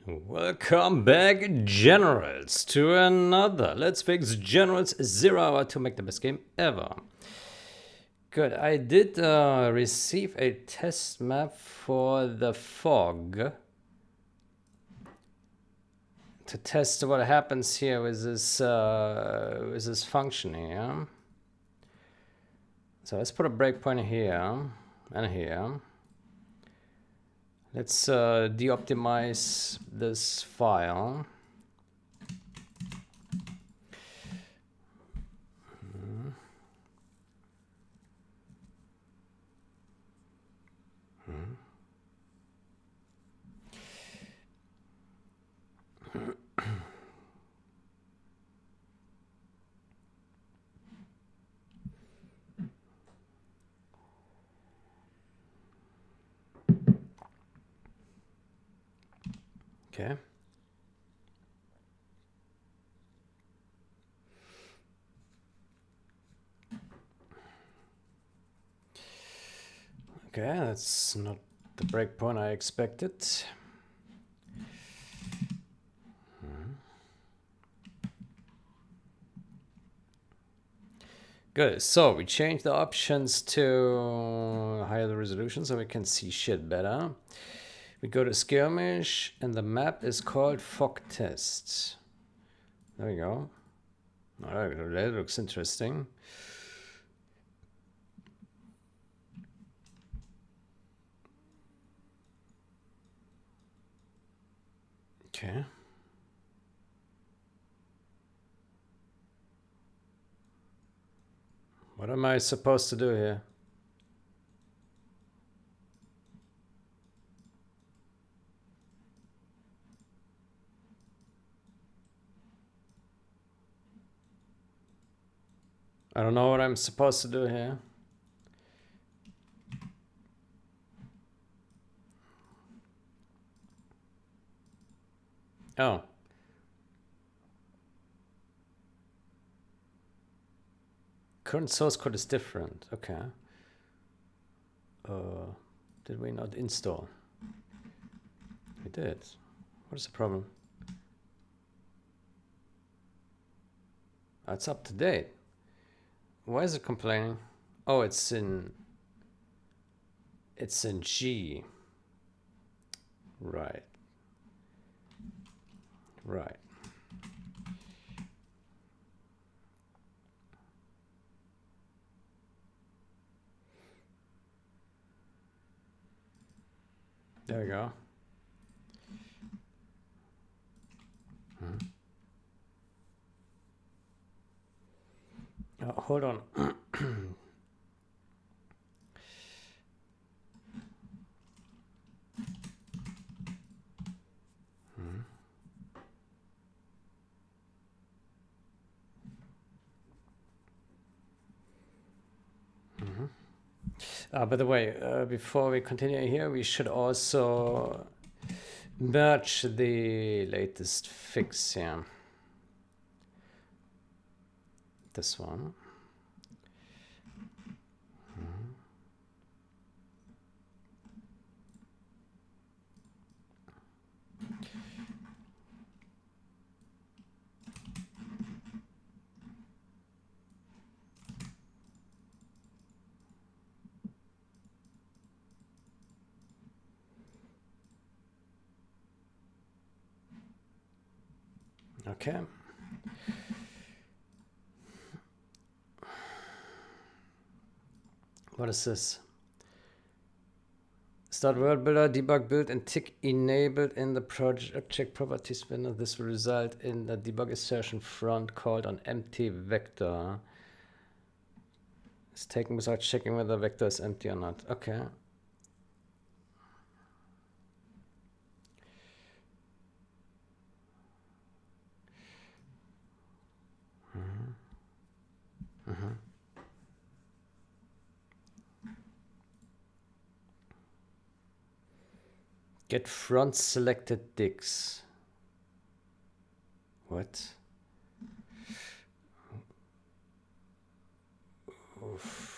Welcome back, Generals, to another Let's Fix Generals 0 Hour to make the best game ever. Good, I did receive a test map for the fog to test what happens here with this function here. So let's put a breakpoint here and here. Let's de-optimize this file. Okay. Okay, that's not the breakpoint I expected. Good, so we changed the options to higher the resolution so we can see shit better. We go to skirmish and the map is called Fog Test. There we go. All right, that looks interesting. Okay. What am I supposed to do here? I don't know what I'm supposed to do here. Oh. Current source code is different. Okay. Did we not install? We did. What is the problem? It's up to date. Why is it complaining? Oh, it's in G. Right. Right. There we go. Hold on. By the way, before we continue here, we should also merge the latest fix here. This one. Okay. What is this? Start world builder, debug build, and tick enabled in the project properties window. This will result in the debug assertion front called on empty vector. It's taken without checking whether the vector is empty or not. Okay. Get front selected dicks. What? Oof.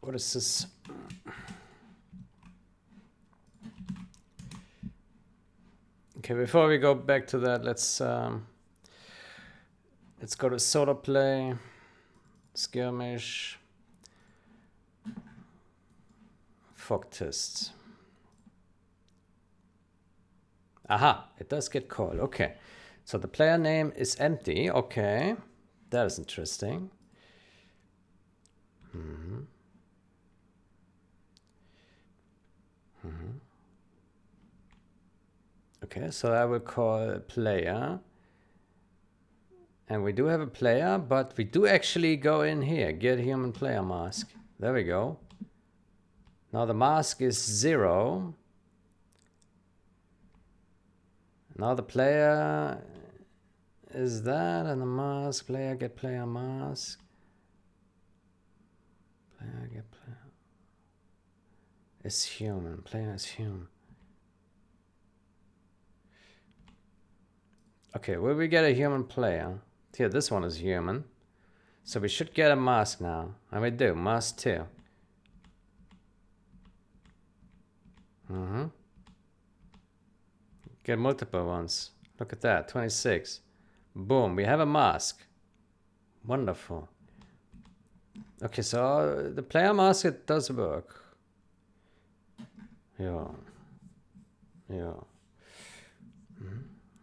What is this? Okay, before we go back to that, let's go to solo play, skirmish, fog test. Aha, it does get called. Okay, so the player name is empty. Okay, that is interesting. Okay, so I will call player. And we do have a player, but we do actually go in here, get human player mask. There we go. Now the mask is 0. Now the player is that, and the mask, player get player mask. Player get player. It's human, player is human. Okay, will we get a human player? Here, this one is human. So we should get a mask now. And we do, mask 2. Get multiple ones. Look at that, 26. Boom, we have a mask. Wonderful. Okay, so the player mask, it does work. Yeah.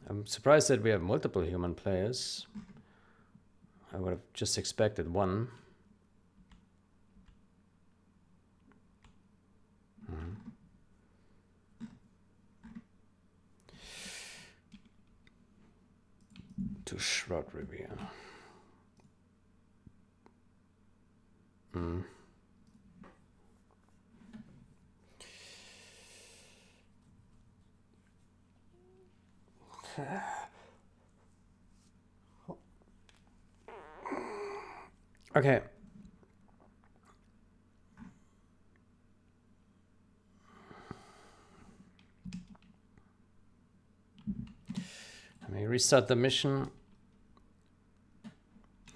I'm surprised that we have multiple human players. I would have just expected one. To Shroud Riviera. Okay. Let me restart the mission.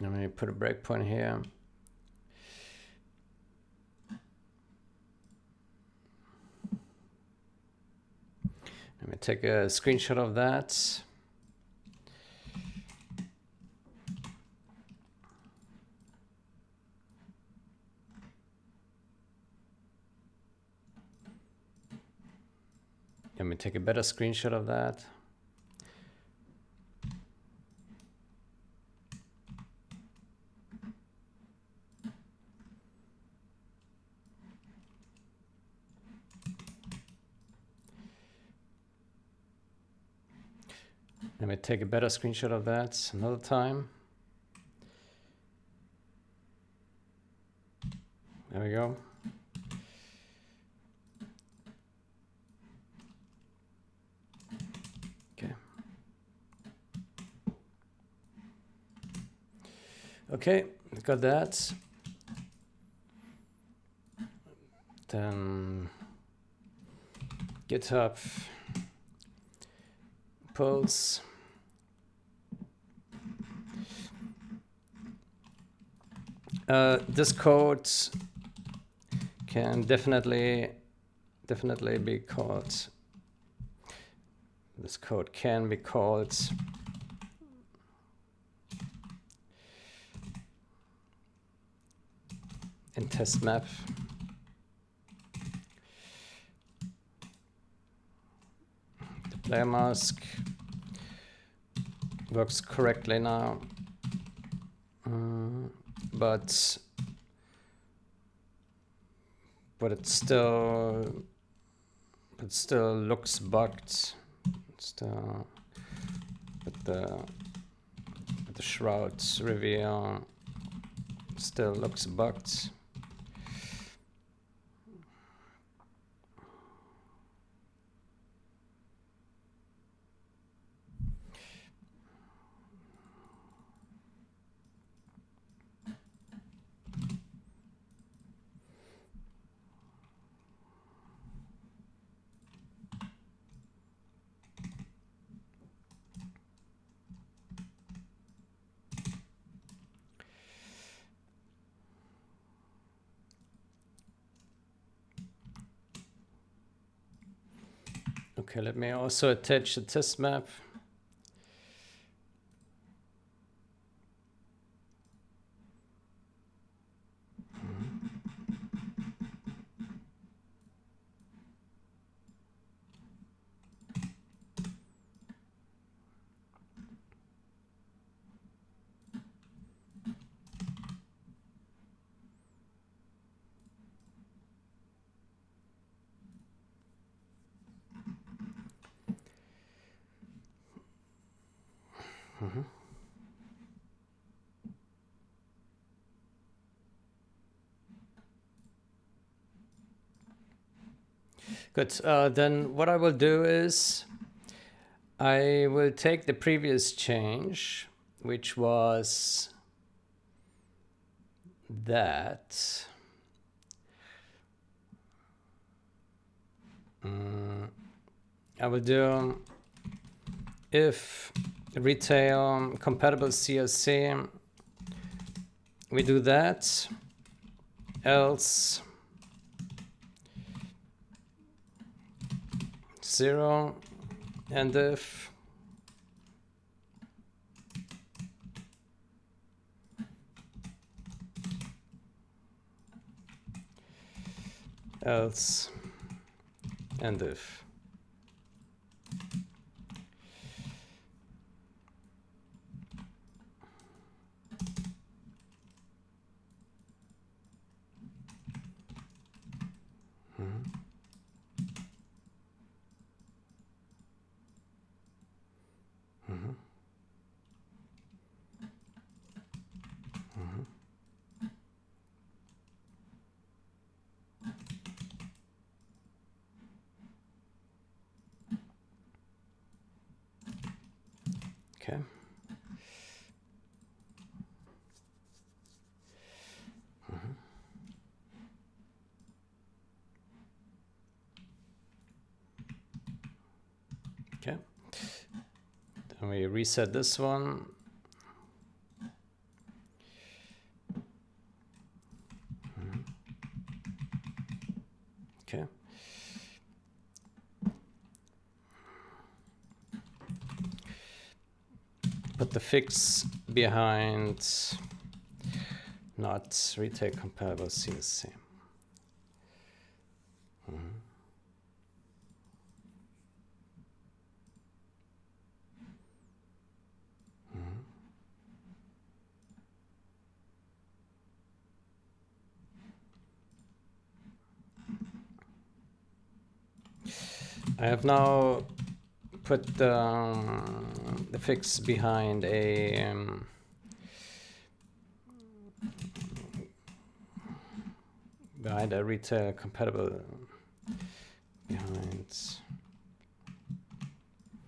Let me put a breakpoint here. Let me take a screenshot of that. Let me take a better screenshot of that. Let me take a better screenshot of that another time. There we go. Okay. Okay, got that. Then GitHub pulse. This code can definitely be called. This code can be called in test map. The player mask works correctly now, but it still looks bugged. Still, but the Shroud Riviera still looks bugged. Okay, let me also attach the test map. Good. Then what I will do is I will take the previous change, which was that. I will do if retail compatible CSC, we do that, else 0, and if else and if. Okay. Okay. Then we reset this one. Okay. Put the fix behind not retail compatible CSC. I have now put the fix behind a retail compatible behind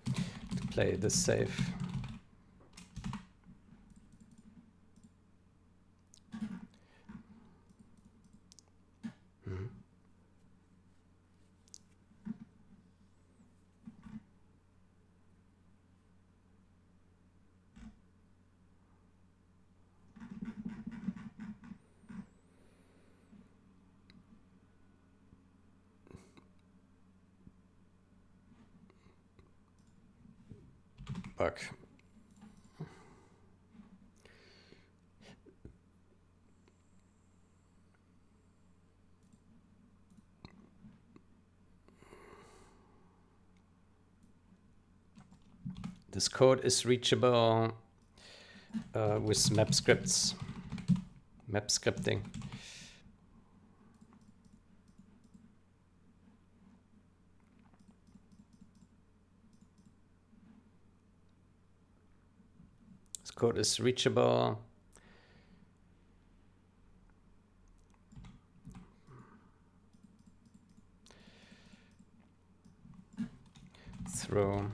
to play this safe. Bug. This code is reachable with map scripts, map scripting. This code is reachable through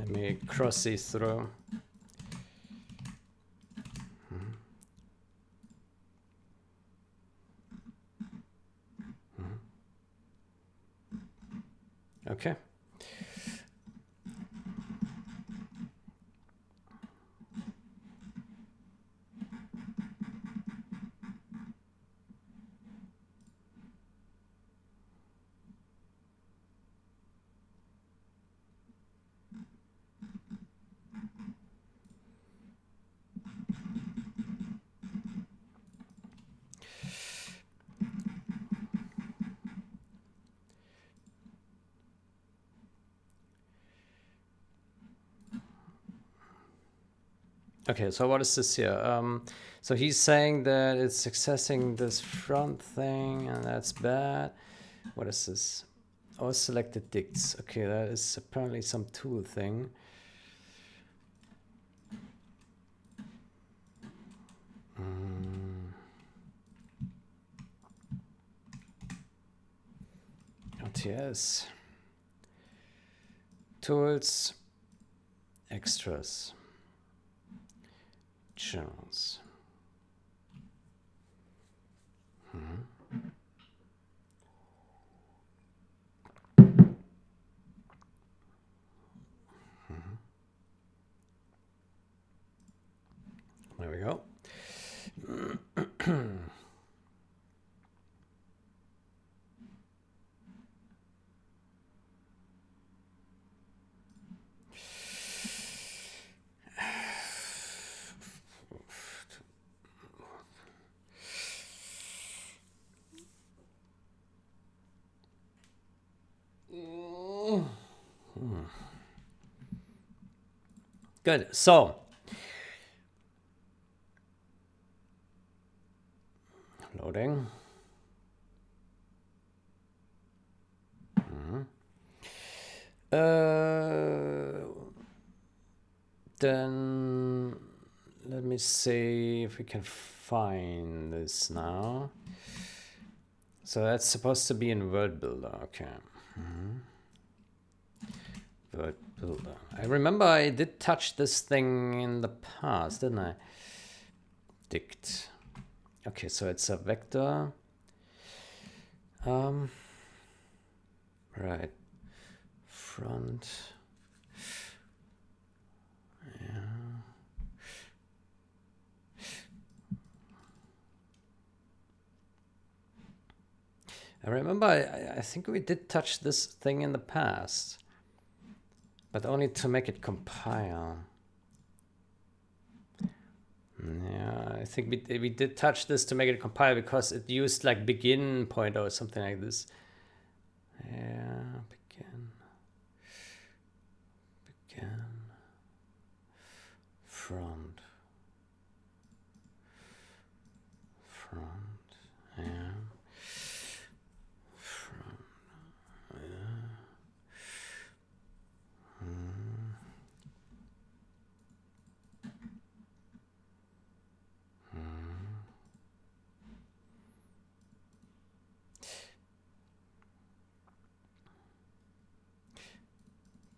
Let me cross these through. Okay. Okay, so what is this here? So he's saying that it's accessing this front thing, and that's bad. What is this? All selected dicts. Okay, that is apparently some tool thing. OTS. Tools. Extras. Channels. There we go. Good. So loading. Then let me see if we can find this now. So that's supposed to be in World Builder. Okay. World Builder. I remember I did touch this thing in the past, didn't I? Dict. Okay, so it's a vector. Right. Front. Yeah. I remember I think we did touch this thing in the past, but only to make it compile. Yeah, I think we did touch this to make it compile because it used like begin pointer or something like this. Yeah, begin. Front. Yeah. Front. Yeah.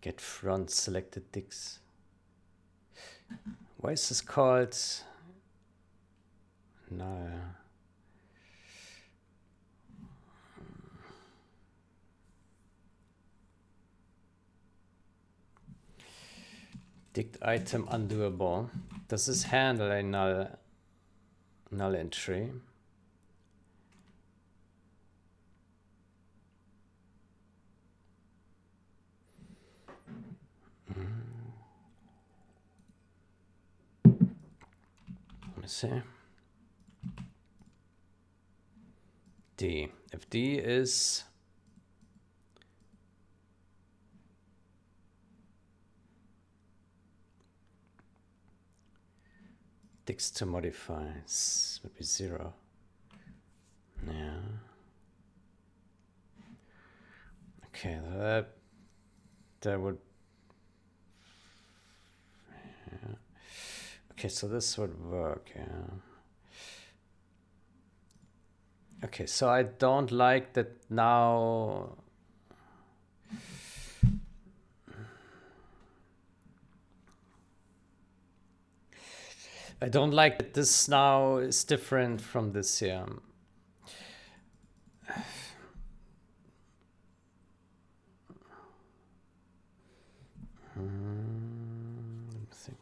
Get front selected dicts. Why is this called? No. Dict item undoable. Does this handle a null entry? Let me see. D. If D is dicts to modify would be 0. Yeah. Okay, that would. Yeah. Okay, so this would work. Yeah. Okay, so I don't like that now. I don't like that this now is different from this here. Let me think.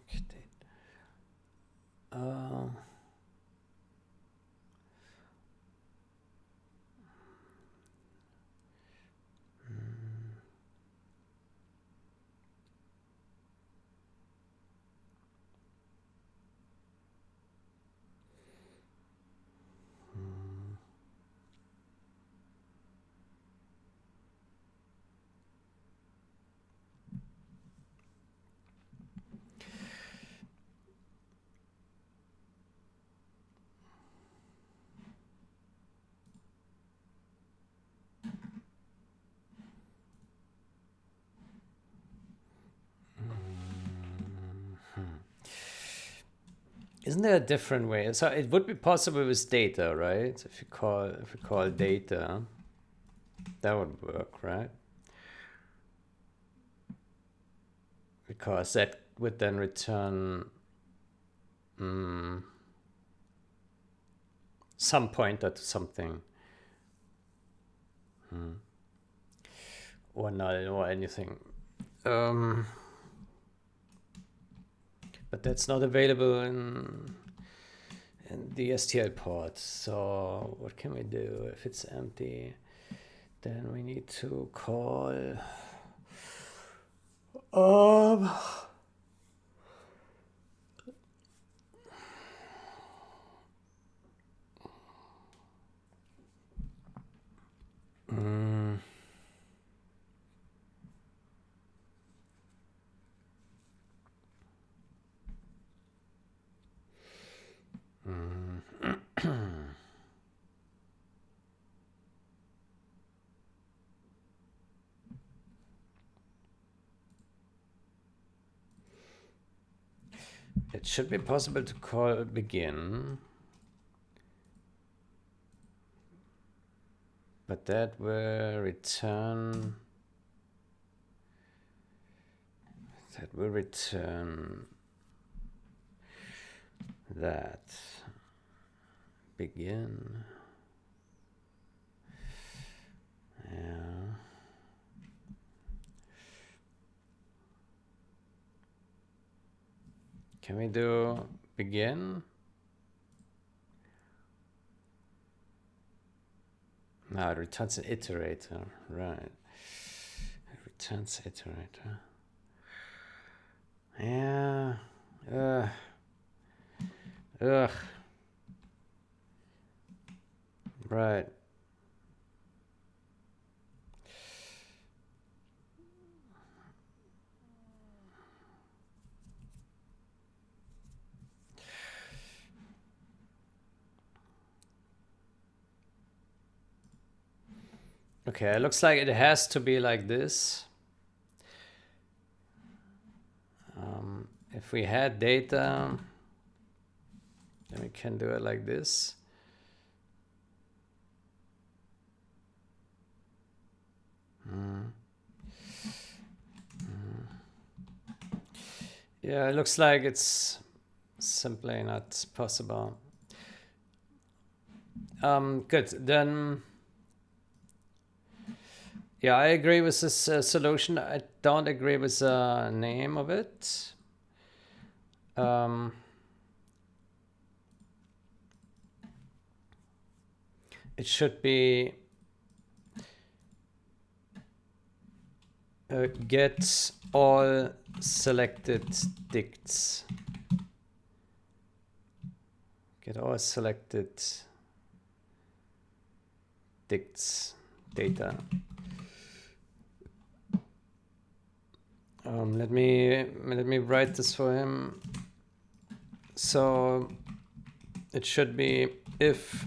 Isn't there a different way? So it would be possible with data, right? If we call data, that would work, right? Because that would then return some pointer to something. Or null or anything. But that's not available in the STL port. So what can we do? If it's empty, then we need to call it should be possible to call begin, but that will return that begin. Yeah. Can we do begin? No, it returns an iterator, right? It returns iterator. Yeah. Ugh. Right. Okay, it looks like it has to be like this. If we had data, then we can do it like this. Yeah, it looks like it's simply not possible. Good, then... Yeah, I agree with this solution. I don't agree with the name of it. It should be get all selected dicts. Get all selected dicts data. Let me write this for him. So it should be if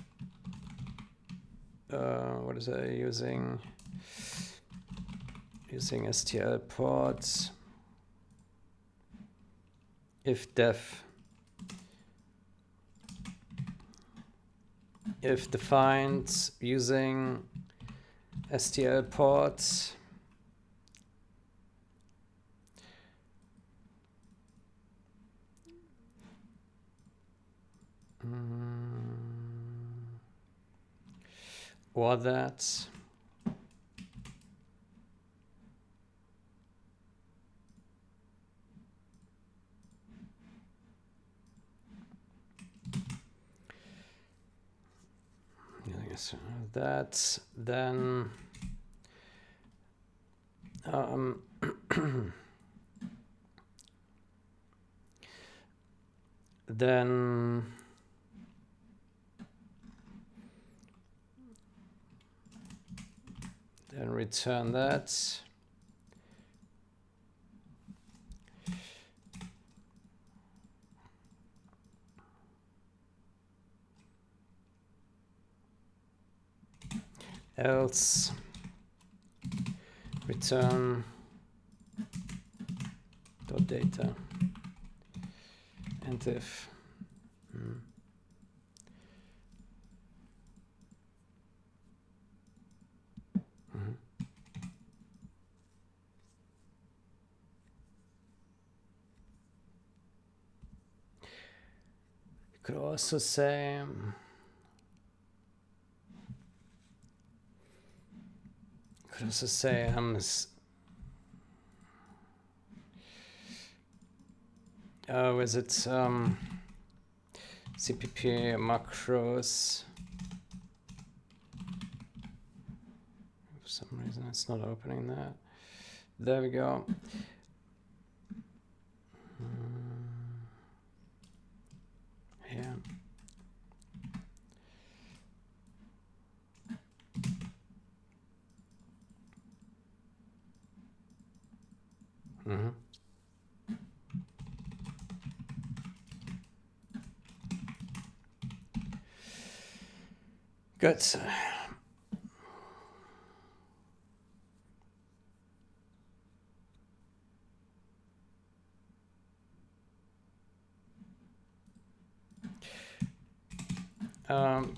what is I using STL ports, if def, if defined using STL ports, Or that. That, then then return that. Else return dot data and if you could also say is it CPP macros? For some reason it's not opening that. There we go. Here. Good.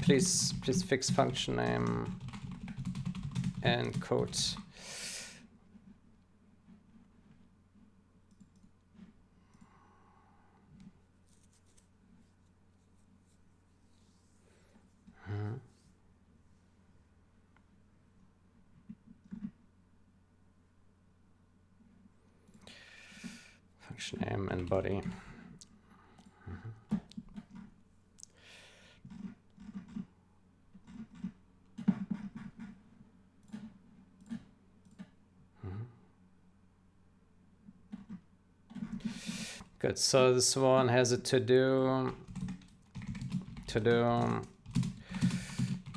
Please fix function name and code. Function name and body. Good, so this one has a to-do,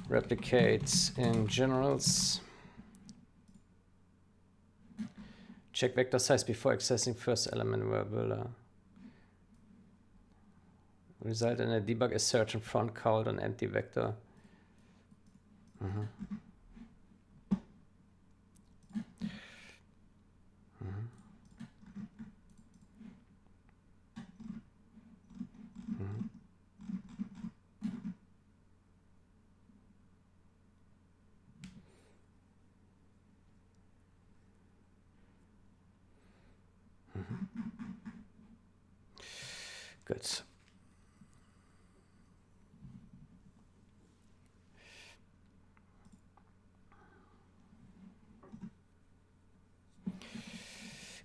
replicate in generals, check vector size before accessing first element variable, result in a debug assertion front count on empty vector. Good.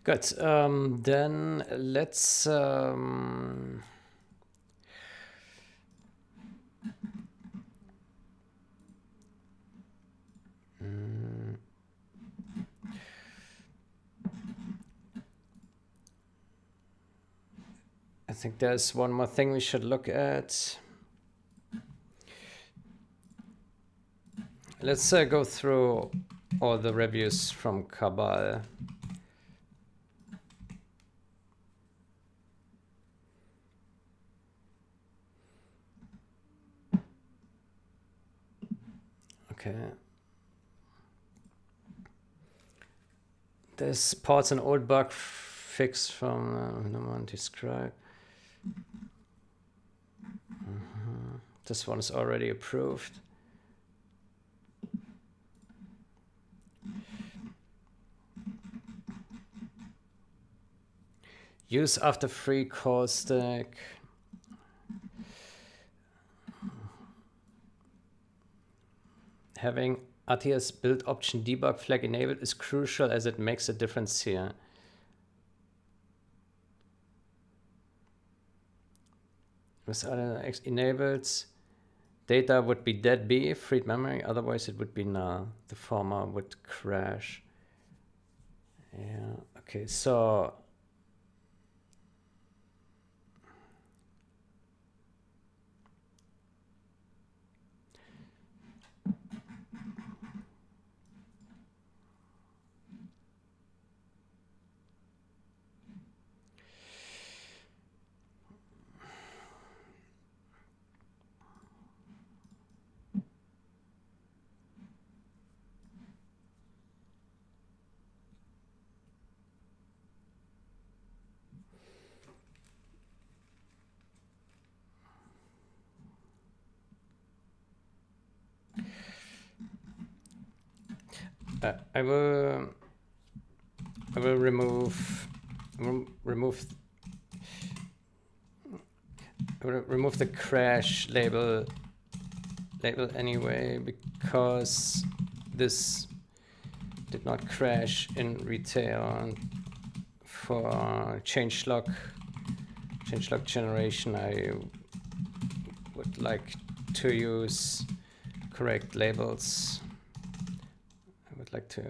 Good. Then let's I think there's one more thing we should look at. Let's go through all the reviews from Cabal. Okay. There's parts an old bug fix from no one described. This one is already approved. Use after free call stack. having RTS build option debug flag enabled is crucial as it makes a difference here. With RTX enabled, data would be dead B, freed memory, otherwise it would be null. The former would crash. Yeah, okay, so I will remove the crash label anyway, because this did not crash in retail. For changelog generation, I would like to use correct labels. I would like to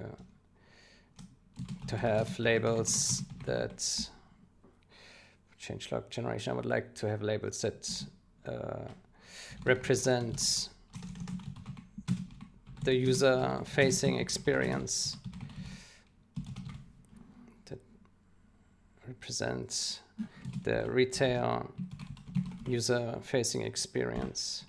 have labels that changelog generation. I would like to have labels that represent the user-facing experience, that represent the retail user-facing experience.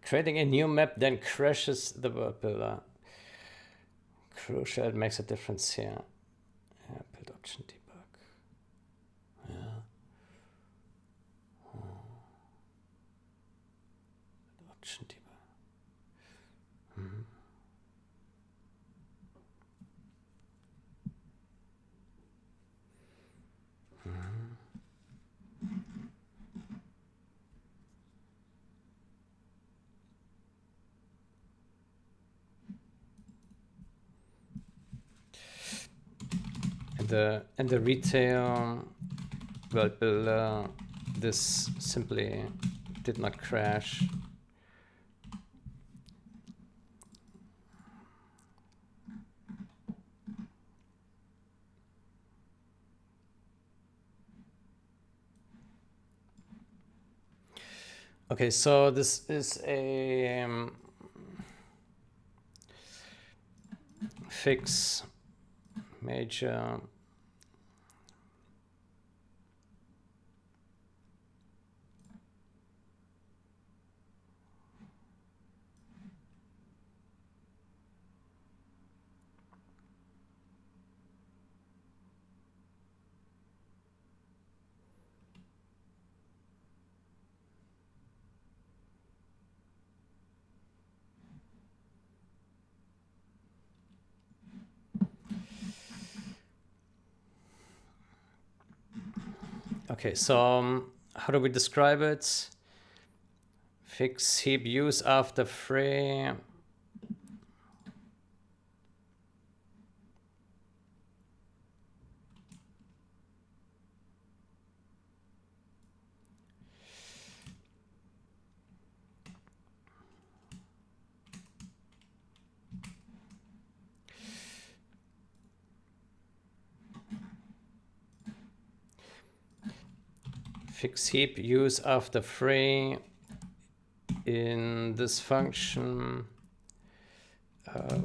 Creating a new map then crashes the world builder. Crucial, it makes a difference here. Yeah, build option debug. Yeah. Build option debug. And the retail world builder, this simply did not crash. Okay, so this is a fix major Okay, so how do we describe it? Fix heap use after free. Fix heap use after free in this function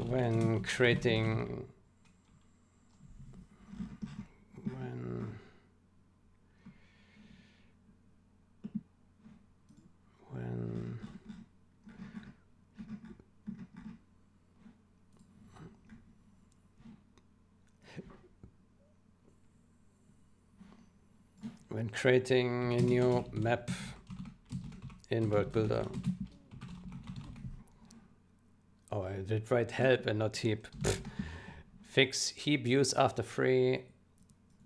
when creating when creating a new map in World Builder. I did write help and not heap. Fix heap use after free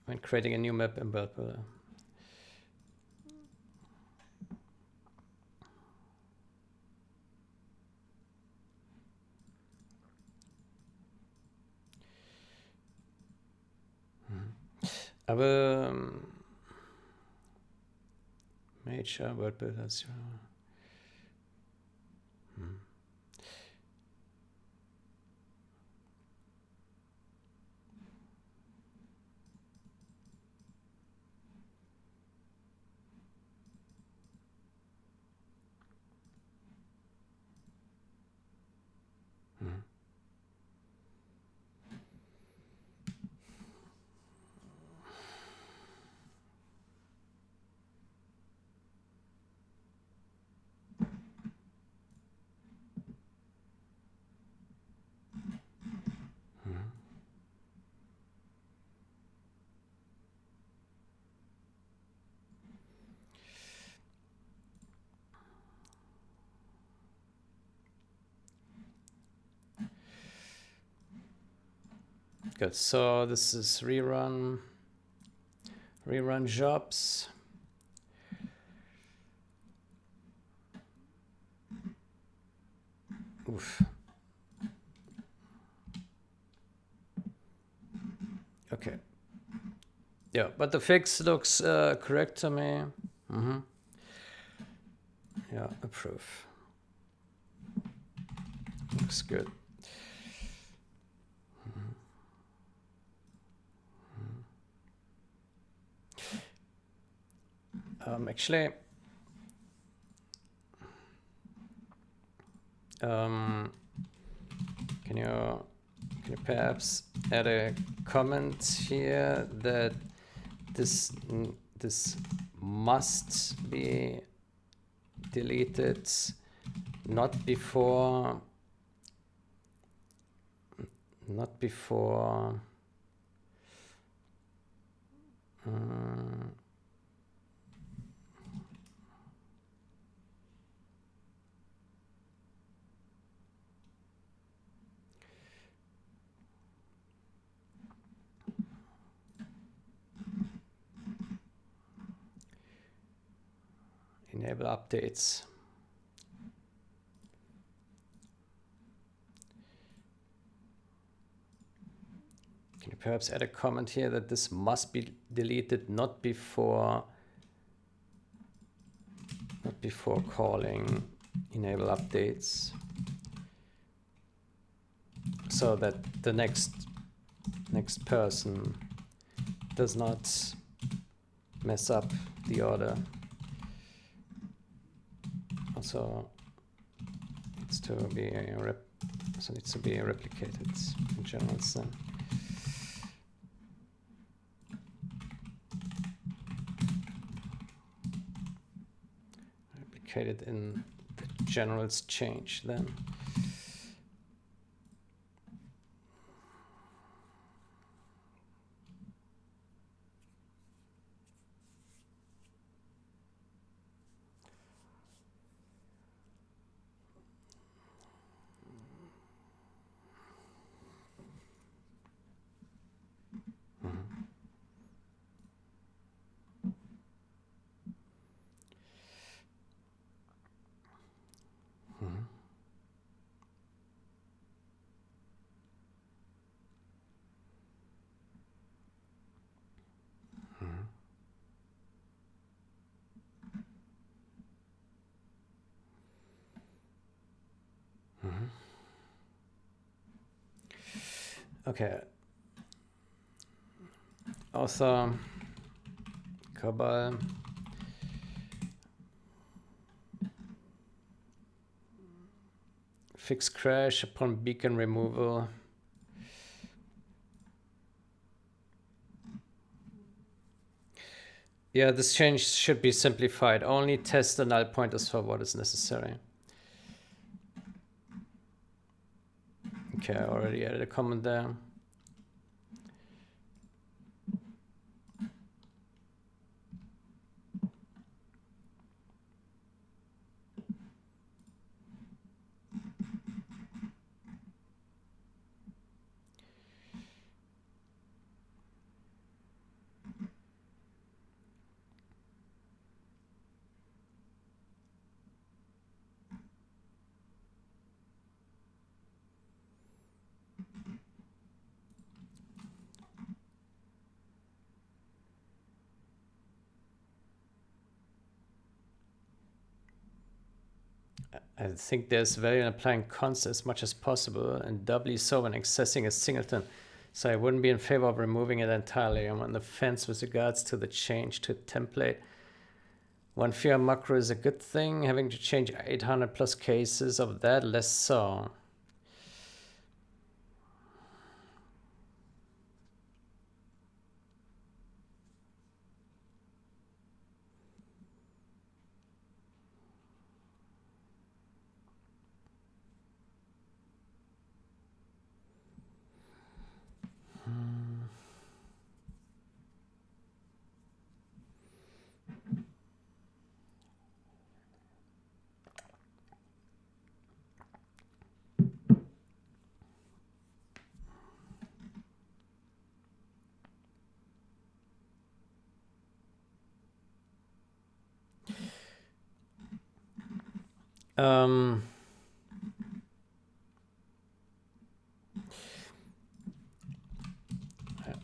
when creating a new map in World Builder. I will major World Builders. Good. So this is rerun jobs. Oof. Okay. Yeah, but the fix looks correct to me. Yeah, approve. Looks good. Actually, can you perhaps add a comment here that this must be deleted not before enable updates. Can you perhaps add a comment here that this must be deleted not before calling enable updates, so that the next person does not mess up the order. Also needs to be replicated in general then. Replicated in the generals change then. Okay. Author Cabal. Fix crash upon beacon removal. Yeah, this change should be simplified. Only test the null pointers for what is necessary. Okay, I already added a comment there. I think there's value in applying const as much as possible, and doubly so when accessing a singleton. So I wouldn't be in favor of removing it entirely. I'm on the fence with regards to the change to template. One fear macro is a good thing. Having to change 800 plus cases of that, less so.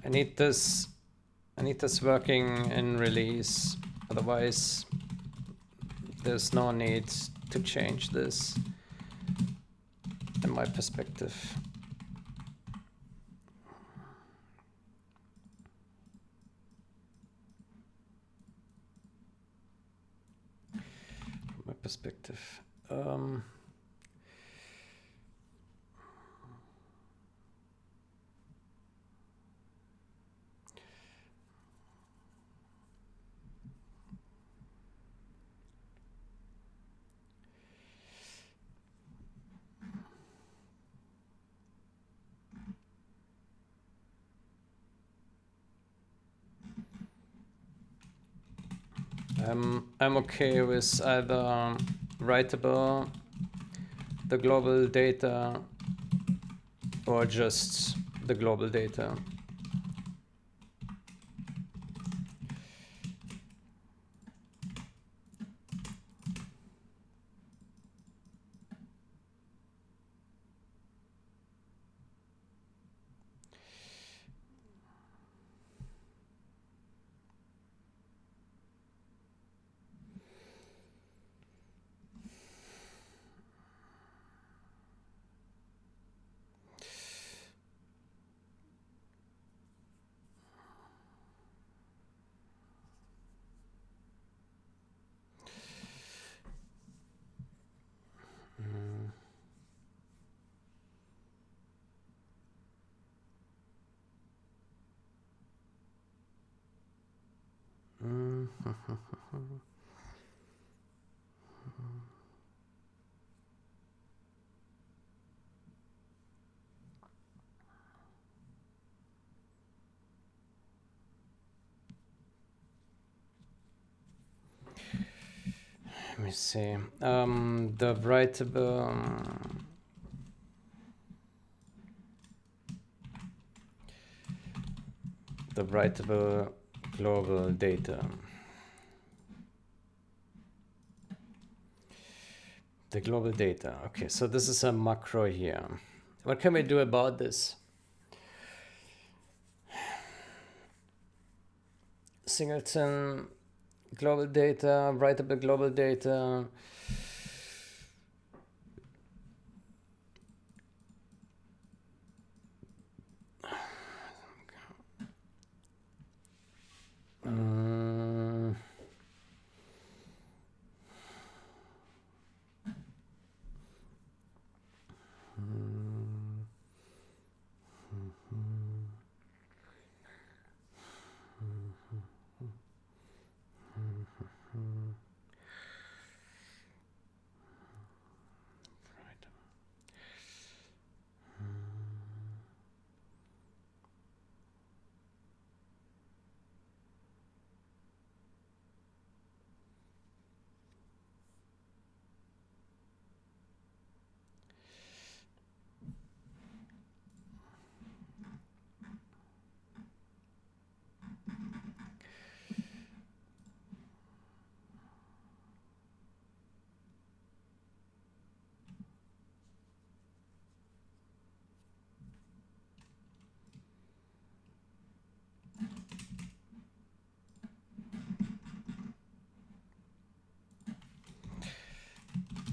I need this working in release, otherwise there's no need to change this in my perspective. From my perspective. I'm okay with either writable, the global data, or just the global data. Let me see. The writable global data. The global data. Okay, so this is a macro here. What can we do about this? Singleton, global data, writable global data.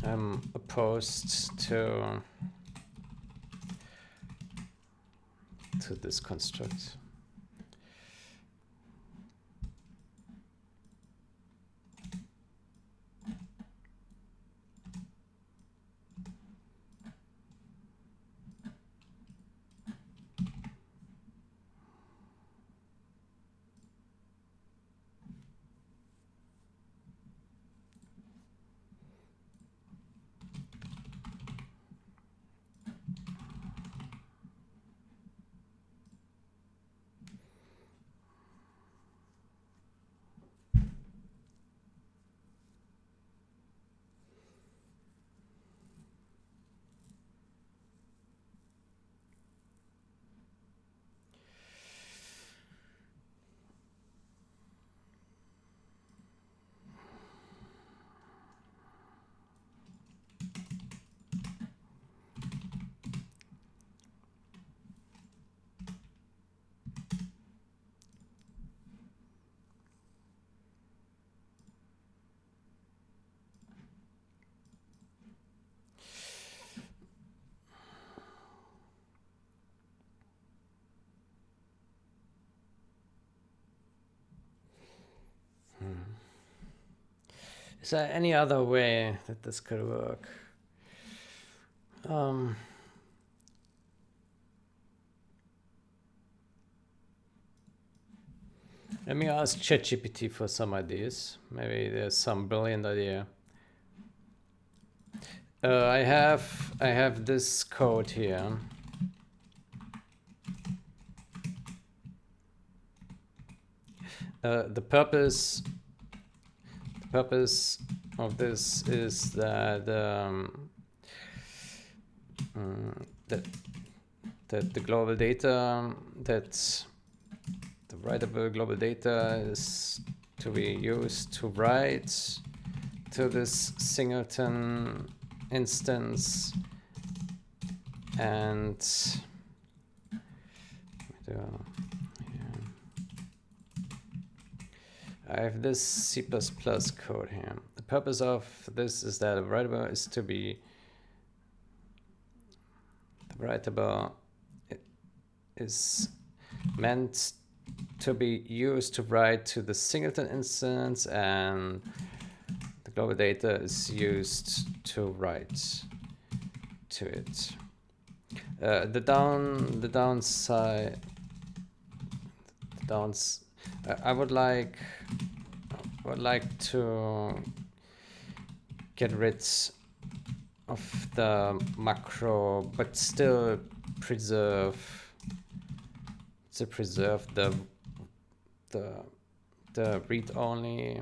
I'm opposed to this construct. Is there any other way that this could work? Let me ask ChatGPT for some ideas. Maybe there's some brilliant idea. I have this code here. The purpose of this is that that the global data, that the writable global data is to be used to write to this singleton instance, and I have this C++ code here. The purpose of this is that a writable is to be writable is meant to be used to write to the singleton instance, and the global data is used to write to it. The downside, I would like to get rid of the macro, but still preserve the read-only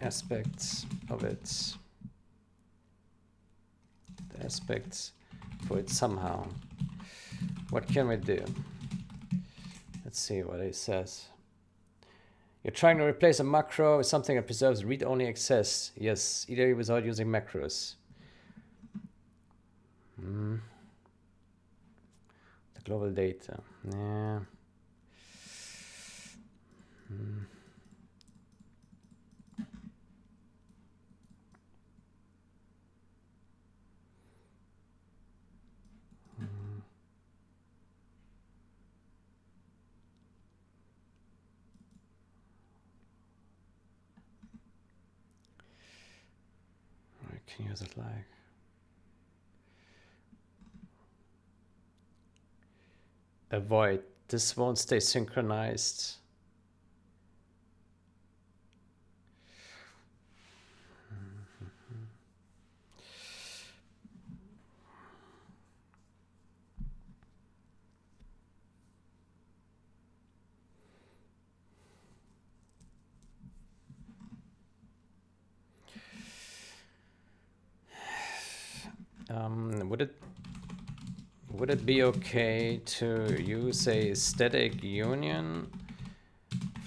aspects of it, the aspects for it somehow. What can we do? Let's see what it says. You're trying to replace a macro with something that preserves read-only access. Yes, either without using macros. The global data. Yeah. I can use it like avoid. This won't stay synchronized. Would it be okay to use a static union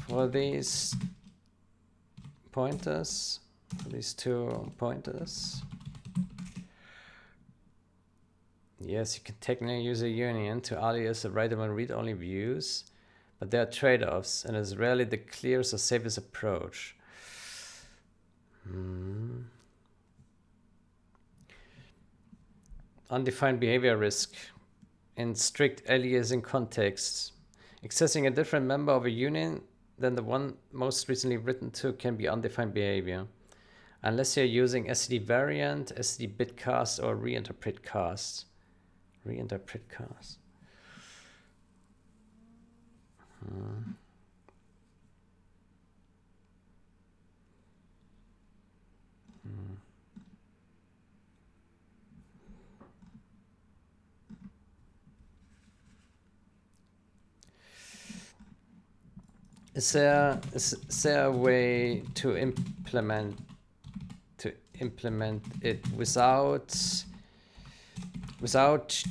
for these pointers, for these two pointers? Yes, you can technically use a union to alias the writable and read-only views, but there are trade-offs, and is rarely the clearest or safest approach. Undefined behavior risk. In strict aliasing contexts, accessing a different member of a union than the one most recently written to can be undefined behavior. Unless you're using STD variant, STD bitcast, or reinterpret cast. Reinterpret cast. Is there a way to implement it without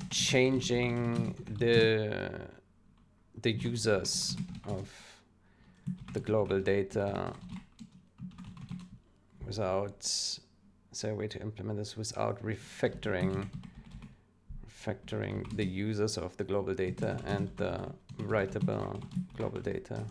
changing the users of the global data? Is there a way to implement this without refactoring the users of the global data and the writable global data?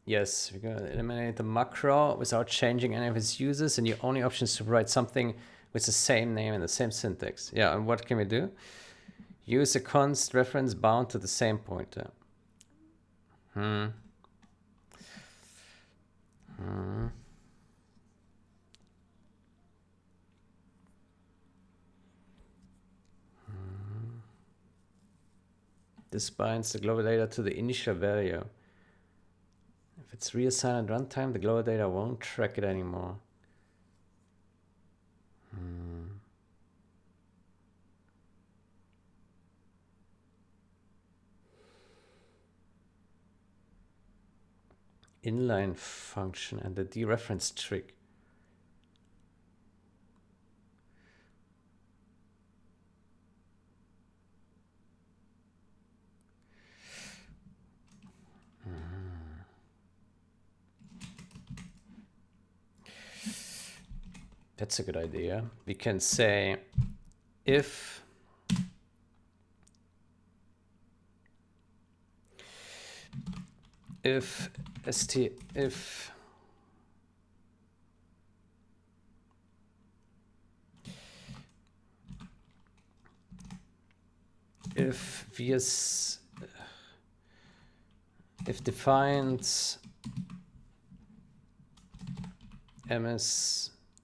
Yes, we're gonna eliminate the macro without changing any of its users, and your only option is to write something with the same name and the same syntax. Yeah, and what can we do? Use a const reference bound to the same pointer. This binds the global data to the initial value. If it's reassigned at runtime, the global data won't track it anymore. Inline function and the dereference trick. That's a good idea. We can say if defines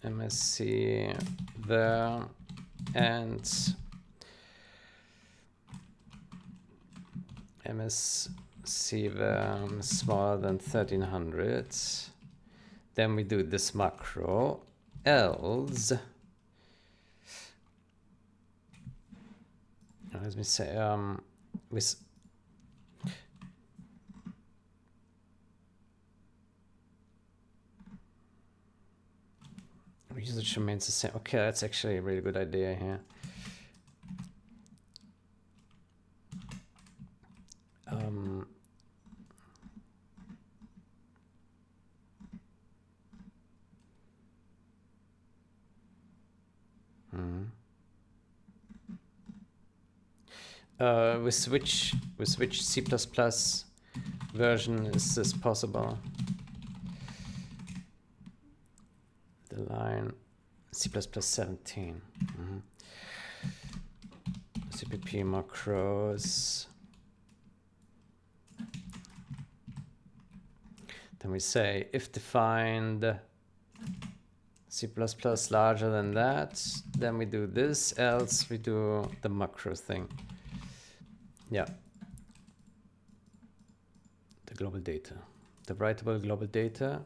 MSC there and MSC there smaller than 1300, then we do this macro, else let me say with usage remains the same. Okay, that's actually a really good idea here. With which C++ version is this possible? The line C++ 17. CPP macros. Then we say if defined C++ larger than that, then we do this, else we do the macro thing. Yeah. The global data. The writable global data.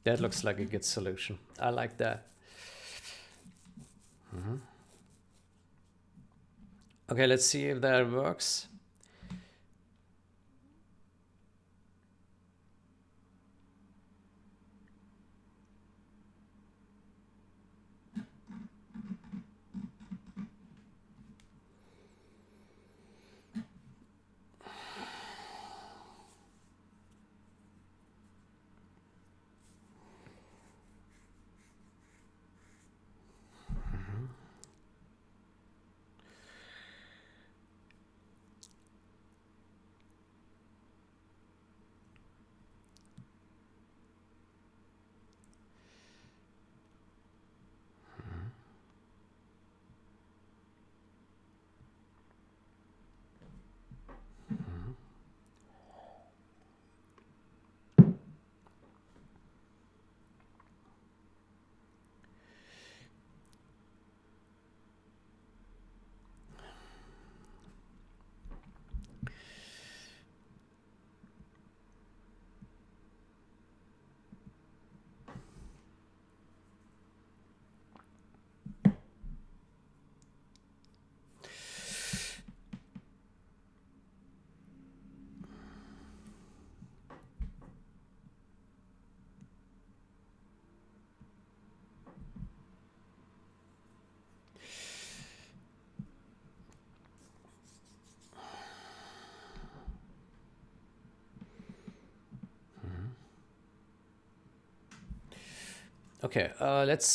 That looks like a good solution. I like that. Okay, let's see if that works. Okay, let's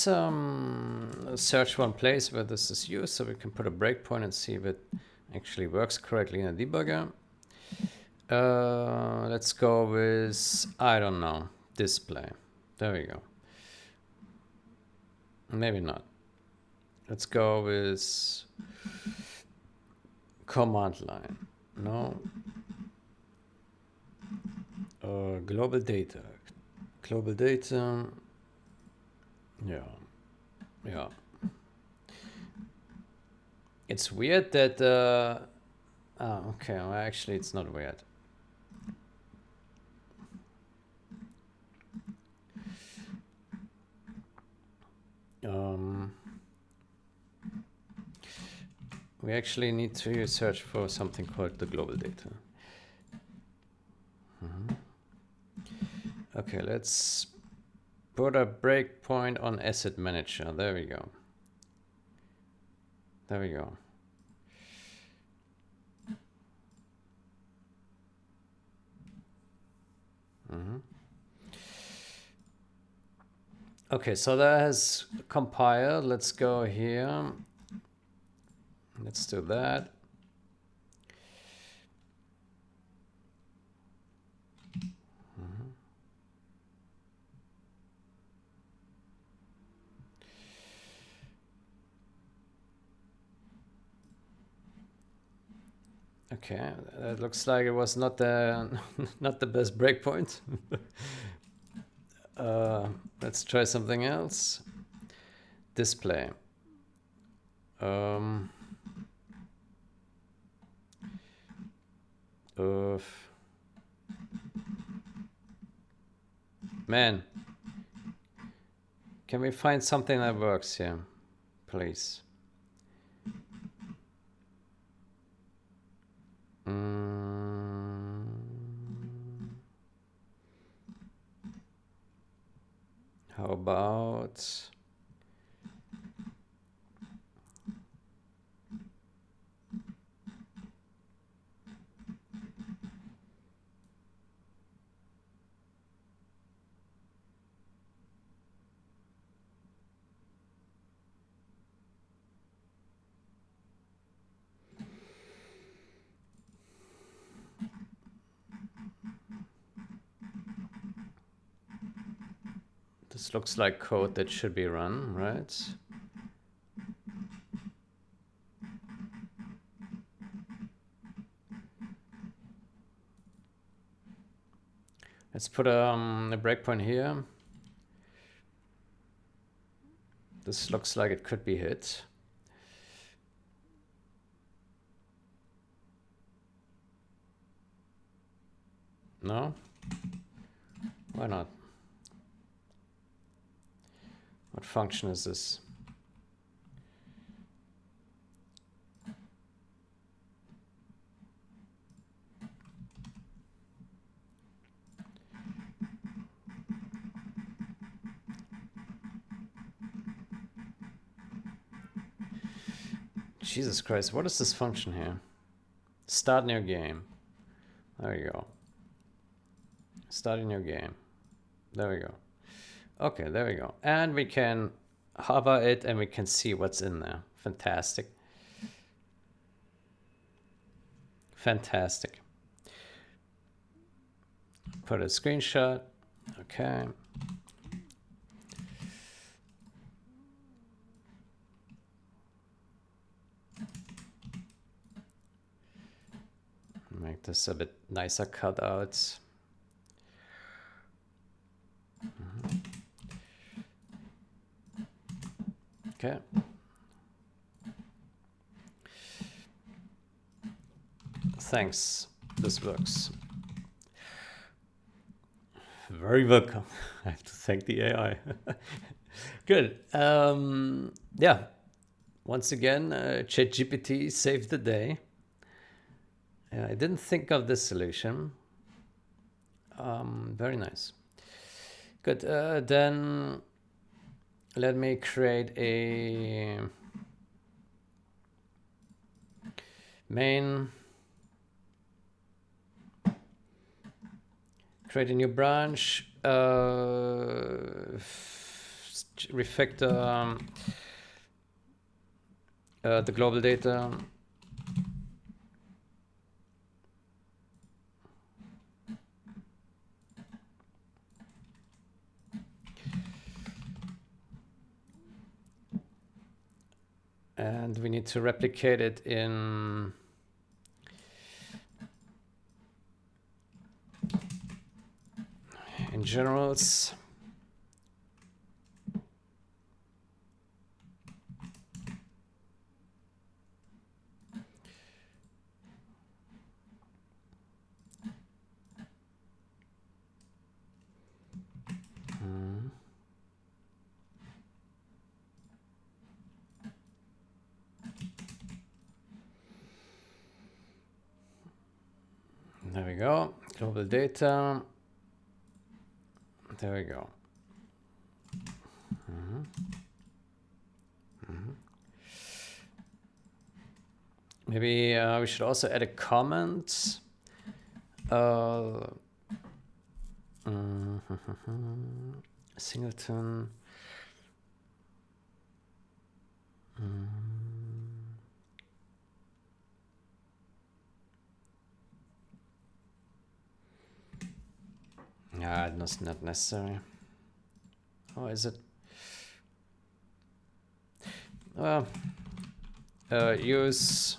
search one place where this is used so we can put a breakpoint and see if it actually works correctly in a debugger. Let's go with, I don't know, display. There we go. Maybe not. Let's go with command line. No. Global data. Global data. Yeah. Yeah. It's weird that... oh, okay. Well, actually, it's not weird. We actually need to search for something called the global data. Okay, let's put a breakpoint on asset manager. There we go. There we go. Okay, so that has compiled. Let's go here. Let's do that. Okay, that looks like it was not the not the best breakpoint. Let's try something else. Display. Man, can we find something that works here, please? How about... This looks like code that should be run, right? Let's put a breakpoint here. This looks like it could be hit. No? Why not? What function is this? Jesus Christ, what is this function here? Start new game. There you go. Start a new game. There we go. Okay, there we go. And we can hover it and we can see what's in there. Fantastic. Fantastic. Put a screenshot. Okay. Make this a bit nicer cut out. Okay. Thanks. This works. Very welcome. I have to thank the AI. Good. Yeah. Once again, ChatGPT saved the day. I didn't think of this solution. Very nice. Good. Then let me create a main. Create a new branch. refactor the global data. And we need to replicate it in generals. There we go. Global data. There we go. Maybe we should also add a comment. Singleton. Yeah, it's not necessary. Oh, is it? Well, use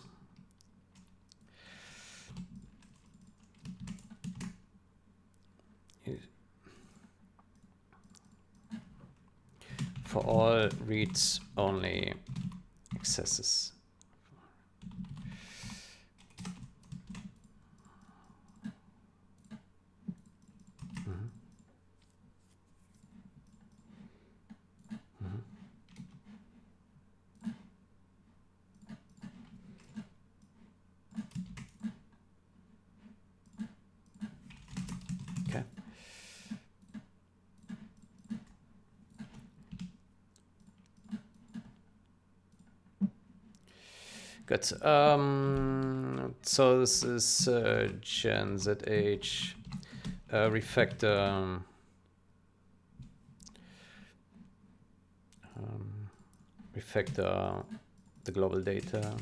for all reads only accesses. Okay. Good. So this is GenZH refactor refactor the global data.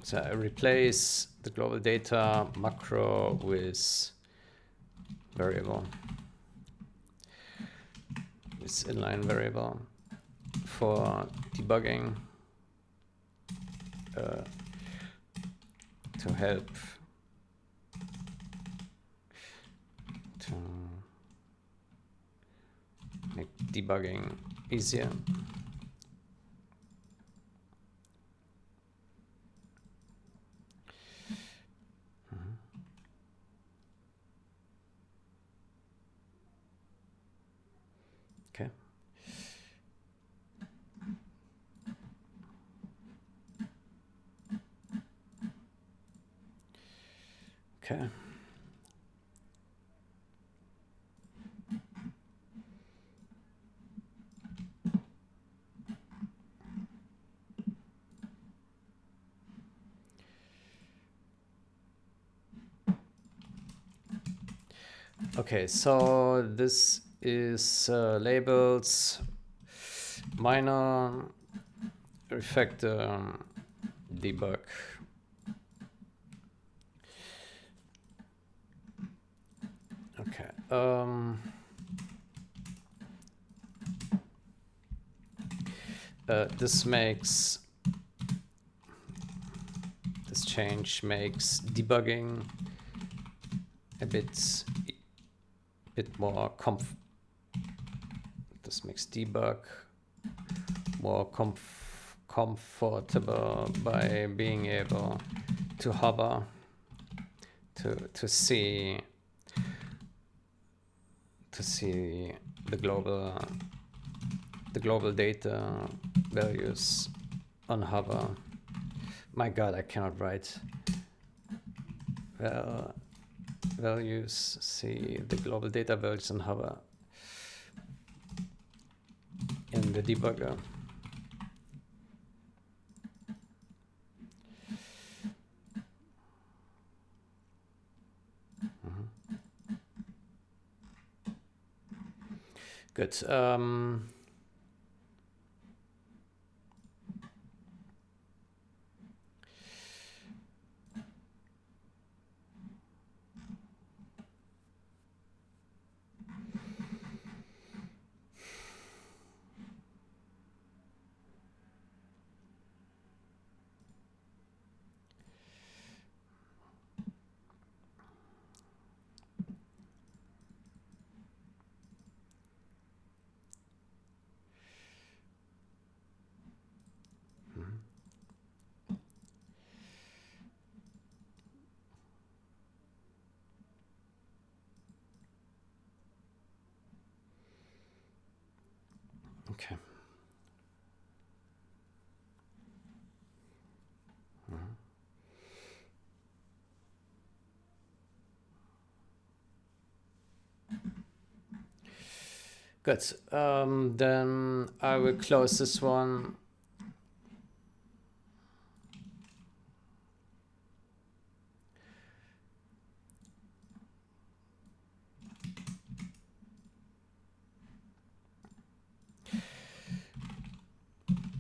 So I replace the global data macro with variable, this inline variable for debugging to help to make debugging easier. Okay. Okay. Okay, so this is labels minor refactor debug. Okay. This change makes debugging a bit more this makes debug more comfortable by being able to hover to see the global data values on hover. My God, I cannot write Well, values, see the global data values and hover in the debugger. Good. Okay. Good. Then I will close this one.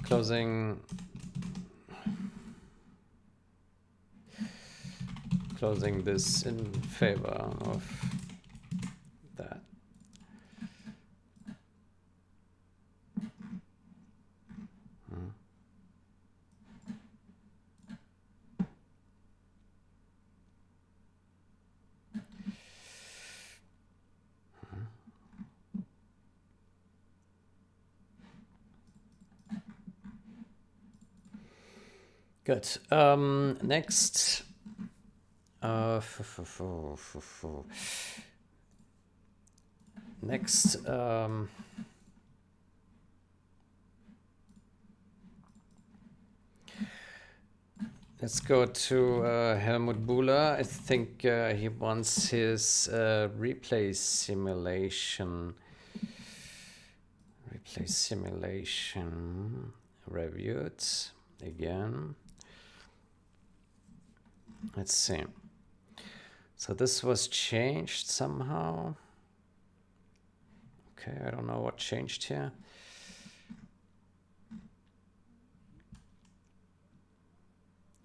Closing this in favor of that. Good. Next. Next. Let's go to Helmut Buhler. I think he wants his replay simulation. Replay simulation reviewed again. Let's see. So this was changed somehow. Okay, I don't know what changed here.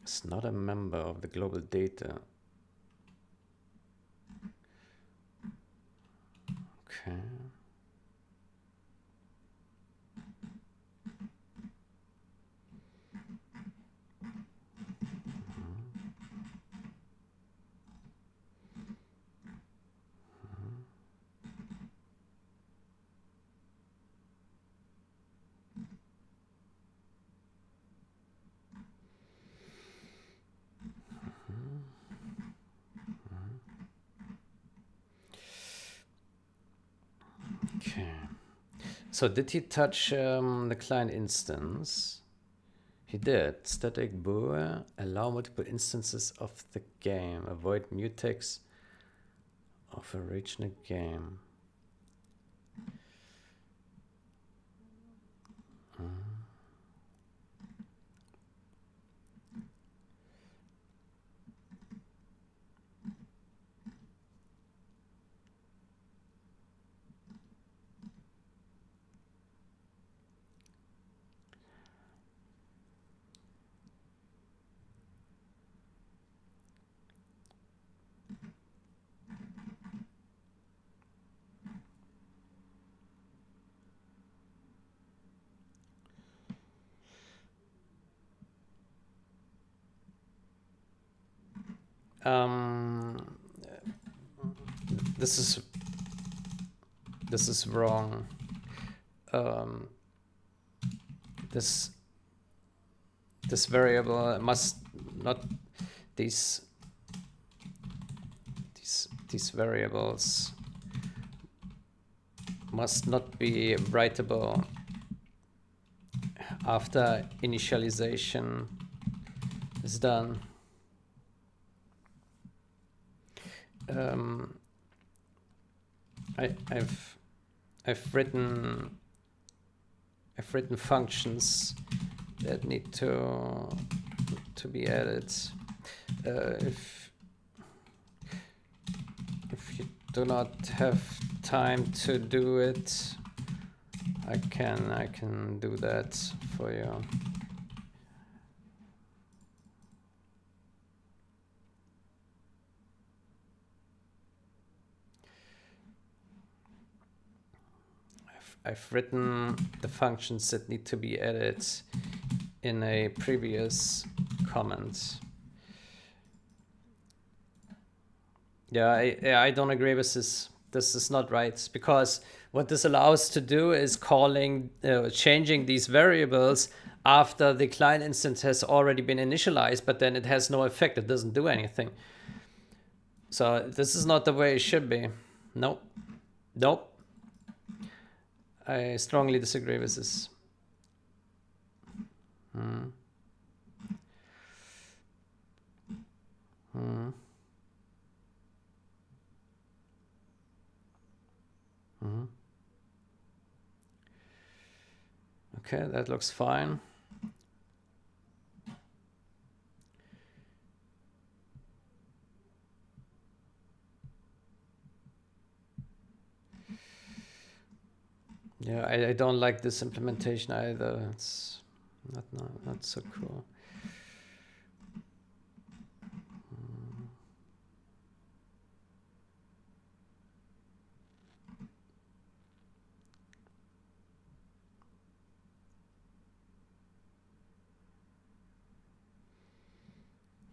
It's not a member of the global data. Okay. Okay. So did he touch the client instance? He did. Static bool, allow multiple instances of the game. Avoid mutex of original game. This is wrong. This variable must not these variables must not be writable after initialization is done. I've written functions that need to be added. If you do not have time to do it, I can do that for you. I've written the functions that need to be added in a previous comment. Yeah, I don't agree with this. This is not right, because what this allows to do is changing these variables after the client instance has already been initialized, but then it has no effect. It doesn't do anything. So this is not the way it should be. Nope. Nope. I strongly disagree with this. Okay, that looks fine. Yeah, I don't like this implementation either. It's not so cool.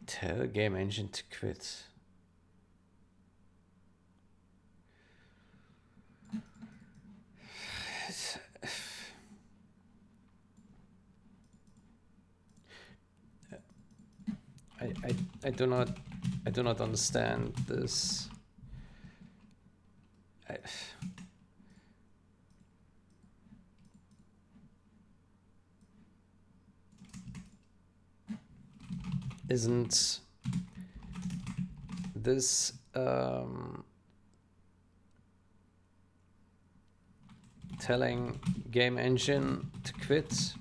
Tell game engine to quit. I do not understand this. Isn't this telling game engine to quit?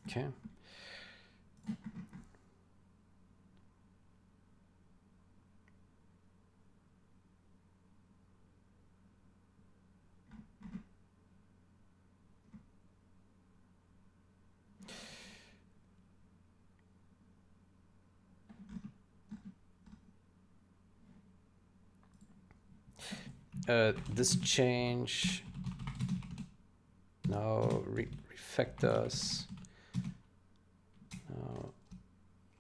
Okay. This change now refactors.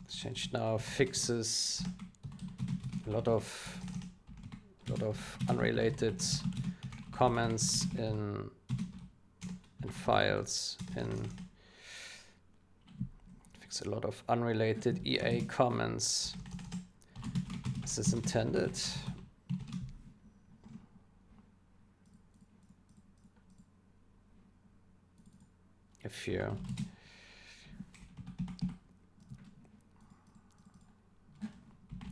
This change now fixes a lot of unrelated comments in files, fix a lot of unrelated EA comments. Is this intended? a few.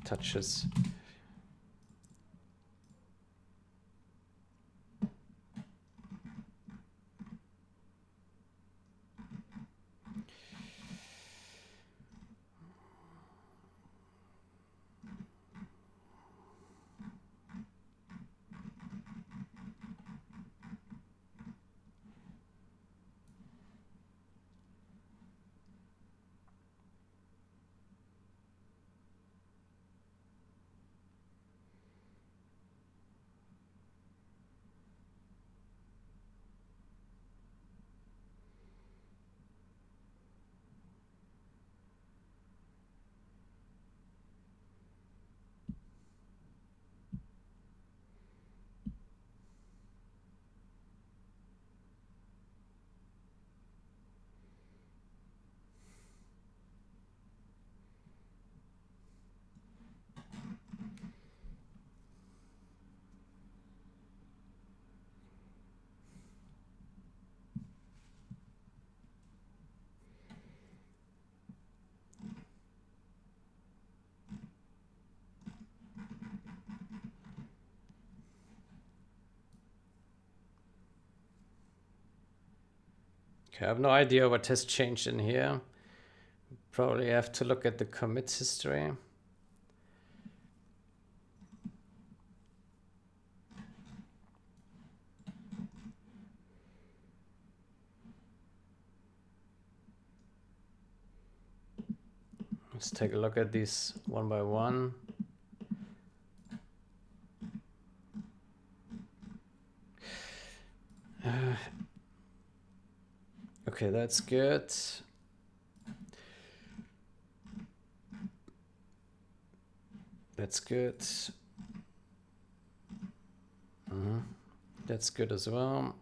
Touches. Okay, I have no idea what has changed in here. Probably have to look at the commits history. Let's take a look at these one by one. Okay, that's good. That's good. That's good as well.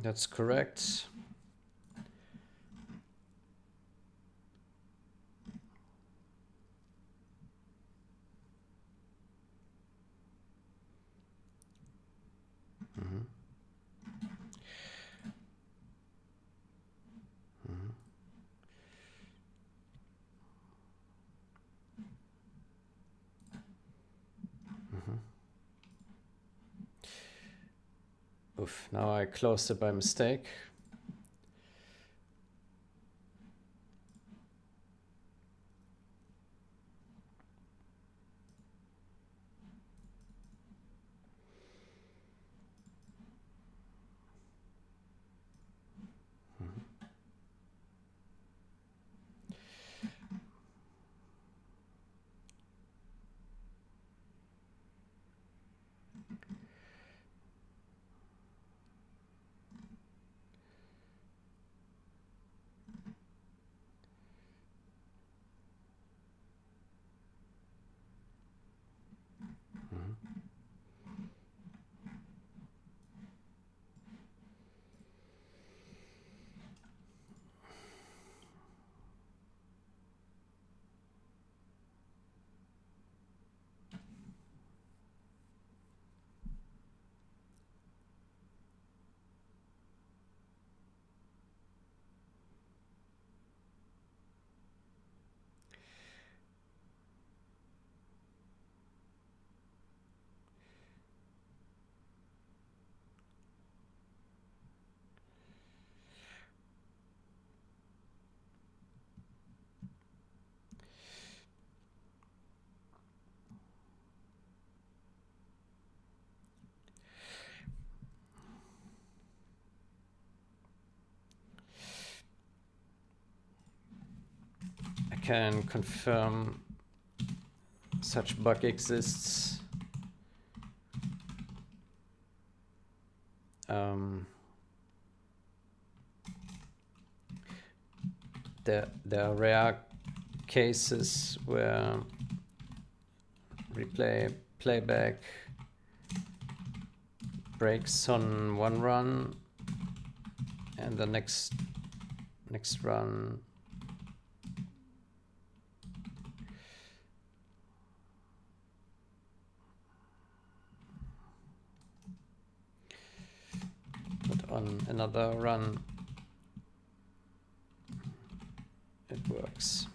That's correct. Oof, now I closed it by mistake. I can confirm such bug exists. There are rare cases where replay playback breaks on one run and the next run on another run it works.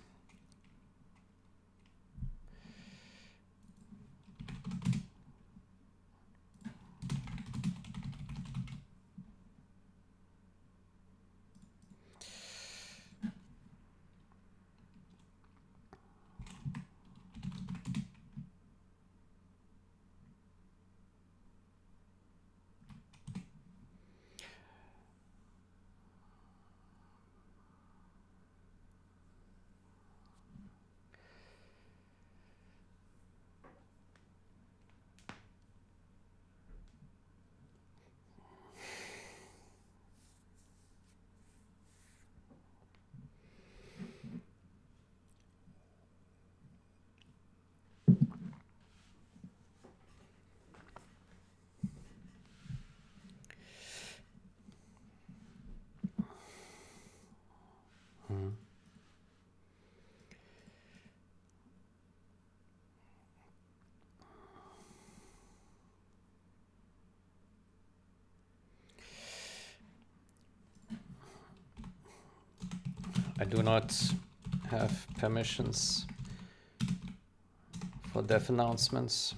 I do not have permissions for dev announcements.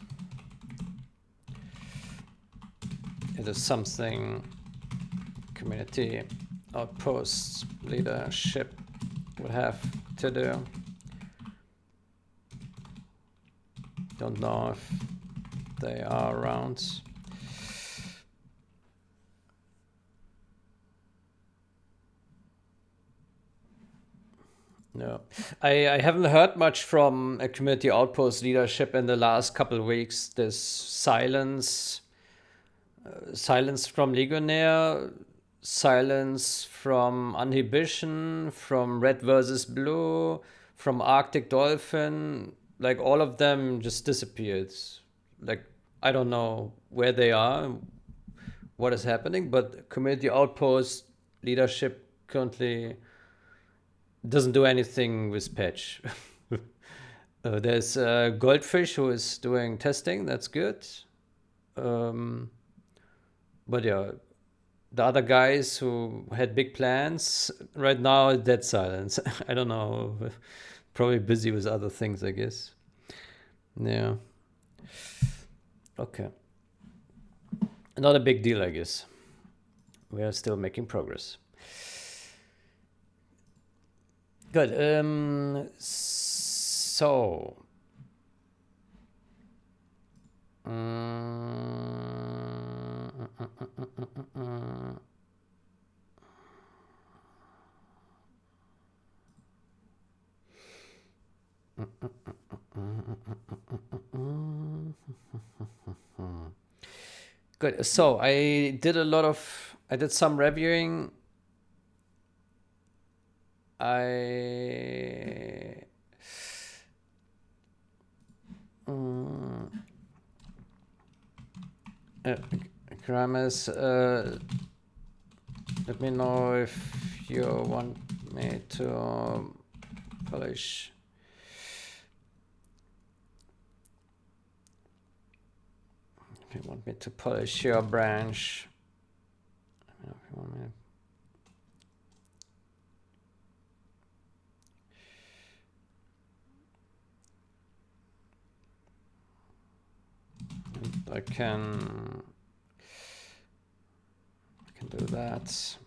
It is something community outposts leadership would have to do. Don't know if they are around. No, I haven't heard much from a community outpost leadership in the last couple of weeks. This silence from Legionnaire, silence from Inhibition, from Red versus Blue, from Arctic Dolphin. Like all of them just disappeared. Like I don't know where they are, what is happening, but community outpost leadership currently doesn't do anything with patch. There's Goldfish who is doing testing. That's good. But yeah, the other guys who had big plans right now, dead silence. I don't know. Probably busy with other things, I guess. Yeah. Okay. Not a big deal, I guess. We are still making progress. Good. So. Good. So I did some reviewing. Grammars, let me know if you want me to polish. If you want me to polish your branch. If you want me I can do that.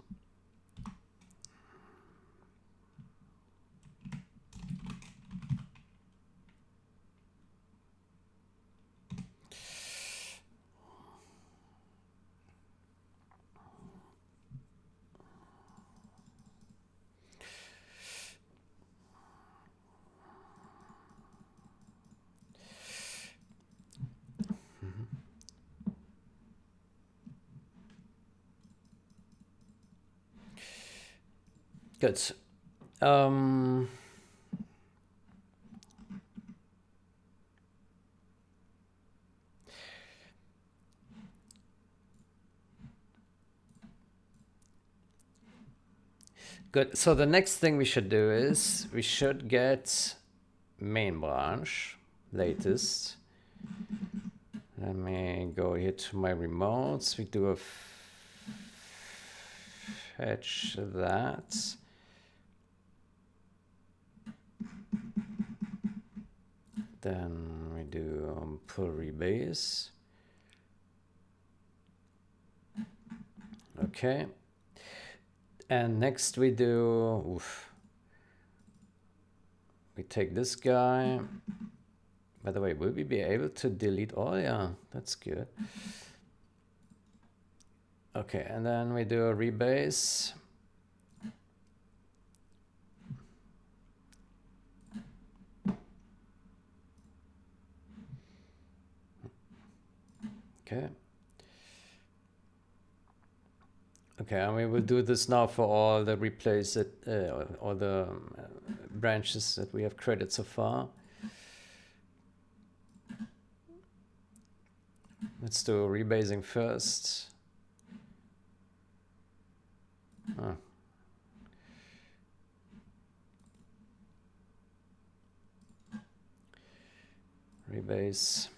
Good. Good. So the next thing we should do is we should get main branch latest. Let me go here to my remotes. We do a fetch that. Then we do pull rebase. Okay. And next we do, we take this guy. By the way, will we be able to delete all? Yeah, that's good. Okay, and then we do a rebase. Okay. Okay, and we will do this now for all the replace it, all the branches that we have created so far. Let's do rebasing first. Oh. Rebase.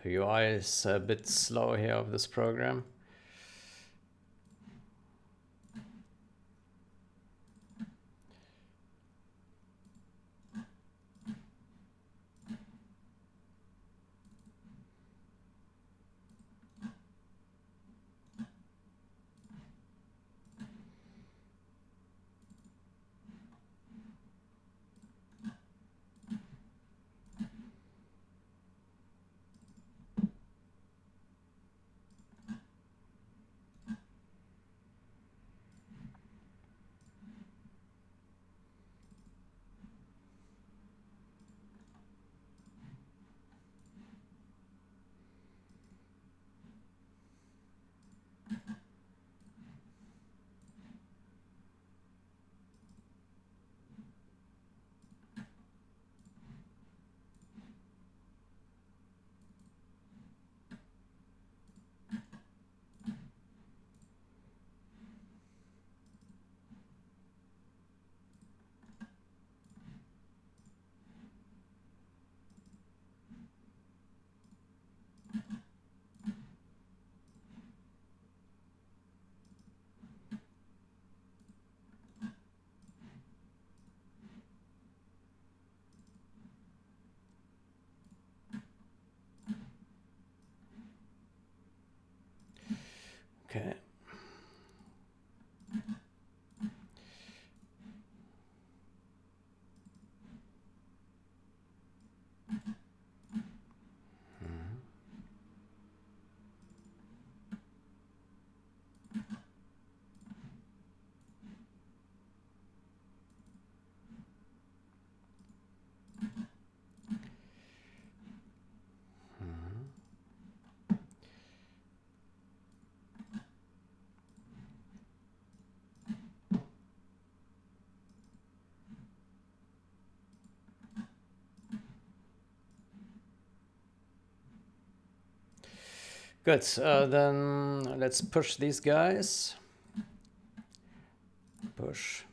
The UI is a bit slow here of this program. Okay. Good. Then let's push these guys. Push.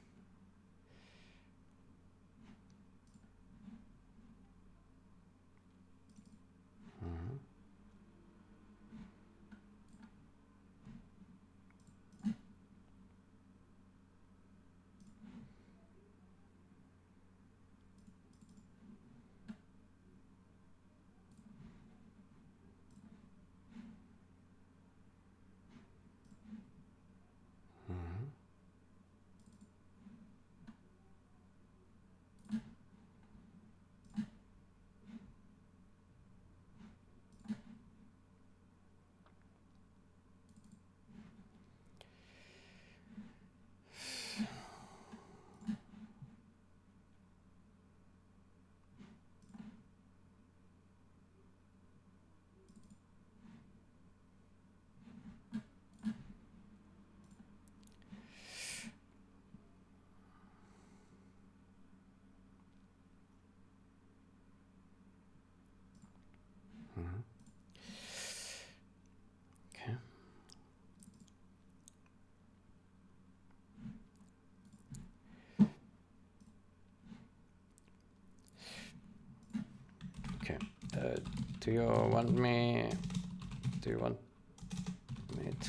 Do you want me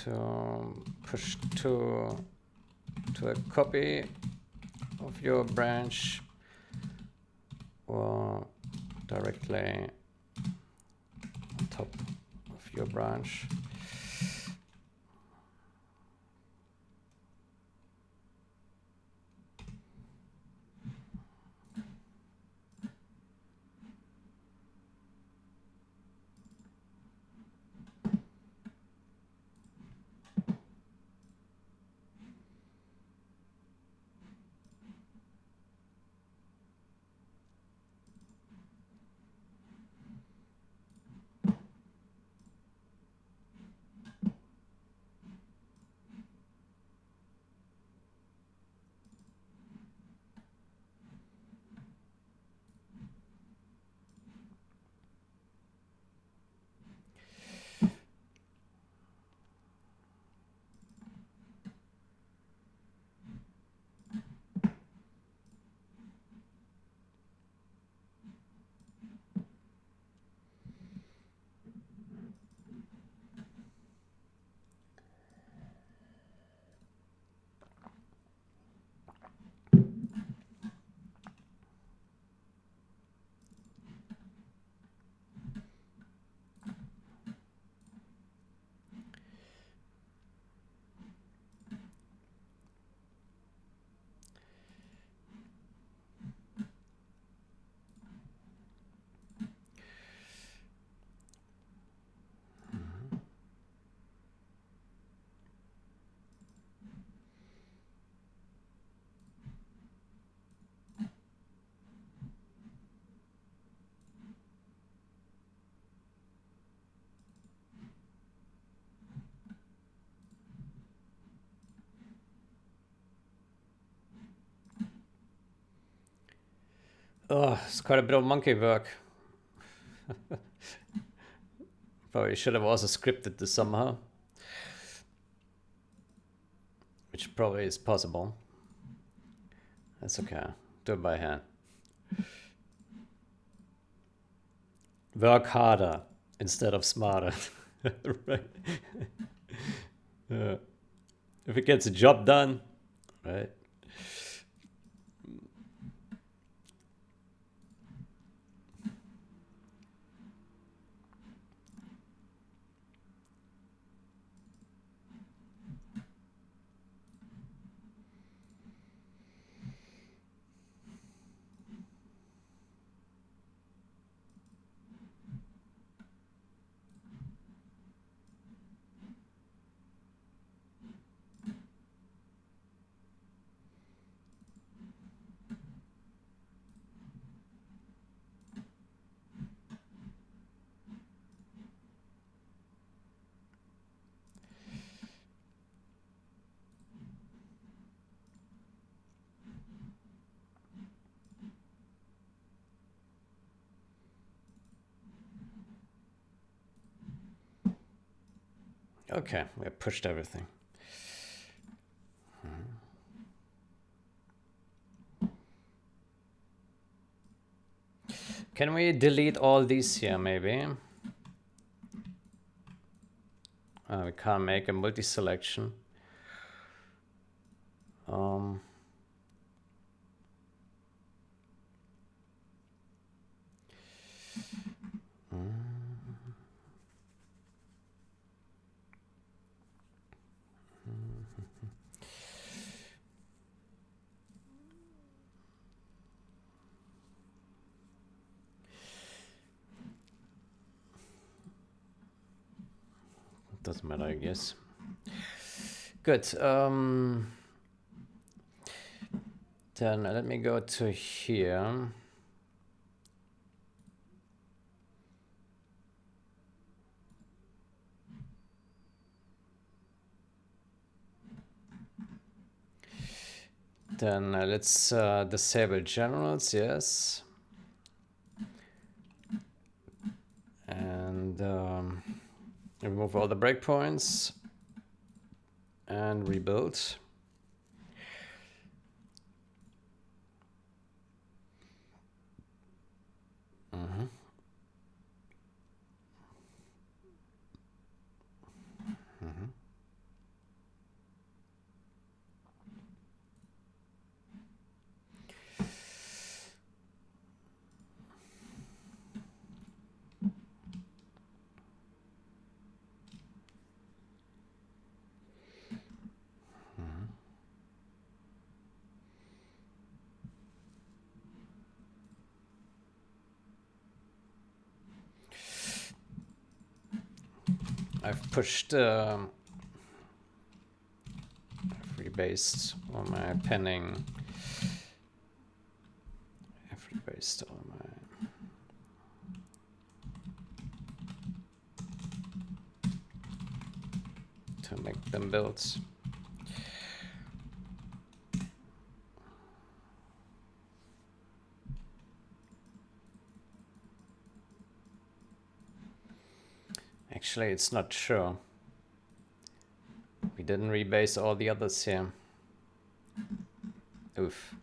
to push to a copy of your branch or directly on top of your branch? Oh, it's quite a bit of monkey work. Probably should have also scripted this somehow, which probably is possible. That's okay. Do it by hand. Work harder instead of smarter. Right? If it gets a job done, right? Okay, we have pushed everything. Can we delete all these here, maybe? We can't make a multi-selection. Doesn't matter, I guess. Good. Then let me go to here. Then let's disable generals, yes. And remove all the breakpoints and rebuild. I've pushed, I've rebased all my pending. I've rebased all my. To make them builds. Actually, it's not true. We didn't rebase all the others here. Oof.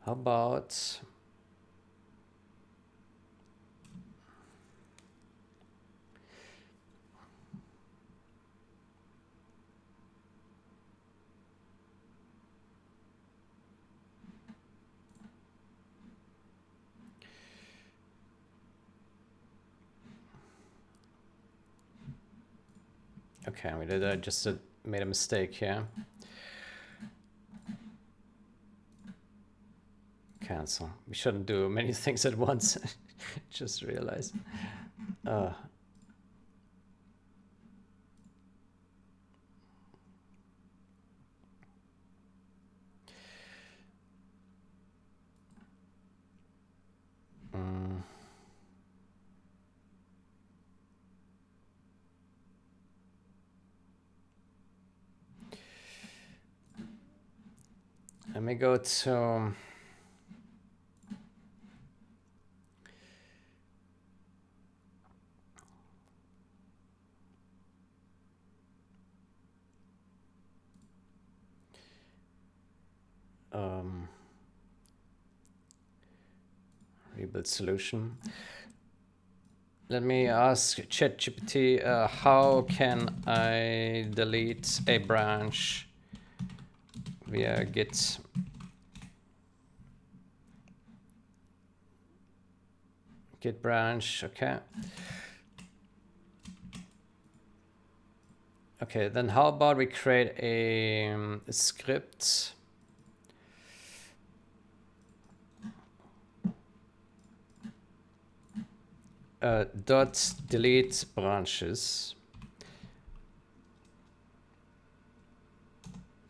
How about okay, we did just made a mistake here. Cancel. We shouldn't do many things at once. Just realized. Let me go to rebuild solution. Let me ask ChatGPT, how can I delete a branch via Git? Git branch, okay. Okay, then how about we create a script dot delete branches.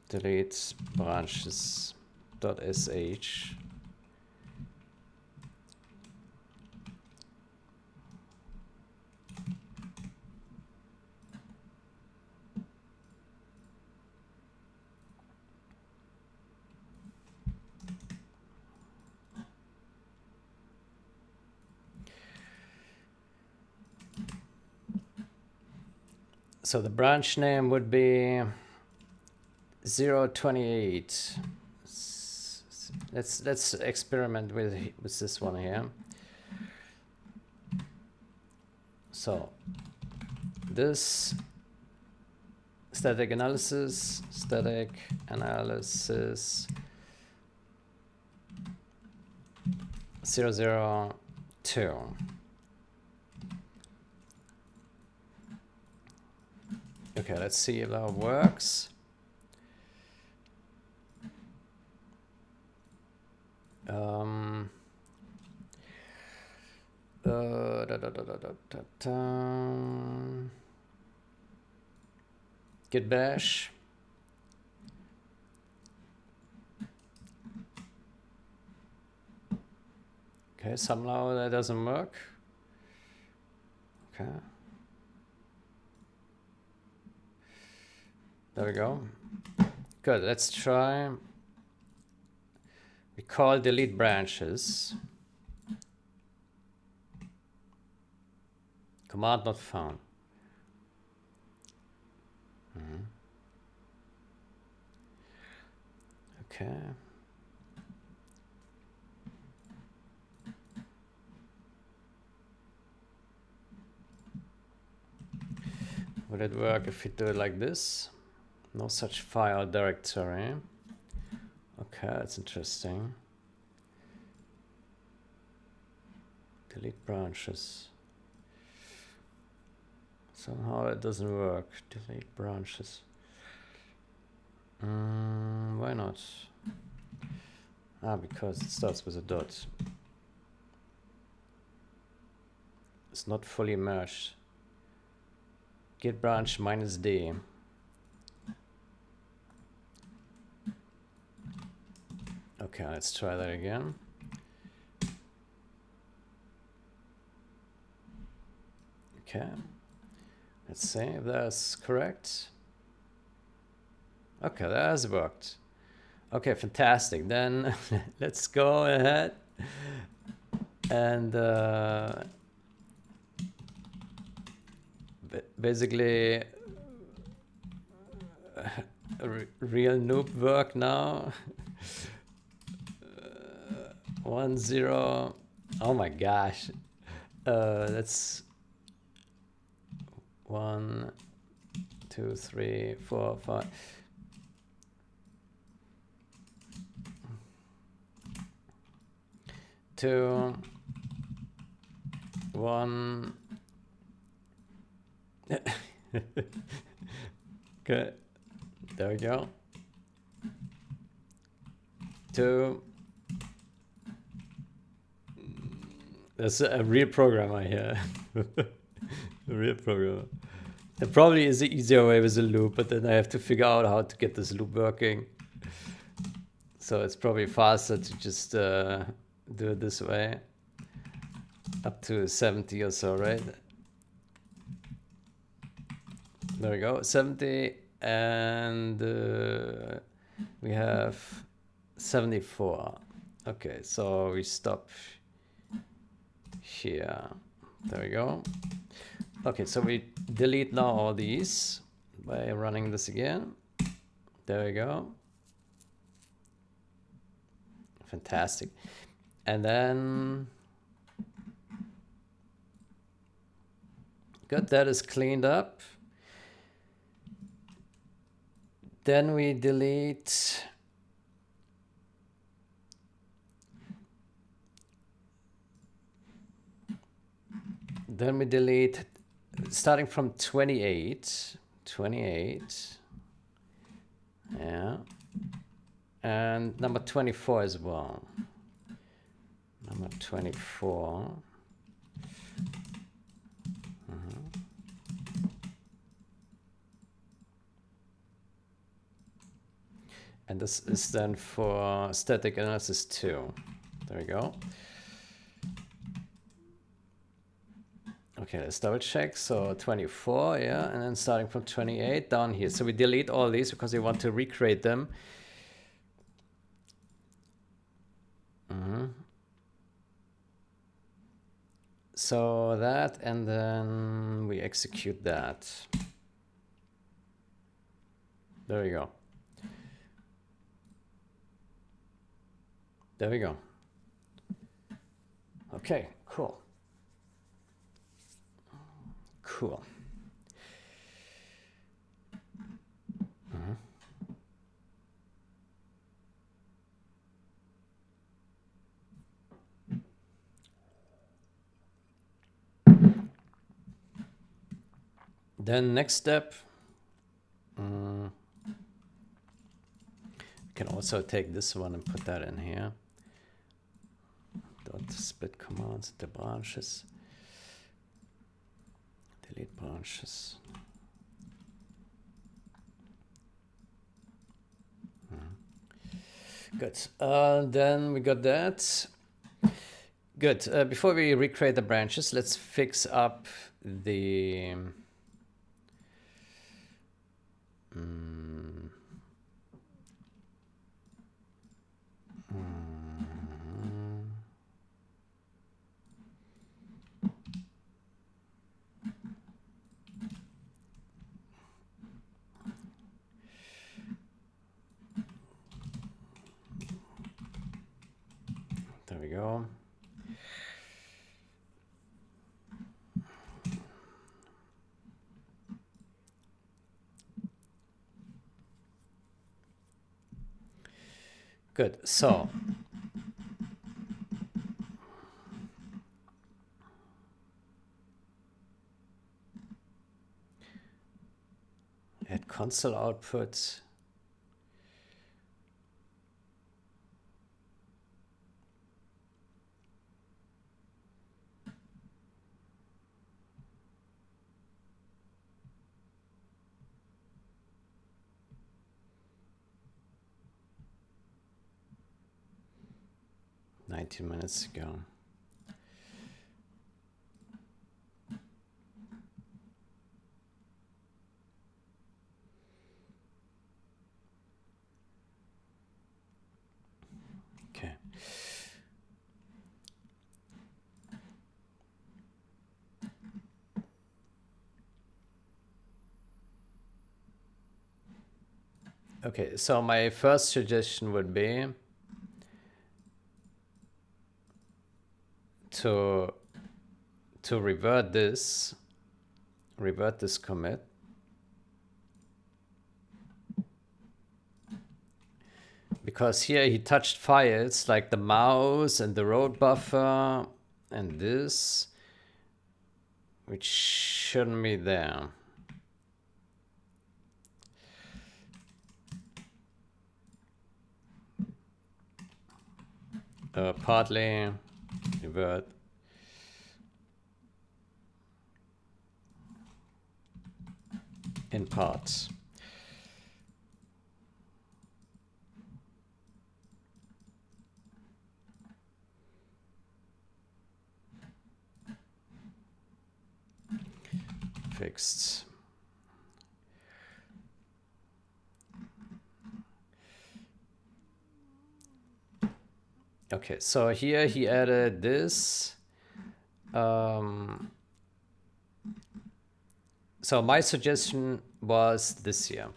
Delete branches dot sh. So the branch name would be 028. Let's experiment with this one here. So this static analysis 002. Okay, let's see if that works. Git bash. Okay, somehow that doesn't work. Okay. There we go. Good, let's try. We call delete branches. Command not found. Okay. Would it work if we do it like this? No such file directory. Okay, that's interesting. Delete branches. Somehow it doesn't work. Delete branches. Why not? Ah, because it starts with a dot. It's not fully merged. Git branch -d. Okay, let's try that again. Okay. Let's see if that's correct. Okay, that has worked. Okay, fantastic. Then let's go ahead and basically real noob work now. 1 0. Oh my gosh. That's 1 2 3 4 5. Two, 1. Good. There we go. 2. That's a real programmer here. A real programmer. It probably is the easier way with a loop, but then I have to figure out how to get this loop working. So it's probably faster to just do it this way. Up to 70 or so, right? There we go, 70, and we have 74. Okay, so we stop here. There we go. Okay, so we delete now all these by running this again. There we go. Fantastic. And then good, that is cleaned up. Then we delete starting from 28, yeah, and number 24 as well. Number 24. And this is then for static analysis 2. There we go. Okay, let's double check. So 24, yeah, and then starting from 28 down here. So we delete all these because we want to recreate them. So that, and then we execute that. There we go. There we go. Okay, cool. Cool. Then next step, you can also take this one and put that in here. Dot split commands, the branches, delete branches. Good. Then we got that. Good. Before we recreate the branches, let's fix up the there we go. Good. So console output. Minutes ago. Okay. Okay, so my first suggestion would be to revert this commit. Because here he touched files like the mouse and the road buffer and this, which shouldn't be there. Partly revert. In parts. Fixed. Okay, so here he added this. So my suggestion was this here.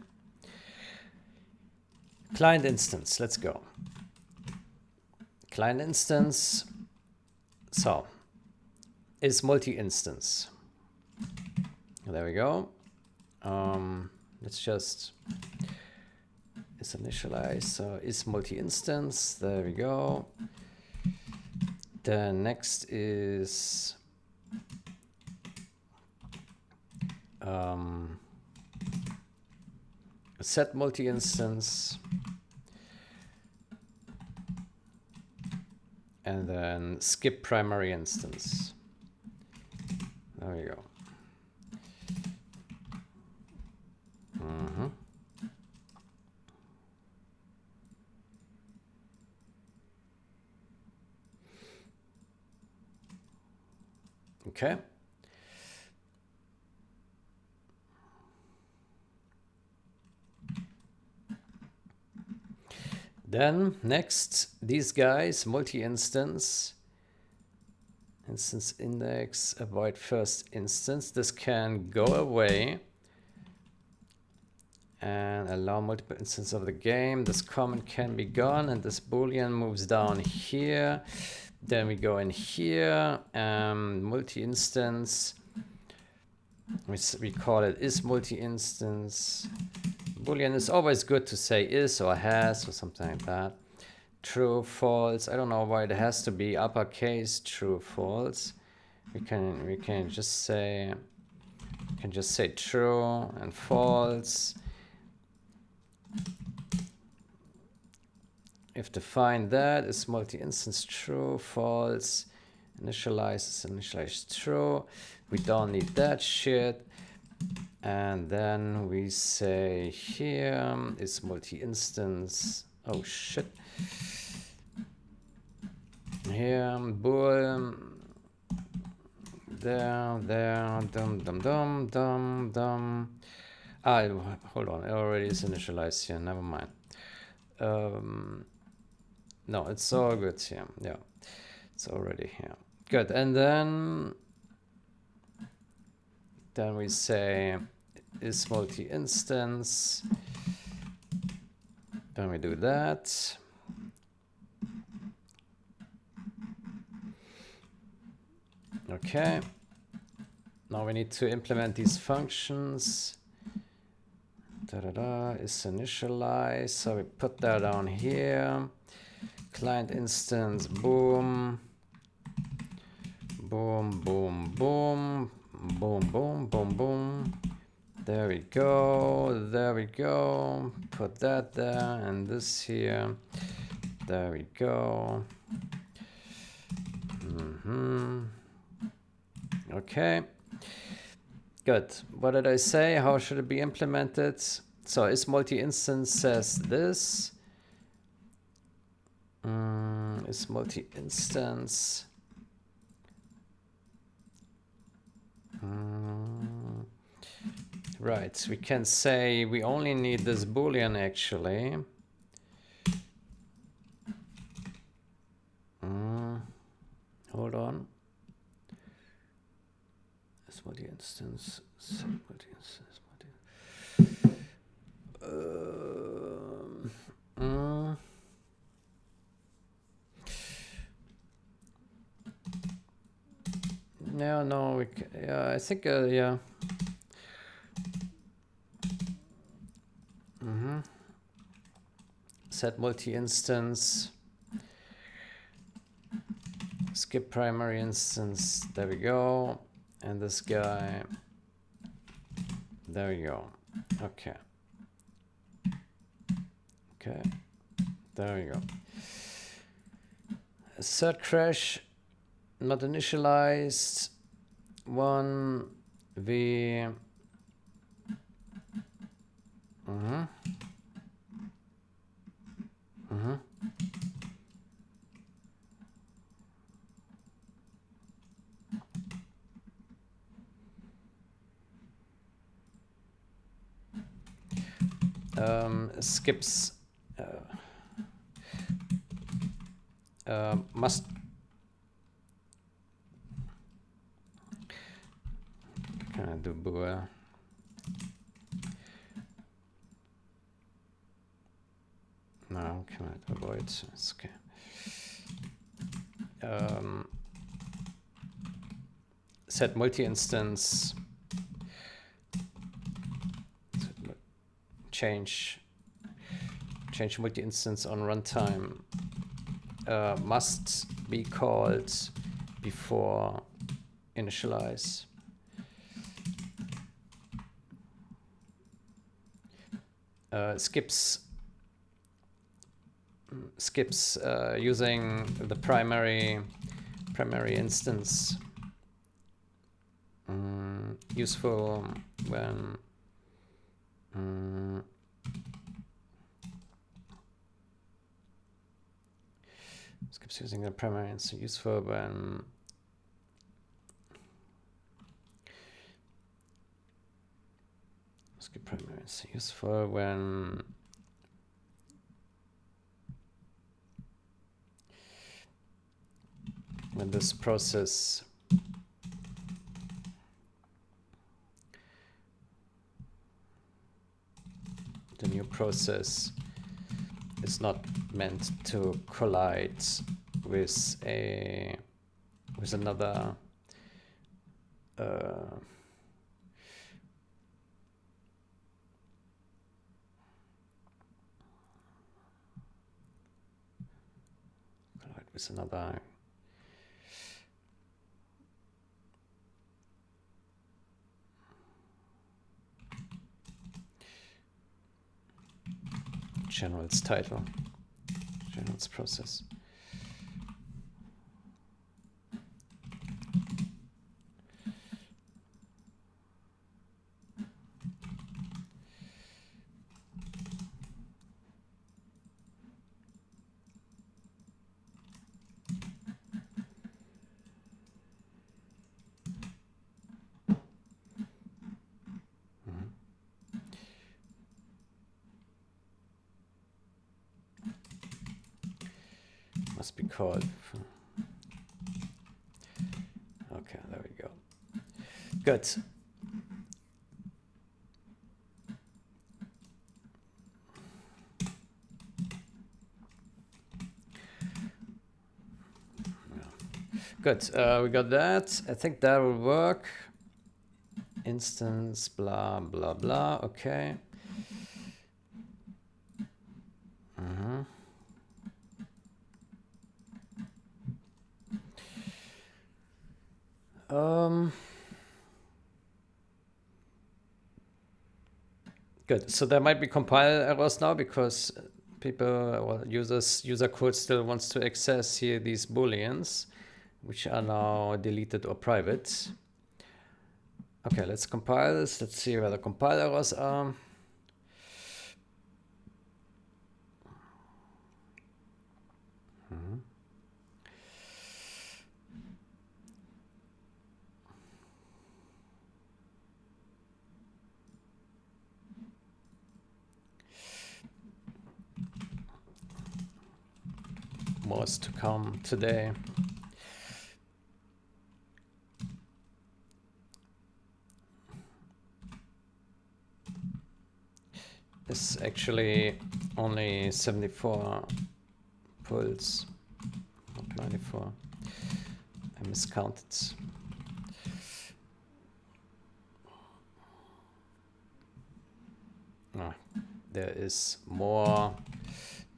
Client instance, let's go. Client instance, so, is multi-instance. There we go. Let's just, is initialized, so is multi-instance, there we go. The next is set multi-instance, and then skip primary instance. There we go. Okay. Then next, these guys, multi-instance, instance index, avoid first instance. This can go away and allow multiple instances of the game. This comment can be gone, and this boolean moves down here. Then we go in here, multi-instance. We call it is multi-instance. Boolean is always good to say is or has or something like that. True, false. I don't know why it has to be uppercase. True, false. We can just say true and false. If defined that is multi-instance true, false. Initialize is initialized true. We don't need that shit. And then we say here is multi-instance. Oh shit. Here, bool. There, dum. Ah, hold on. It already is initialized here. Never mind. No, it's all good here. Yeah, it's already here. Good. And then we say is multi-instance. Then we do that. Okay. Now we need to implement these functions. Is initialized. So we put that down here. Client instance, boom. Boom, boom, boom. Boom, boom, boom, boom. There we go. There we go. Put that there and this here. There we go. Okay. Good. What did I say? How should it be implemented? So is multi-instance says this. Is multi-instance. Right, we can say we only need this boolean actually. Hold on. Is multi-instance, set multi-instance, no, we can, yeah, I think, yeah. Set multi-instance, skip primary instance, there we go. And this guy, there we go. Okay. Okay, there we go. Assert crash, not initialized. 1 v. Skips must. Can I do bool? No, cannot avoid. It's okay. Set multi-instance. Change multi-instance on runtime must be called before initialize. Skips using the primary instance. Useful when skips using the primary instance. Useful when skip primary instance. Useful when this process the new process is not meant to collide with another general's title, general's process. Must be called. Okay, there we go. Good. Good. We got that. I think that will work. Instance, blah, blah, blah. Okay. Good. So there might be compile errors now because people or user code still wants to access here these booleans, which are now deleted or private. Okay, let's compile this. Let's see where the compile errors are. More is to come today. It's actually only 74 pulls, not 94. I miscounted. Oh, there is more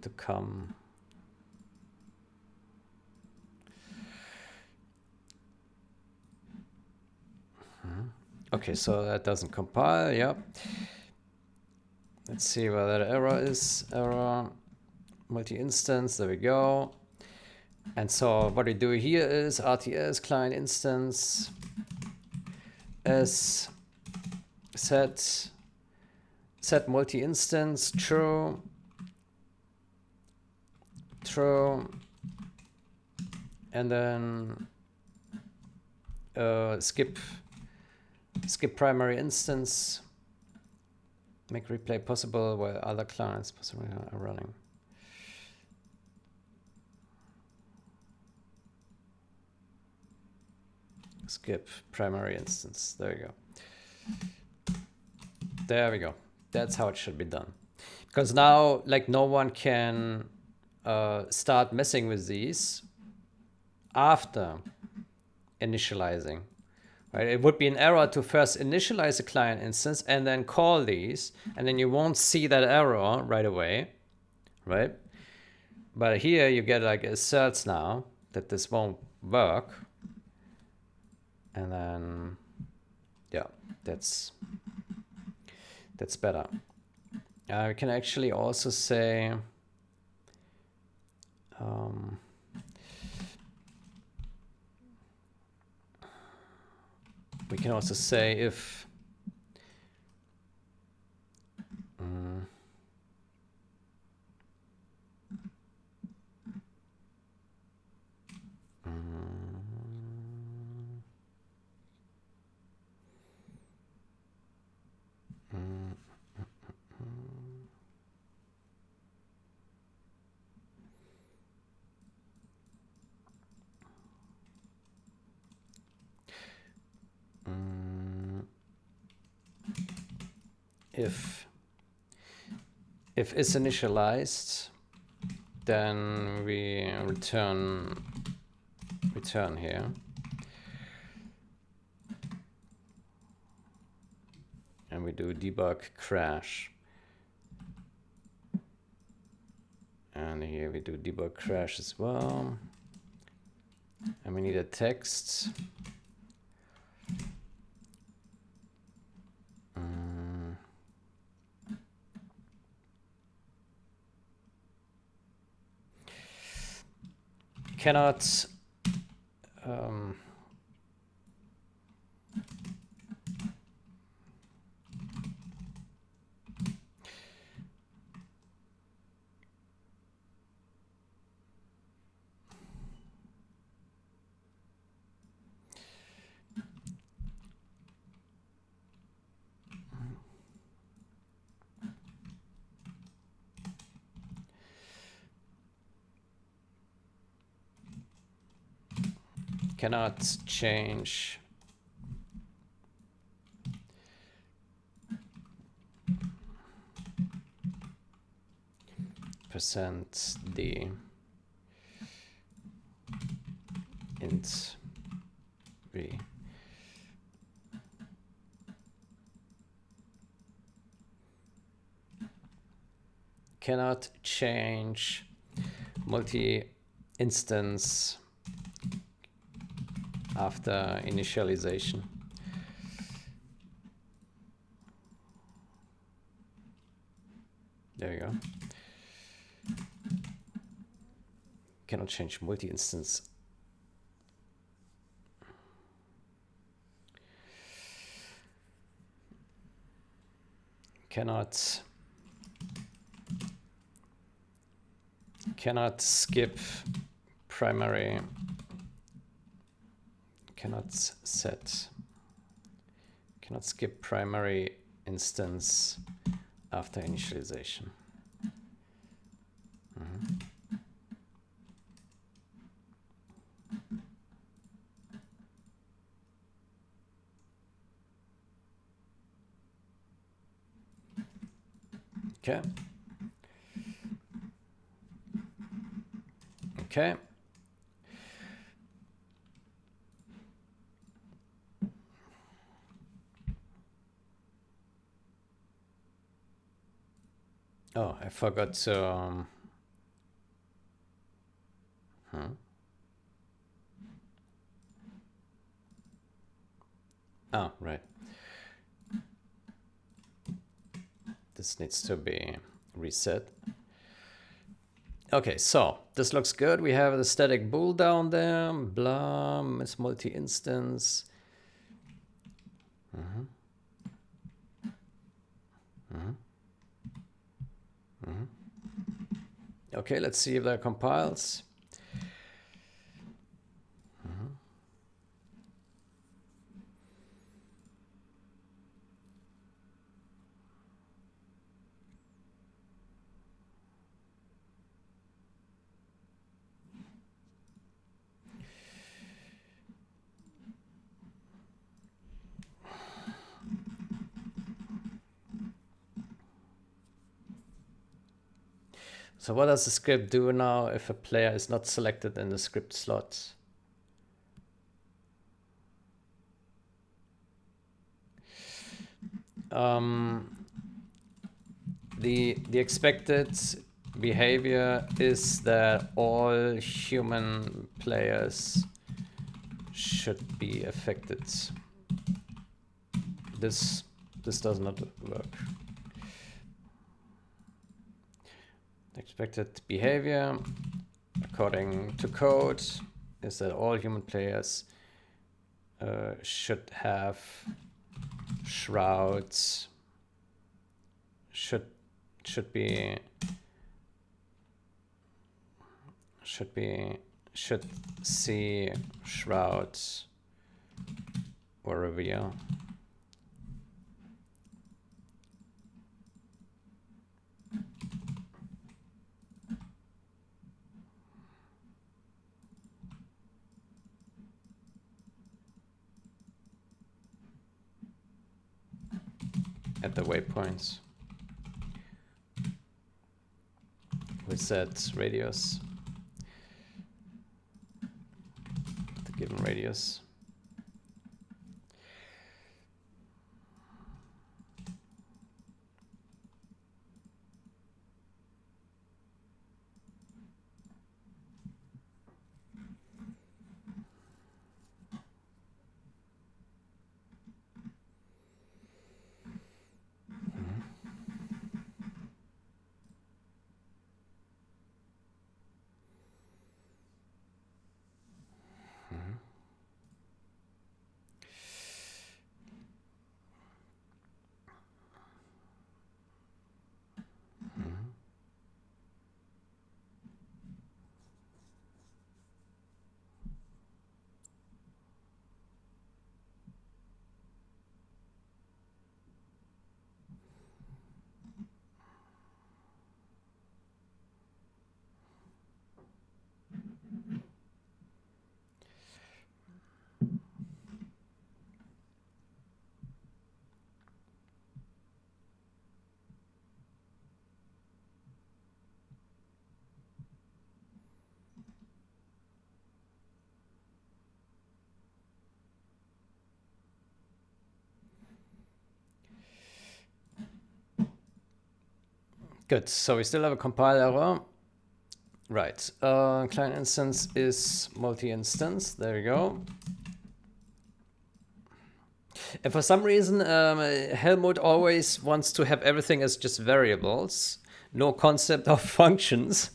to come. Okay, so that doesn't compile. Yep. Let's see where that error is. Error multi-instance. There we go. And so what we do here is RTS client instance s set multi-instance true, and then skip primary instance, make replay possible while other clients possibly are running. Skip primary instance. There you go. There we go. That's how it should be done. Because now, like, no one can start messing with these after initializing. Right? It would be an error to first initialize a client instance and then call these, and then you won't see that error right away, right? But here you get like asserts now that this won't work. And then, yeah, that's better. We can actually also say, we can also say if if is initialized, then we return here. And we do debug crash. And here we do debug crash as well. And we need a text. Cannot change %d int v. Cannot change multi-instance after initialization. There you go. Cannot change multi-instance. Cannot skip primary. Cannot skip primary instance after initialization. Okay. Okay. Oh, I forgot to Oh, right. This needs to be reset. Okay, so this looks good. We have the static bool down there. Blah, it's multi-instance. Okay, let's see if that compiles. So what does the script do now if a player is not selected in the script slot? The expected behavior is that all human players should be affected. This does not work. Expected behavior, according to code, is that all human players should have shrouds, should see shrouds or reveal. At the waypoints. We set radius, the given radius. Good, so we still have a compile error. Right, client instance is multi-instance, there we go. And for some reason, Helmut always wants to have everything as just variables. no concept of functions.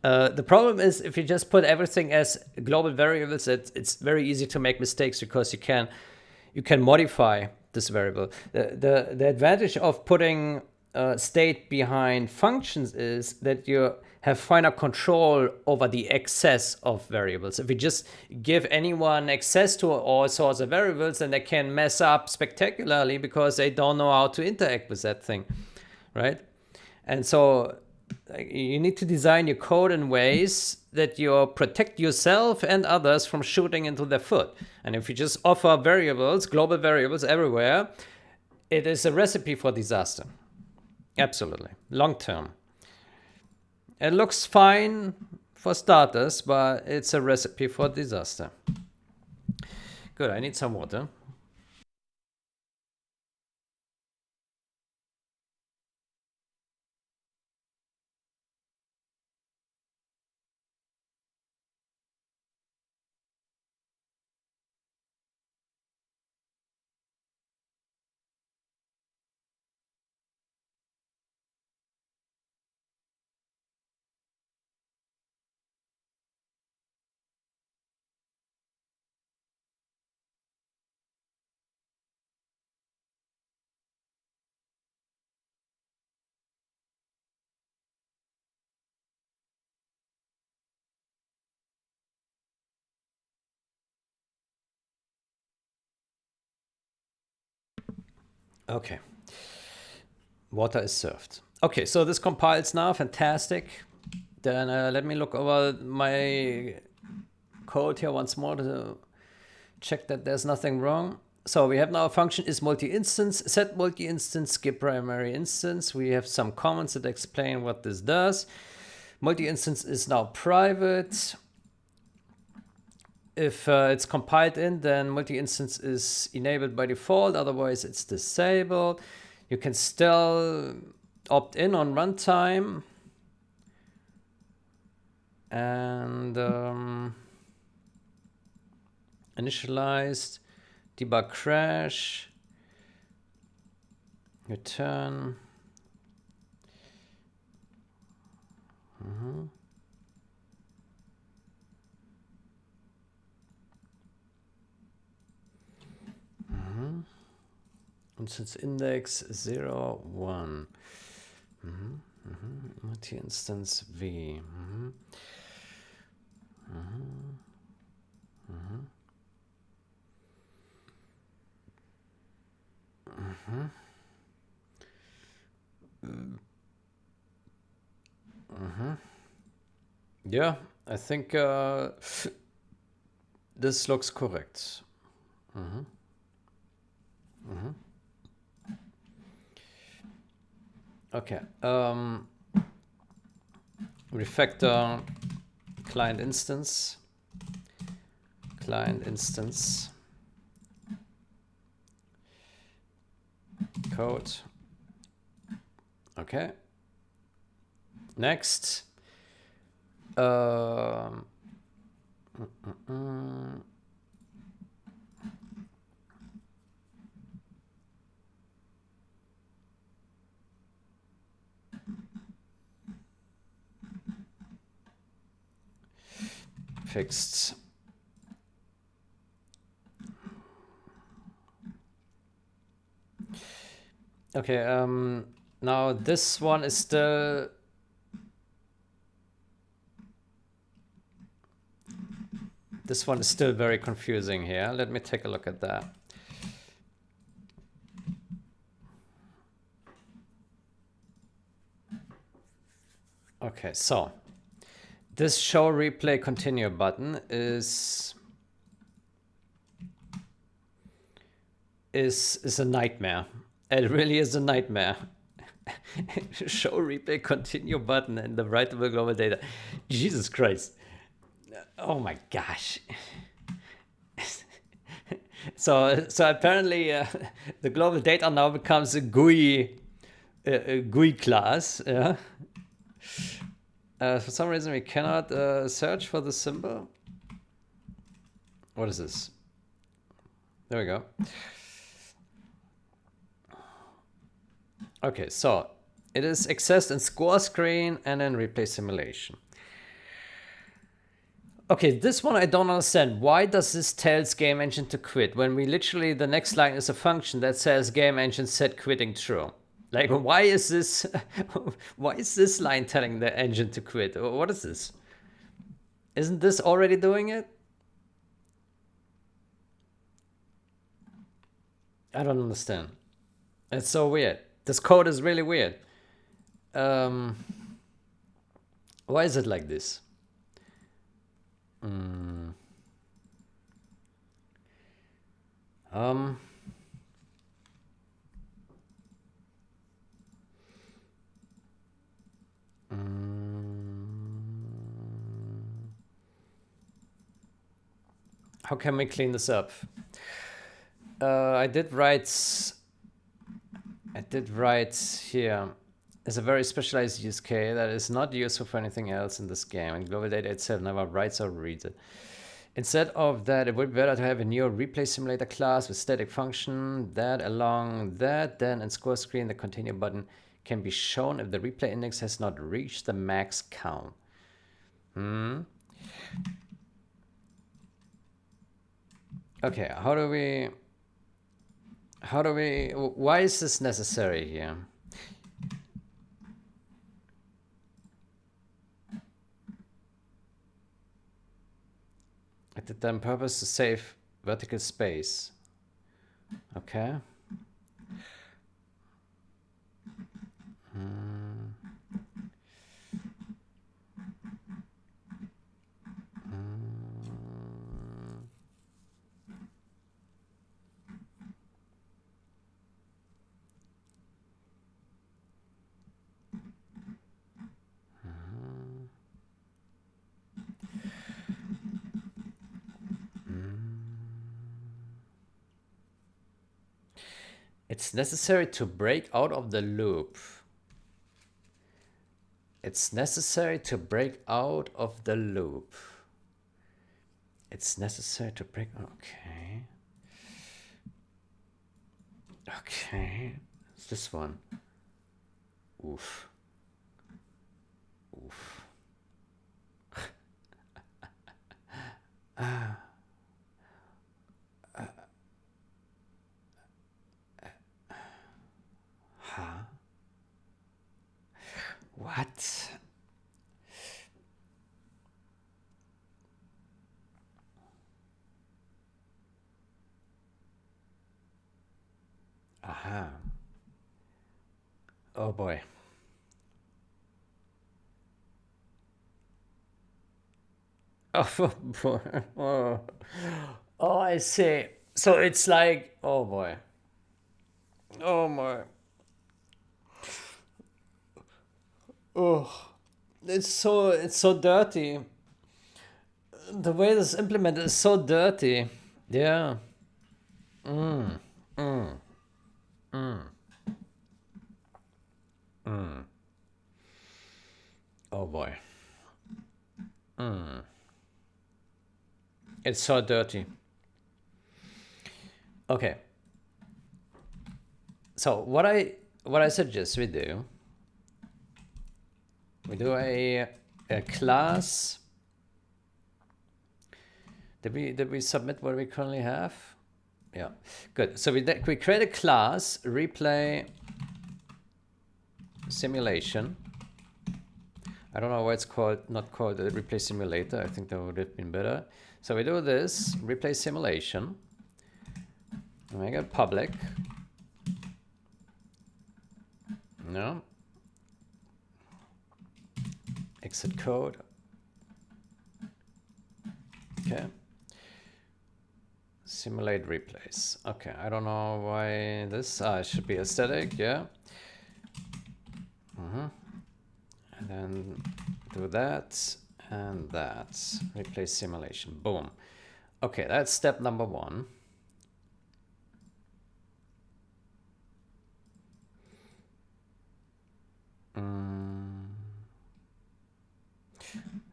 The problem is if you just put everything as global variables, it's very easy to make mistakes because you can modify this variable. The advantage of putting state behind functions is that you have finer control over the access of variables. If you just give anyone access to all sorts of variables, then they can mess up spectacularly because they don't know how to interact with that thing, right? And so you need to design your code in ways that you protect yourself and others from shooting into their foot. And if you just offer variables, global variables everywhere, it is a recipe for disaster. Absolutely. Long term. It looks fine for starters, but it's a recipe for disaster. Good, I need some water. Okay. Water is served. Okay, so this compiles now. Fantastic. Then let me look over my code here once more to check that there's nothing wrong. So we have now a function is multi-instance, set multi-instance, skip primary instance. We have some comments that explain what this does. Multi-instance is now private. If it's compiled in, then multi-instance is enabled by default, otherwise it's disabled. You can still opt in on runtime. And initialized, debug crash, return. Instance index 0, 1. Multi-instance v. Yeah, I think this looks correct. Okay. Refactor client instance. Client instance. Code. Okay. Next. Fixed. Okay, now this one is still very confusing here. Let me take a look at that. Okay, so this show replay continue button is a nightmare. It really is a nightmare. Show replay continue button and the writable global data. Jesus Christ. Oh my gosh. So apparently the global data now becomes a GUI class. Yeah. For some reason we cannot search for the symbol. What is this? There we go. Okay, so It is accessed in score screen and in replay simulation. Okay, this one I don't understand. Why does this tells game engine to quit when we literally, the next line is a function that says game engine set quitting true? Like, why is this why is this line telling the engine to quit? What is this? Isn't this already doing it? I don't understand. It's so weird. This code is really weird. Why is it like this? How can we clean this up? I did write here. It's a very specialized use case that is not useful for anything else in this game, and Global Data itself never writes or reads it. Instead of that, it would be better to have a new replay simulator class with static function that along that, then in score screen, the continue button can be shown if the replay index has not reached the max count. Okay, why is this necessary here? I did that on purpose to save vertical space. Okay. It's necessary to break out of the loop. It's necessary to break out of the loop. It's necessary to break. Okay. Okay. It's this one. Oof. Oof. Huh? What? Aha. Oh boy. Oh boy. Oh, I see. So it's like, oh boy. Oh my. Oh, it's so dirty. The way this is implemented is so dirty. Yeah. Oh boy. It's so dirty. Okay. So what I suggest we do a class. Did we submit what we currently have? Yeah, good. So we create a class replay simulation. I don't know why it's not called a replay simulator. I think that would have been better. So we do this replay simulation. Make it public. No. Exit code. Okay. Simulate replays. Okay, I don't know why this. It should be a static, yeah. And then do that and that. Replay simulation. Boom. Okay, that's step number one.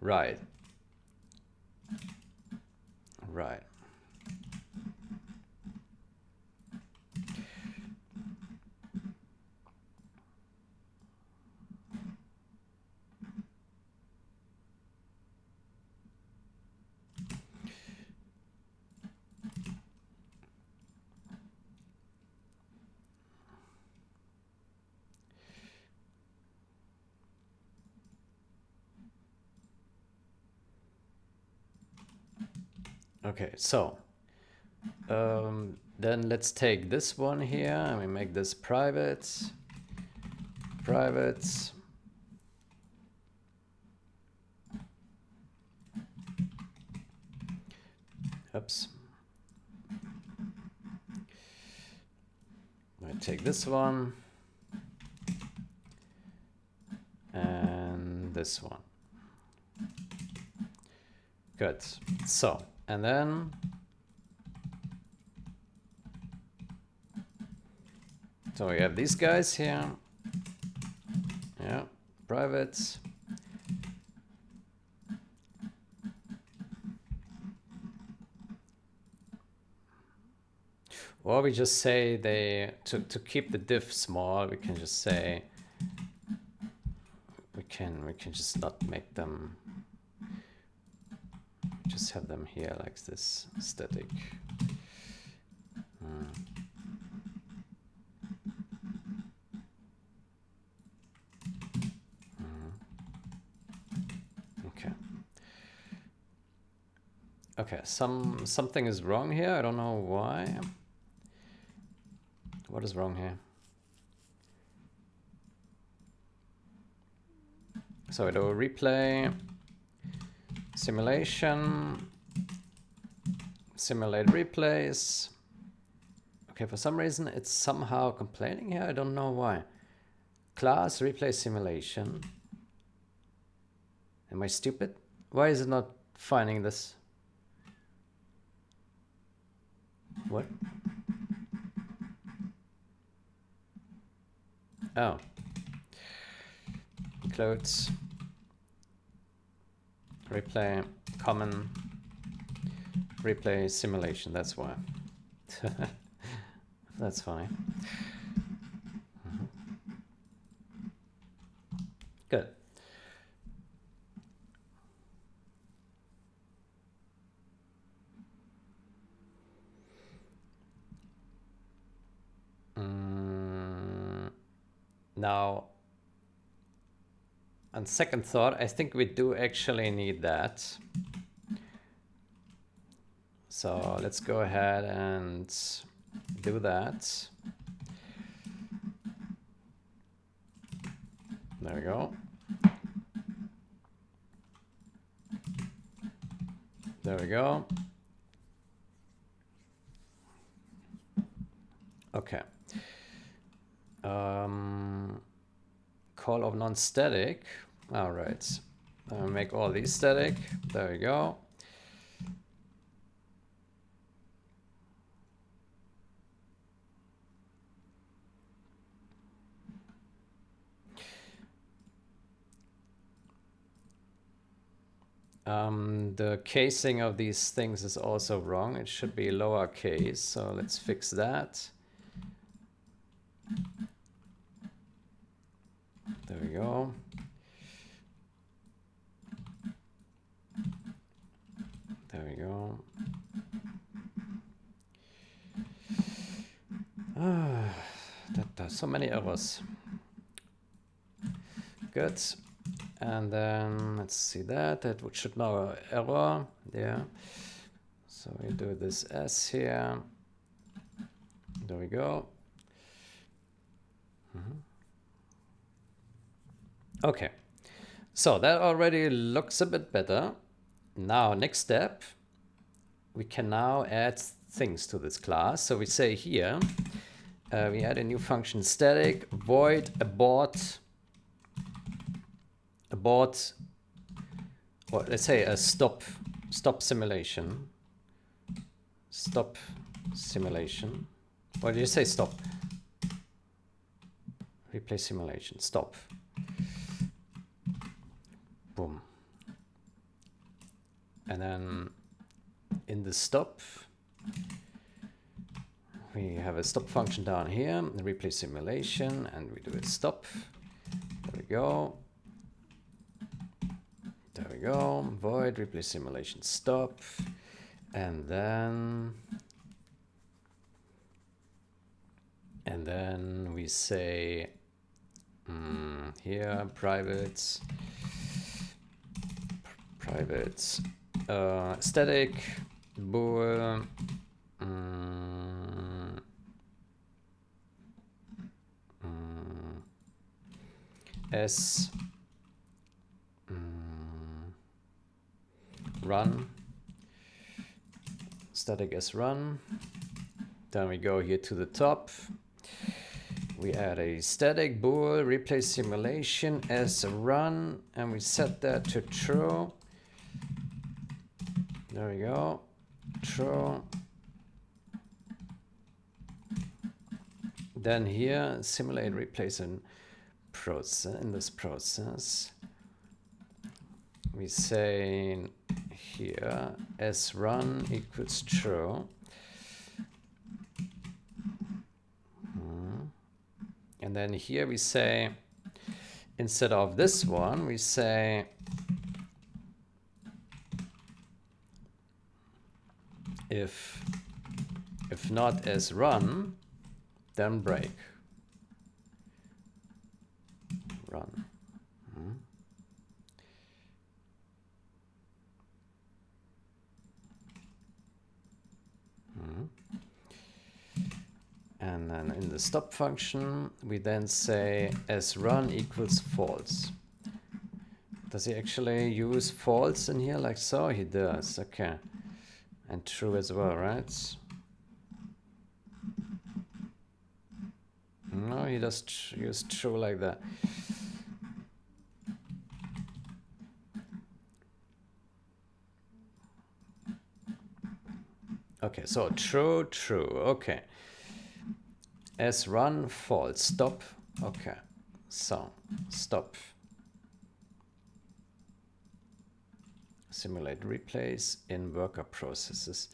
Right. Right. Okay, so then let's take this one here and we make this private. Oops. I take this one and this one. Good. So, and then so we have these guys here. Yeah, private. Or we just say they to keep the diff small, we can just say we can just not make them, just have them here like this static. Okay. Okay, something is wrong here. I don't know why. What is wrong here? So I do a replay, simulation, simulate replays. Okay, for some reason it's somehow complaining here. I don't know why. Class replay simulation. Am I stupid? Why is it not finding this? What? Oh. Includes replay common replay simulation. That's why. That's fine. Good. Now, on second thought, I think we do actually need that. So let's go ahead and do that. There we go. There we go. Okay. Call of non-static. All right. Make all these static. There we go. The casing of these things is also wrong. It should be lowercase. So let's fix that. There we go. There we go. So many errors. Good. And then let's see that. That should now error. Yeah. So we do this S here. There we go. Okay. So that already looks a bit better. Now, next step, we can now add things to this class. So we say here, we add a new function static void abort, or let's say a stop simulation. Stop simulation. What did you say? Stop. Replay simulation. Stop. Boom. And then in the stop, we have a stop function down here, the replay simulation, and we do a stop. There we go. There we go. Void replay simulation stop. And then we say here private static bool s run, static s run. Then we go here to the top. We add a static bool replace simulation as a run, and we set that to true. There we go, true. Then here simulate replace in process. In this process, we say here as run equals true. And then here we say, instead of this one, we say if not as run, then break. Run. And then in the stop function, we then say as run equals false. Does he actually use false in here like so? He does, okay. And true as well, right? No, he does use true like that. Okay, so true, true, okay. As run, false, stop, okay. So, stop. Simulate replace in worker processes.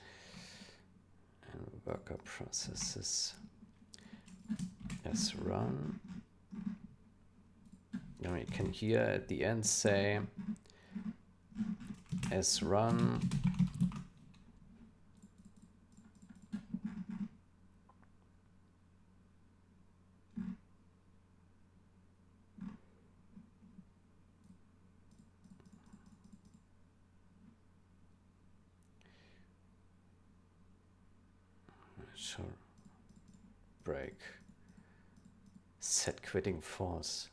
And worker processes. As run. Now we can here at the end say as run sure break set quitting false.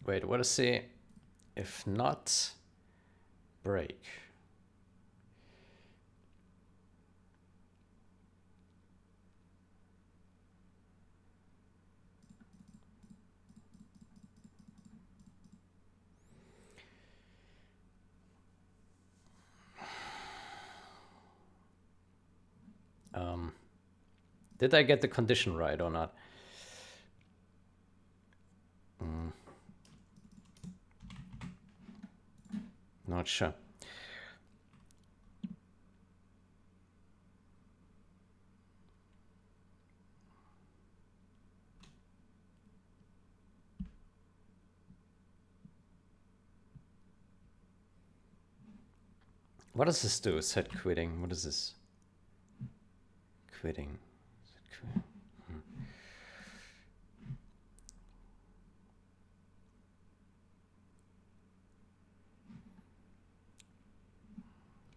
Wait, what is the if not break? Did I get the condition right or not? Not sure. What does this do? Set quitting. What is this? Quitting.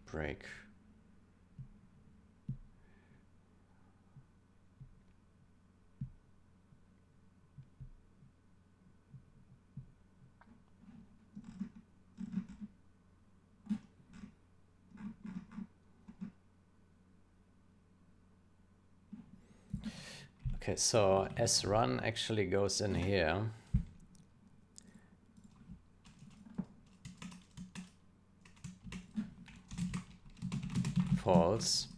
Break. Okay, so srun actually goes in here. False.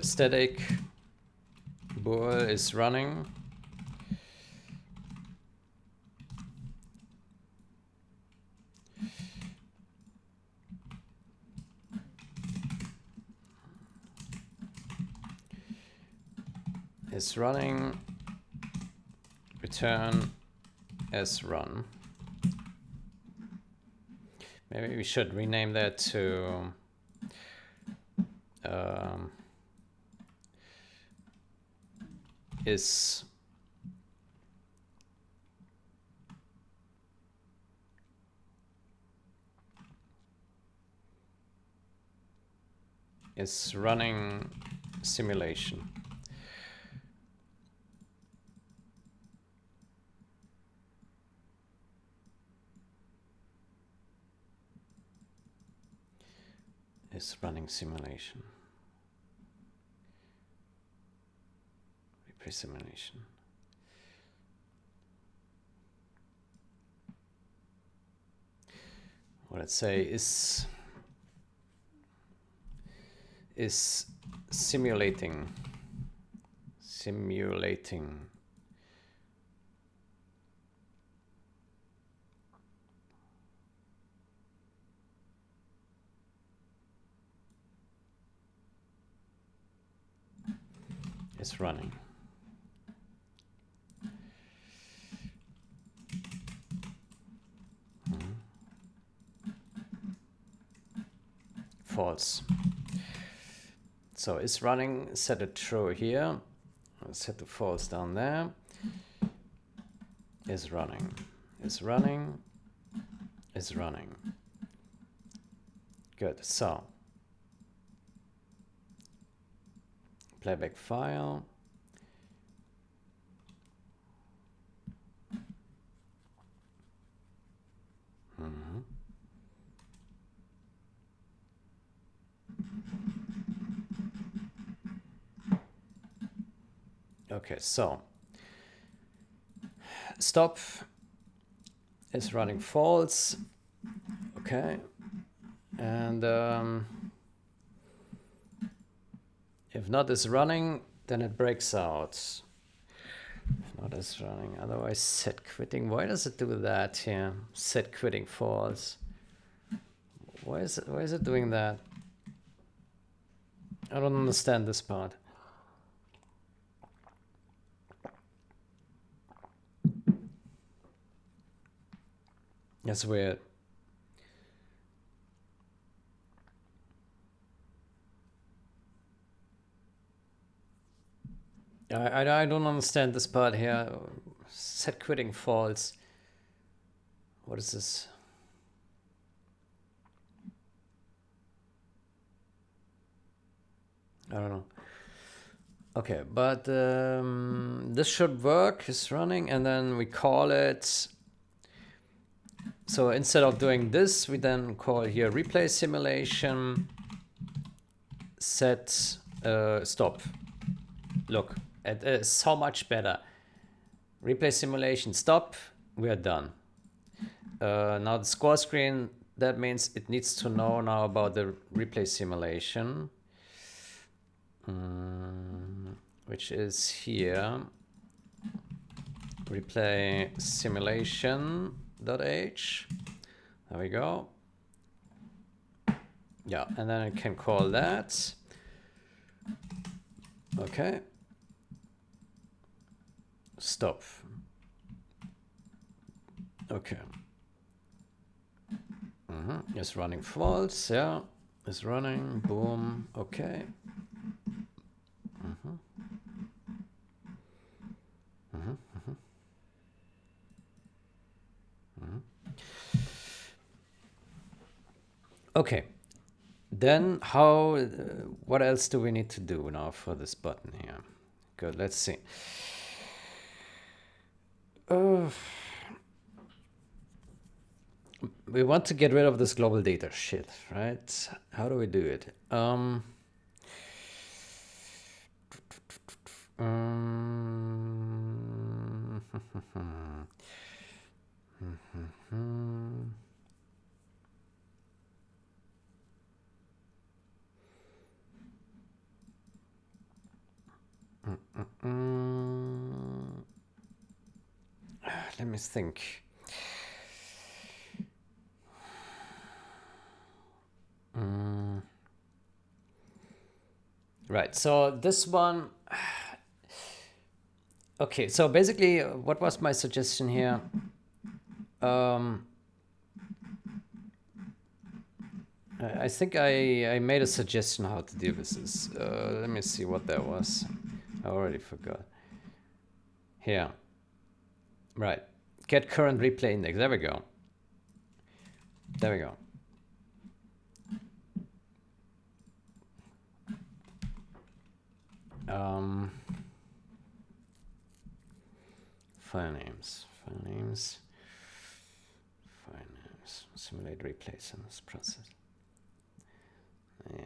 Static bool is running. is running, return as run. Maybe we should rename that to is running simulation. Is running simulation. Replay simulation. Well, let's say is simulating is running. False. So is running, set it true here. I'll set the false down there. Is running. Is running. Is running. Good. So playback file. Okay, so stop is running false. Okay, and if not is running, then it breaks out. If not is running, otherwise set quitting. Why does it do that here? Set quitting false. Why is it doing that? I don't understand this part. That's weird. I don't understand this part here. Set quitting false. What is this? I don't know. Okay, but this should work. It's running, and then we call it. So instead of doing this, we then call here replay simulation. Set stop. Look, it is so much better. Replay simulation stop. We are done. Now the score screen. That means it needs to know now about the replay simulation. Which is here. Replay simulation.h. There we go. Yeah, and then I can call that. Okay. Stop. Okay. It's running false. Yeah. It's running. Boom. Okay. Okay. Then how? What else do we need to do now for this button here? Good. Let's see. We want to get rid of this global data shit, right? How do we do it? Let me think. Right, so this one, Okay, so basically, what was my suggestion here? I think I made a suggestion how to deal with this. Let me see what that was. I already forgot. Here. Right. Get current replay index. There we go. There we go. File names. File names. File names. Simulate replays in this process. Yeah.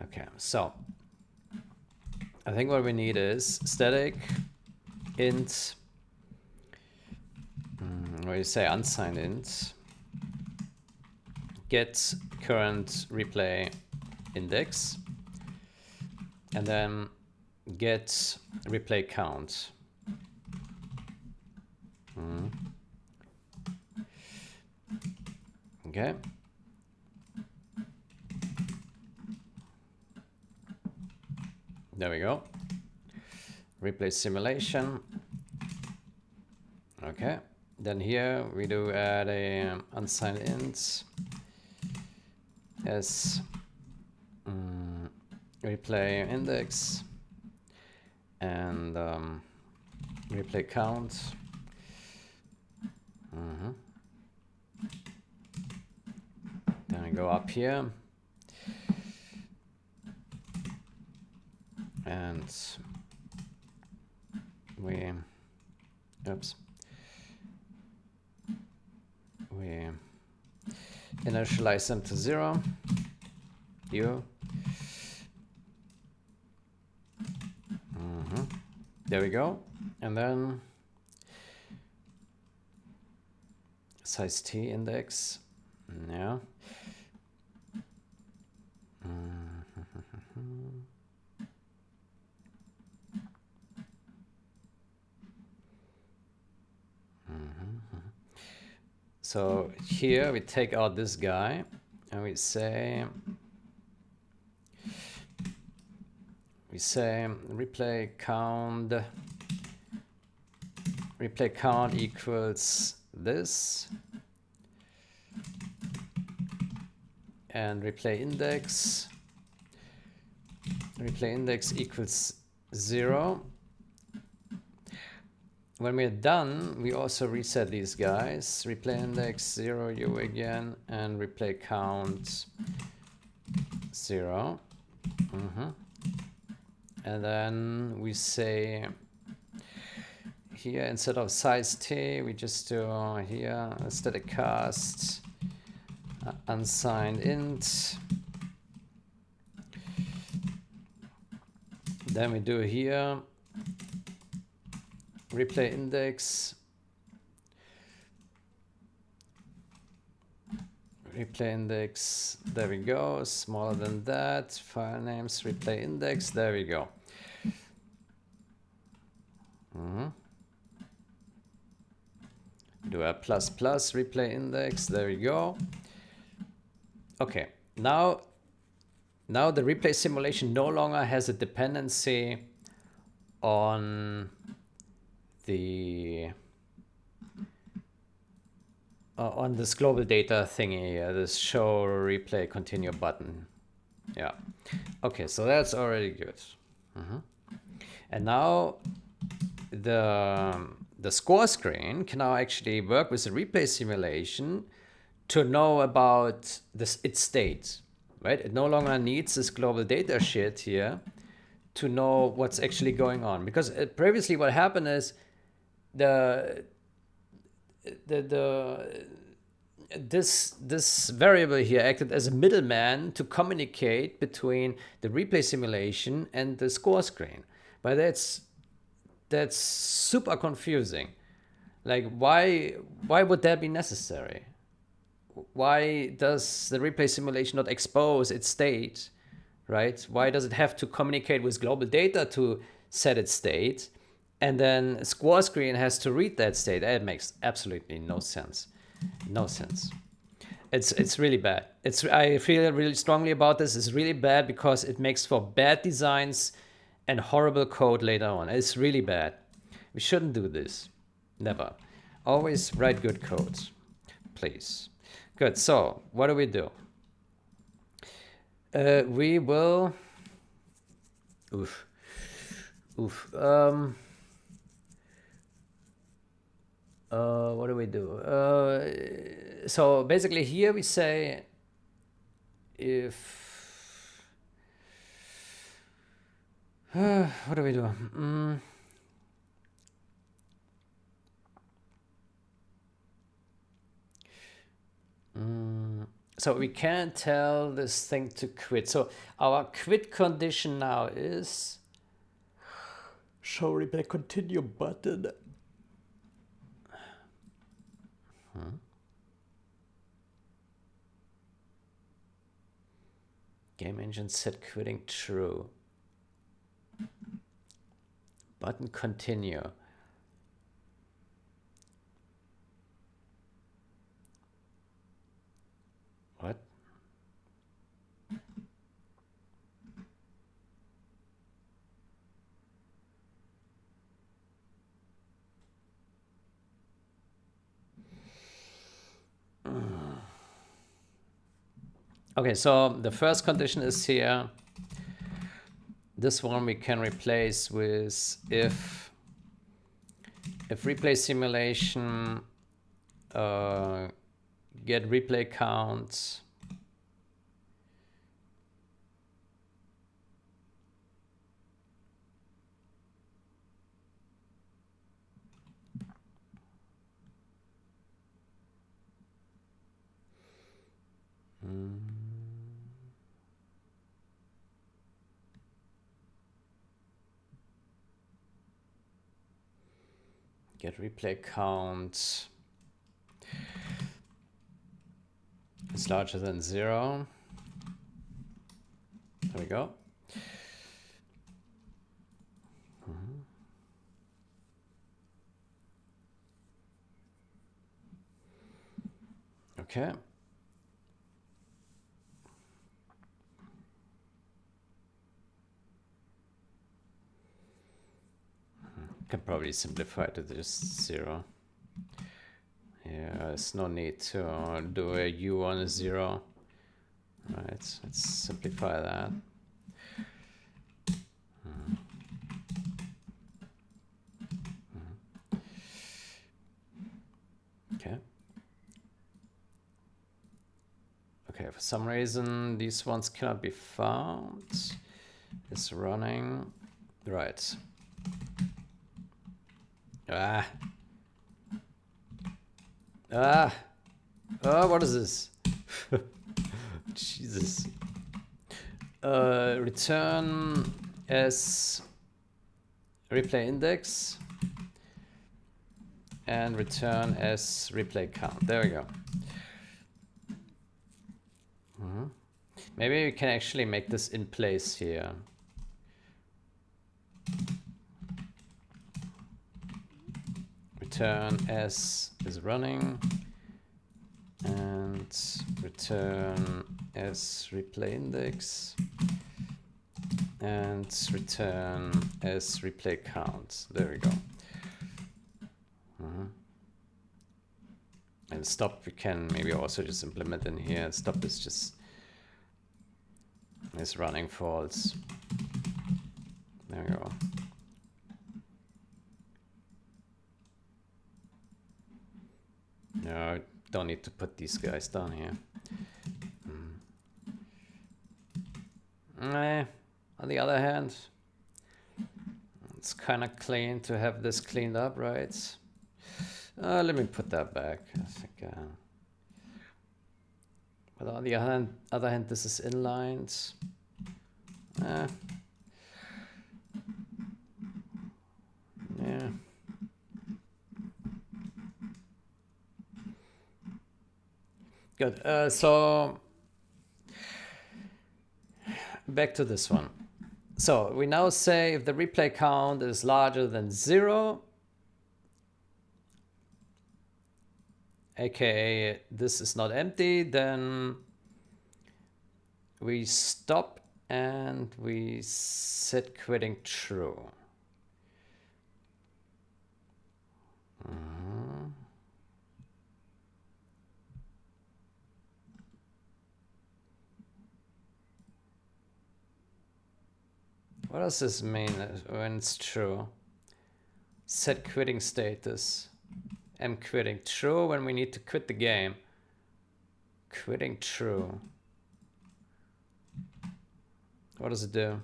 Okay, so I think what we need is static int, what do you say, unsigned int, get current replay index, and then get replay count. Okay. There we go. Replay simulation. Okay. Then here we do add a unsigned int as replay index and replay count. Then I go up here and we initialize them to 0. There we go. And then size t index. Yeah. So here we take out this guy and we say replay count equals this, and replay index equals 0. When we're done, we also reset these guys. Replay index 0 u again, and replay count 0. And then we say here, instead of size t, we just do here static cast unsigned int. Then we do here replay index there we go, smaller than that, file names replay index, there we go. Do a plus replay index, there we go. Okay, now the replay simulation no longer has a dependency on this global data thingy, this show replay continue button. Yeah. Okay, so that's already good. And now the score screen can now actually work with the replay simulation to know about its state, right? It no longer needs this global data shit here to know what's actually going on, because previously what happened is this variable here acted as a middleman to communicate between the replay simulation and the score screen. But that's super confusing. Like, why would that be necessary? why does the replay simulation not expose its state, right? Why does it have to communicate with global data to set its state? And then Squall Screen has to read that state. That makes absolutely no sense. No sense. It's really bad. I feel really strongly about this. It's really bad because it makes for bad designs and horrible code later on. It's really bad. We shouldn't do this. Never. Always write good code, please. Good. So what do? We will. Oof. Oof. What do we do? So basically here we say if what do we do? So we can't tell this thing to quit. So our quit condition now is show replay continue button. Game engine set quitting true. Button continue. What? Okay, so the first condition is here. This one we can replace with if replay simulation get replay counts get replay count is larger than 0. There we go. Okay. Can probably simplify it to just 0. Yeah, there's no need to do a U on a 0. Right, let's simplify that. Okay. Okay, for some reason these ones cannot be found. It's running. Right. Ah. Oh, what is this? Jesus. Return as replay index and return as replay count. There we go. Maybe we can actually make this in place here. Return as is running and return as replay index and return as replay count. There we go. And stop we can maybe also just implement in here. Stop is just running false. There we go. No, don't need to put these guys down here. On the other hand, it's kind of clean to have this cleaned up, right? Let me put that back. I think. But on the other hand, this is inlined. Yeah. Good. So back to this one. So we now say if the replay count is larger than 0, aka this is not empty, then we stop and we set quitting true. What does this mean when it's true? Set quitting status. I'm quitting. True when we need to quit the game. Quitting true. What does it do?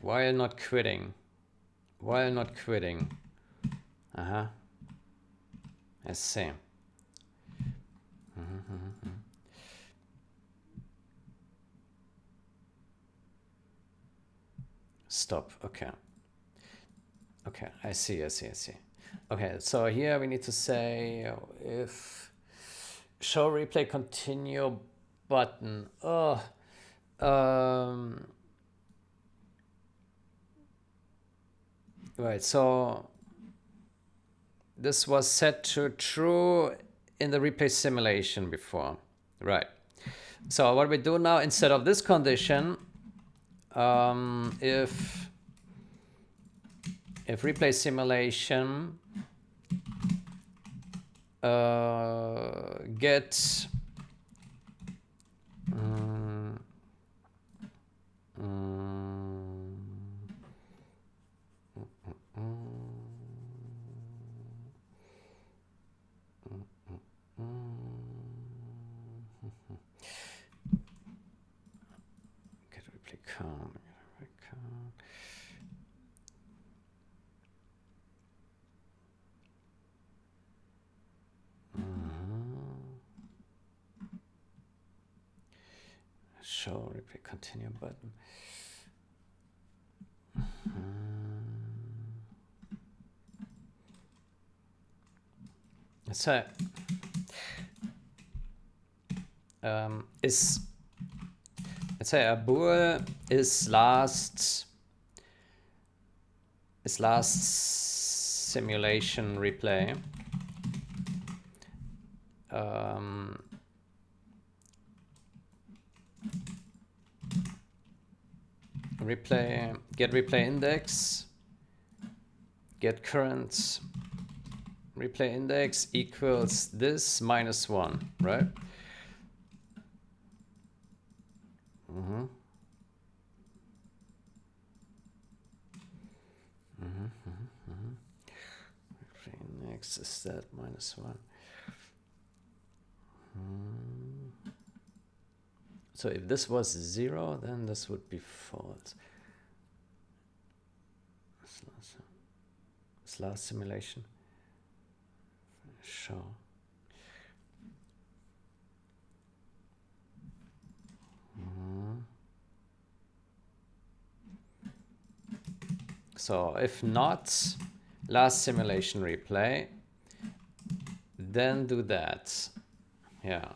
While not quitting. While not quitting. I see. Stop. Okay. Okay, I see. Okay, so here we need to say if show replay continue button. Right, so this was set to true in the replay simulation before. Right. So what we do now, instead of this condition, if replay simulation get get replay count. Show replay continue button. So is, let's say a bool is last simulation replay. Replay, get replay index, get current replay index equals this minus 1, right? Replay index is that minus 1. So if this was 0, then this would be false. This last simulation. Show. So if not, last simulation replay, then do that. Yeah.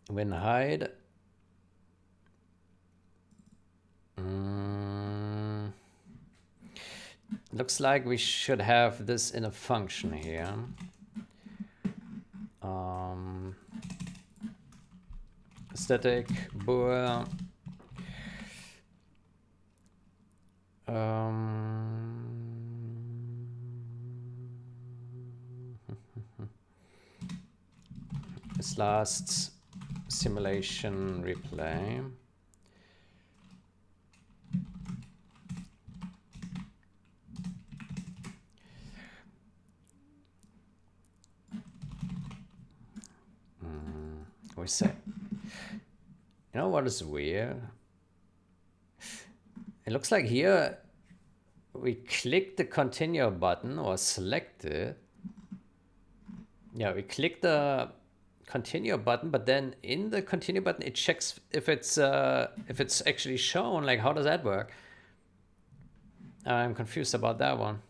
When hide, looks like we should have this in a function here. Static bool this last simulation replay. We say, you know what is weird? It looks like here we click the continue button or select it. Yeah, we click the continue button, but then in the continue button it checks if it's actually shown. Like, how does that work? I'm confused about that one.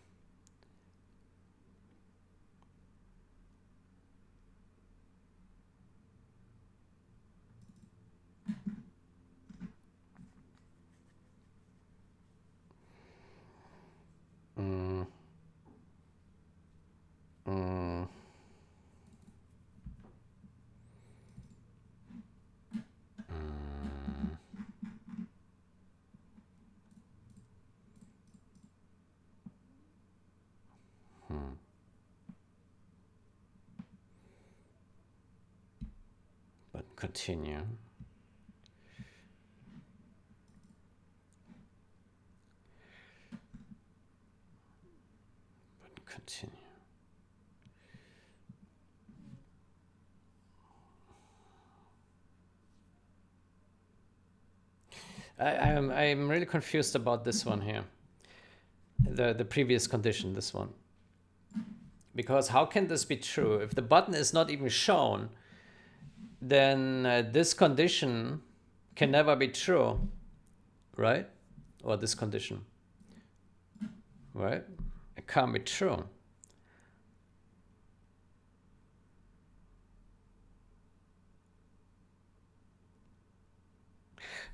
Mm. Mm. But continue. But continue. I'm really confused about this one here. The previous condition, this one. Because how can this be true? If the button is not even shown, then this condition can never be true, right? Or this condition, right? It can't be true.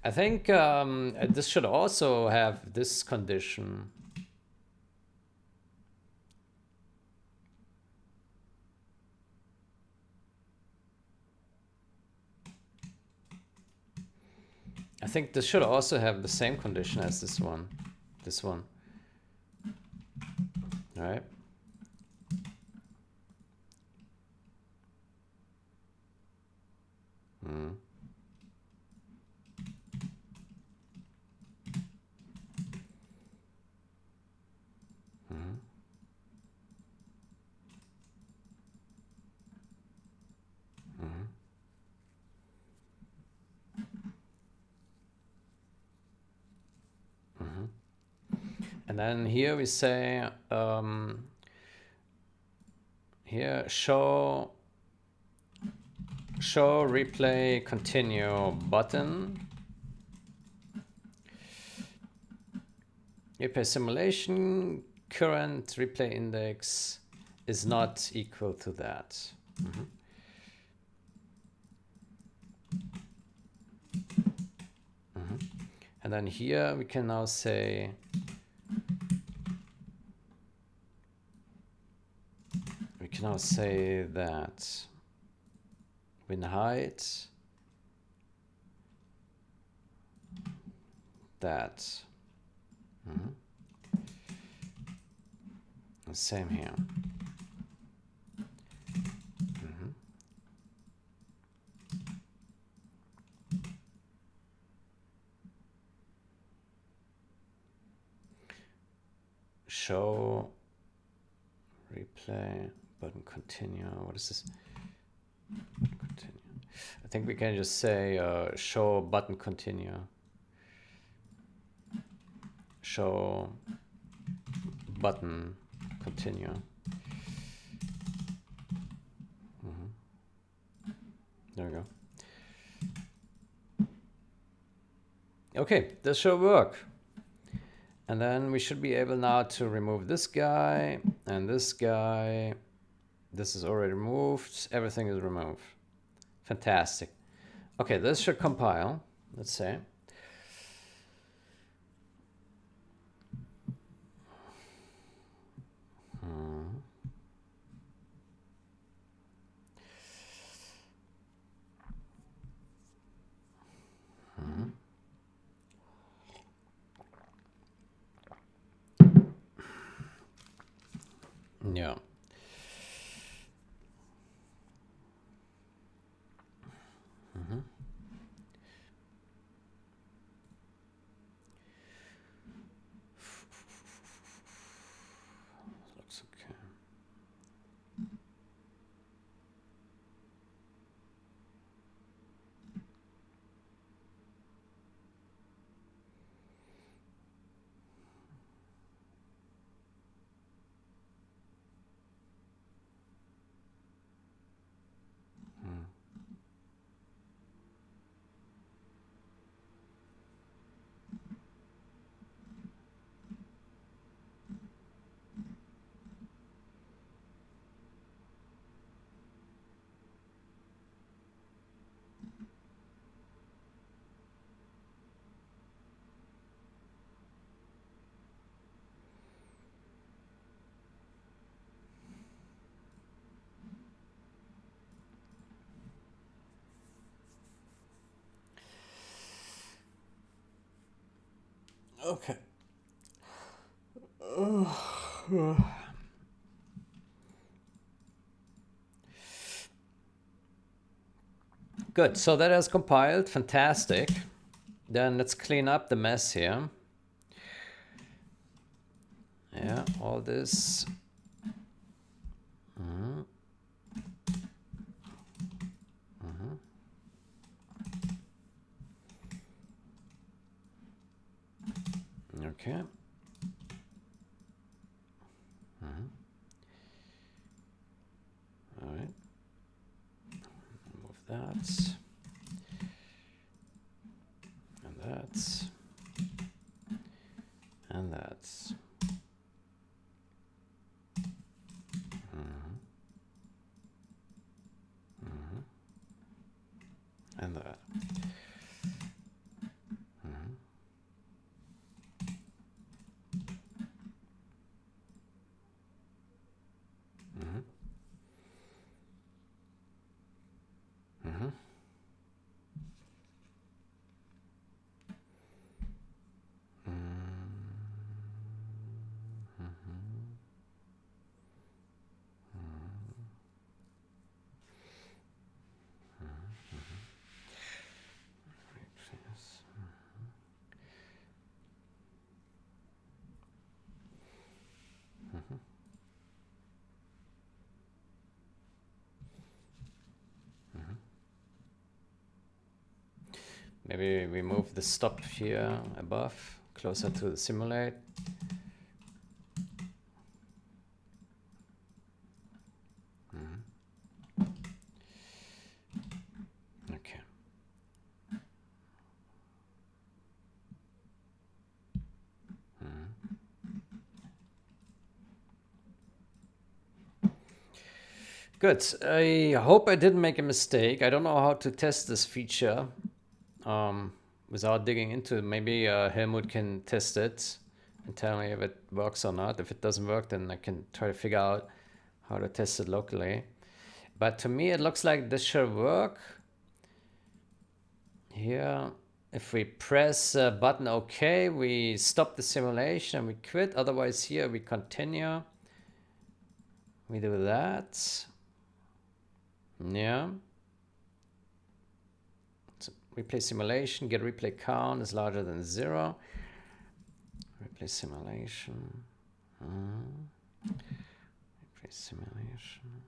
I think this should also have this condition. I think this should also have the same condition as this one. This one. All right. Mm. Mm. Mm. Mm. And then here we say here show replay continue button. Replay simulation current replay index is not equal to that. Mm-hmm. Mm-hmm. And then here we can now say that win height that. Mm-hmm. Same here. Mm-hmm. Show replay button continue. What is this? Continue. I think we can just say show button continue. Show button continue. Mm-hmm. There we go. Okay, this should work. And then we should be able now to remove this guy and this guy. This is already removed. Everything is removed. Fantastic. Okay, this should compile. Let's say. Yeah. Mm-hmm. Looks okay. Okay. Good, so that has compiled, fantastic. Then let's clean up the mess here. Yeah, all this. Okay. All right. Move that. And that. And that. And that. Maybe we move the stop here above, closer to the simulate. Okay. Good. I hope I didn't make a mistake. I don't know how to test this feature without digging into it. Maybe Helmut can test it and tell me if it works or not. If it doesn't work, then I can try to figure out how to test it locally. But to me, it looks like this should work. Here, if we press button OK, we stop the simulation, we quit. Otherwise, here we continue. We do that. Yeah. So replay simulation, get replay count is larger than 0. Replay simulation. Replay simulation.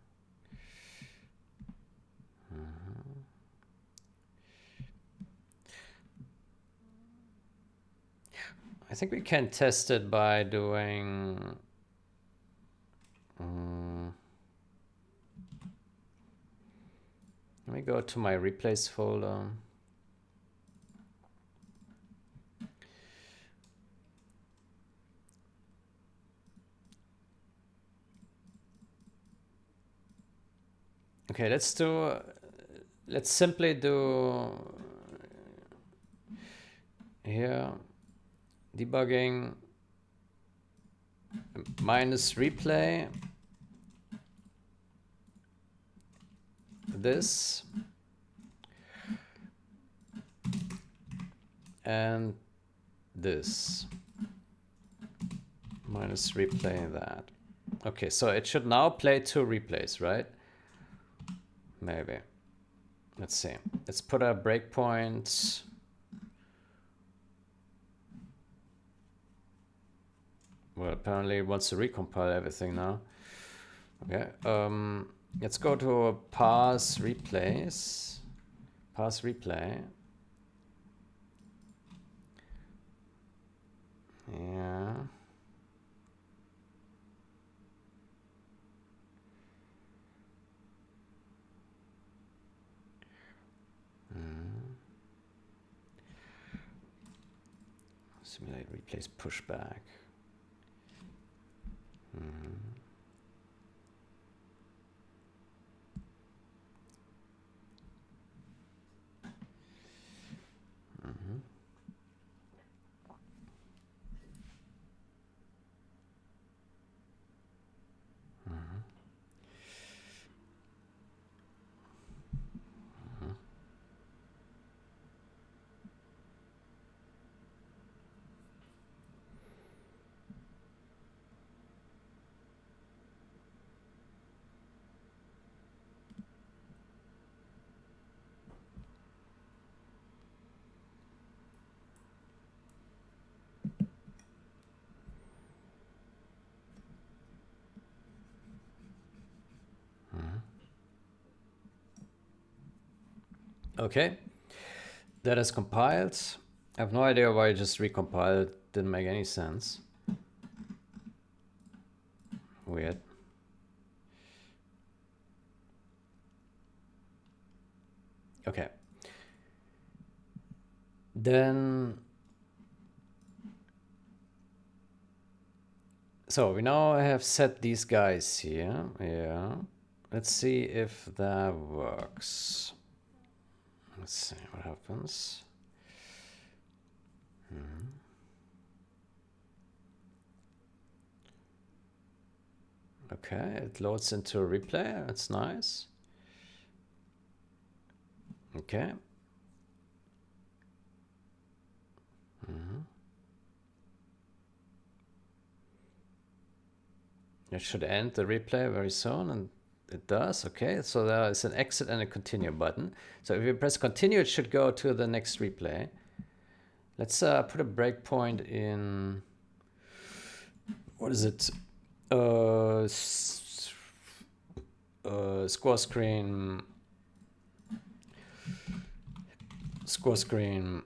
I think we can test it by doing... let me go to my replays folder. Okay, let's simply do here debugging minus replay this and this minus replay that. Okay, so it should now play 2 replays, right? Maybe. Let's see. Let's put a breakpoint. Well, apparently it wants to recompile everything now. Okay. Let's go to parse replays. Parse replay. Yeah. Simulate replays pushback. Okay, that is compiled. I have no idea why I just recompiled. Didn't make any sense. Weird. Okay. Then, so we now have set these guys here. Yeah. Let's see if that works. Let's see what happens. Okay, it loads into a replay. That's nice. Okay. It should end the replay very soon, and it does. Okay, so there is an exit and a continue button. So if you press continue, it should go to the next replay. Let's put a breakpoint in. What is it? Score screen. Score screen.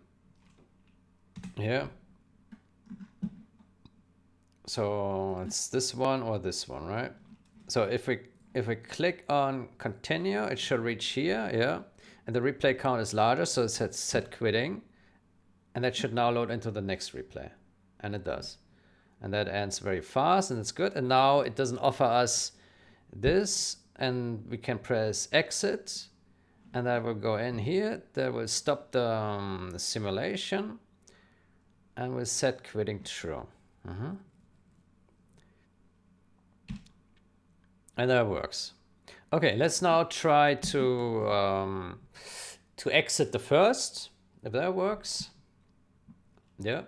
Here. So it's this one or this one, right? So if we click on continue, it should reach here, yeah. And the replay count is larger, so it says set quitting. And that should now load into the next replay. And it does. And that ends very fast and it's good. And now it doesn't offer us this, and we can press exit. And that will go in here. That will stop the simulation. And we'll set quitting true. And that works. Okay, let's now try to exit the first, if that works. Yeah.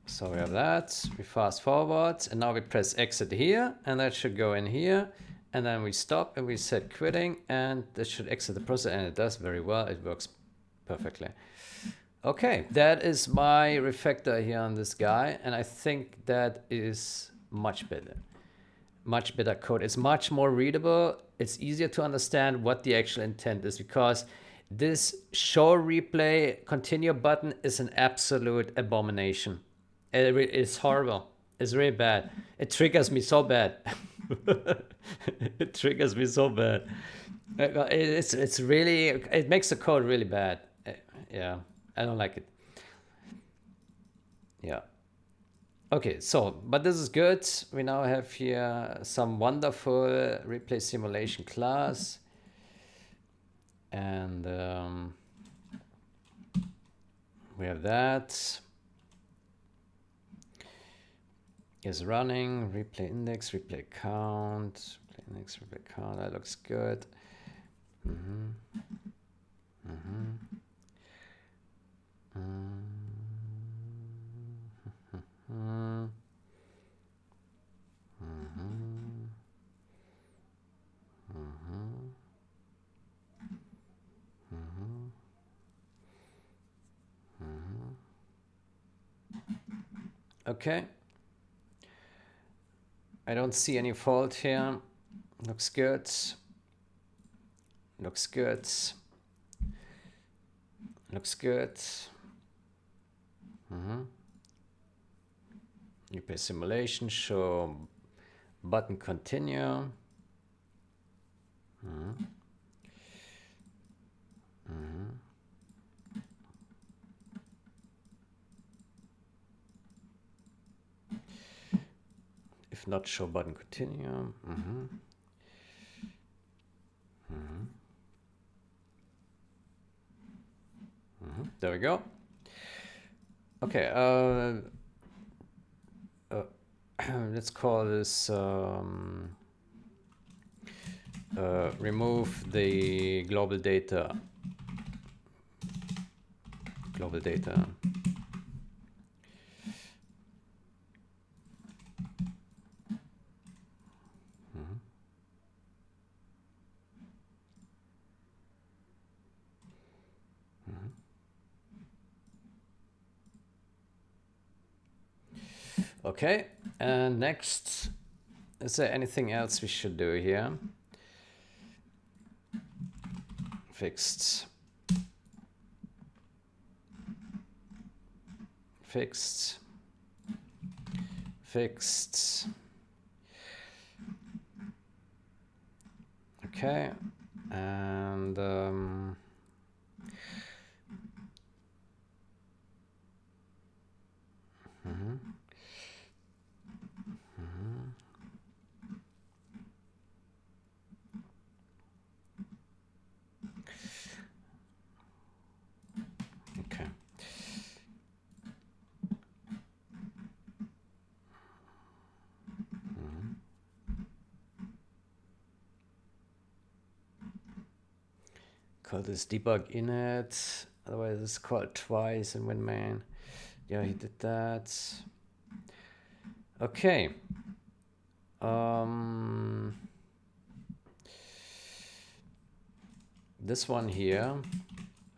So we have that, we fast forward, and now we press exit here, and that should go in here, and then we stop and we set quitting, and that should exit the process, and it does very well, it works perfectly. Okay, that is my refactor here on this guy, and I think that is much better. Much better code. It's much more readable. It's easier to understand what the actual intent is, because this show replay continue button is an absolute abomination. It's horrible. It's really bad. It triggers me so bad. It triggers me so bad. It's really, it makes the code really bad. Yeah, I don't like it. Yeah. Okay, so, but this is good. We now have here some wonderful replay simulation class. And we have that. Is running, replay index, replay count, replay index, replay count, that looks good. Okay. I don't see any fault here. Looks good. Looks good. Looks good. Replay simulation, show button continue. If not, show button continue. There we go. Okay, let's call this remove the global data. Global data. Okay, and next Is there anything else we should do here? Fixed. Fixed. Fixed. Okay. And okay. Call this debug init. Otherwise, it's called twice in WinMain. Yeah, he did that. Okay. This one here,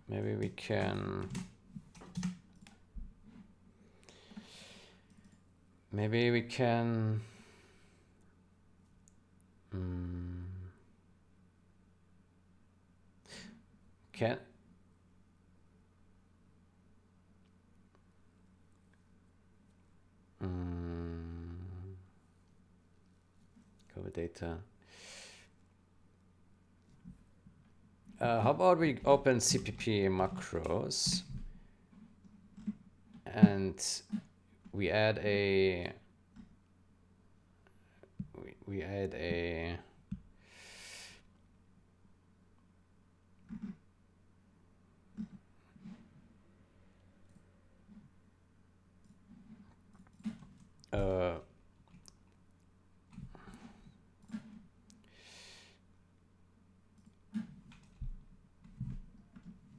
maybe we can. Maybe we can. Can. Cover data. How about we open CPP macros and we add a we add a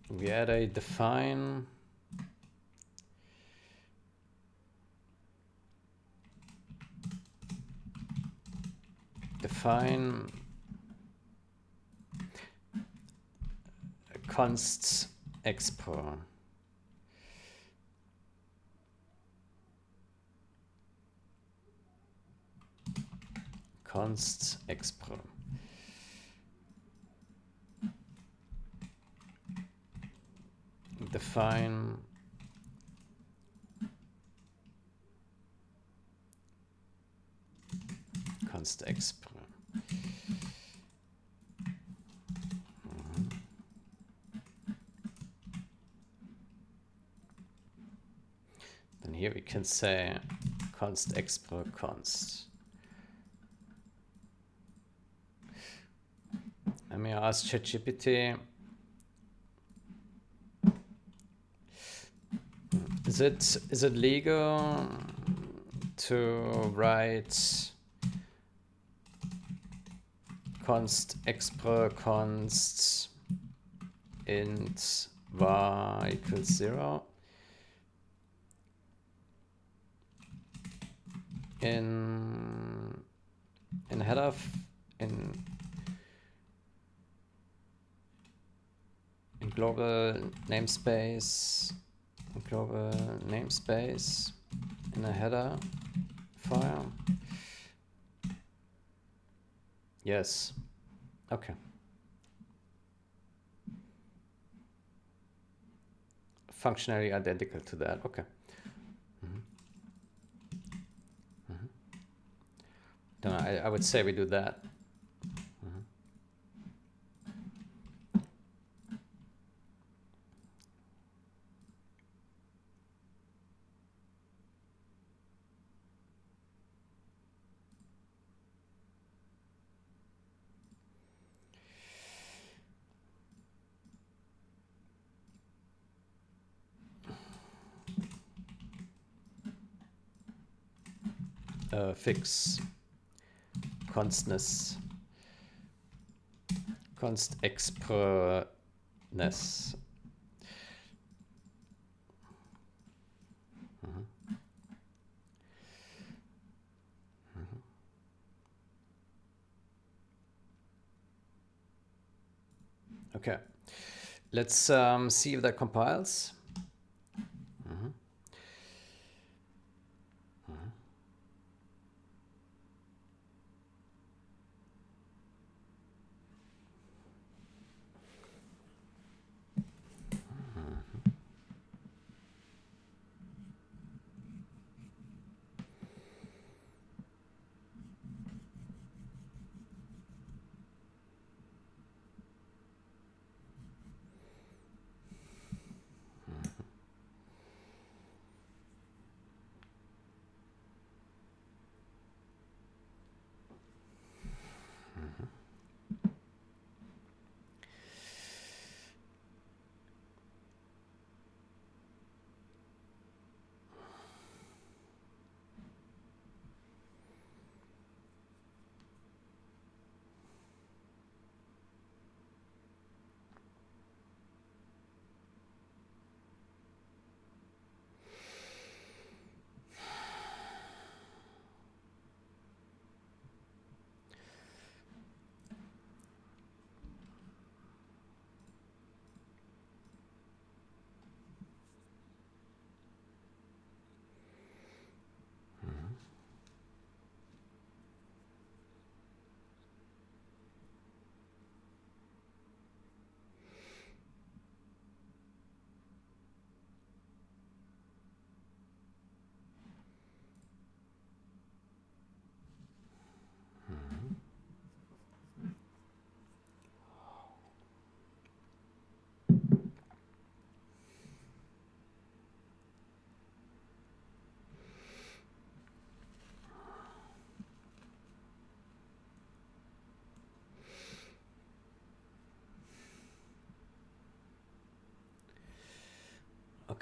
we add a define const expr. Const expr. Define const expr. Then here we can say const expr const. Let me ask ChatGPT. Is it legal to write const expr const int var equals 0 in header in global namespace in a header file? Yes. Okay. Functionally identical to that. Okay. Then I would say we do that. Fix constness, const exprness. Okay, let's see if that compiles.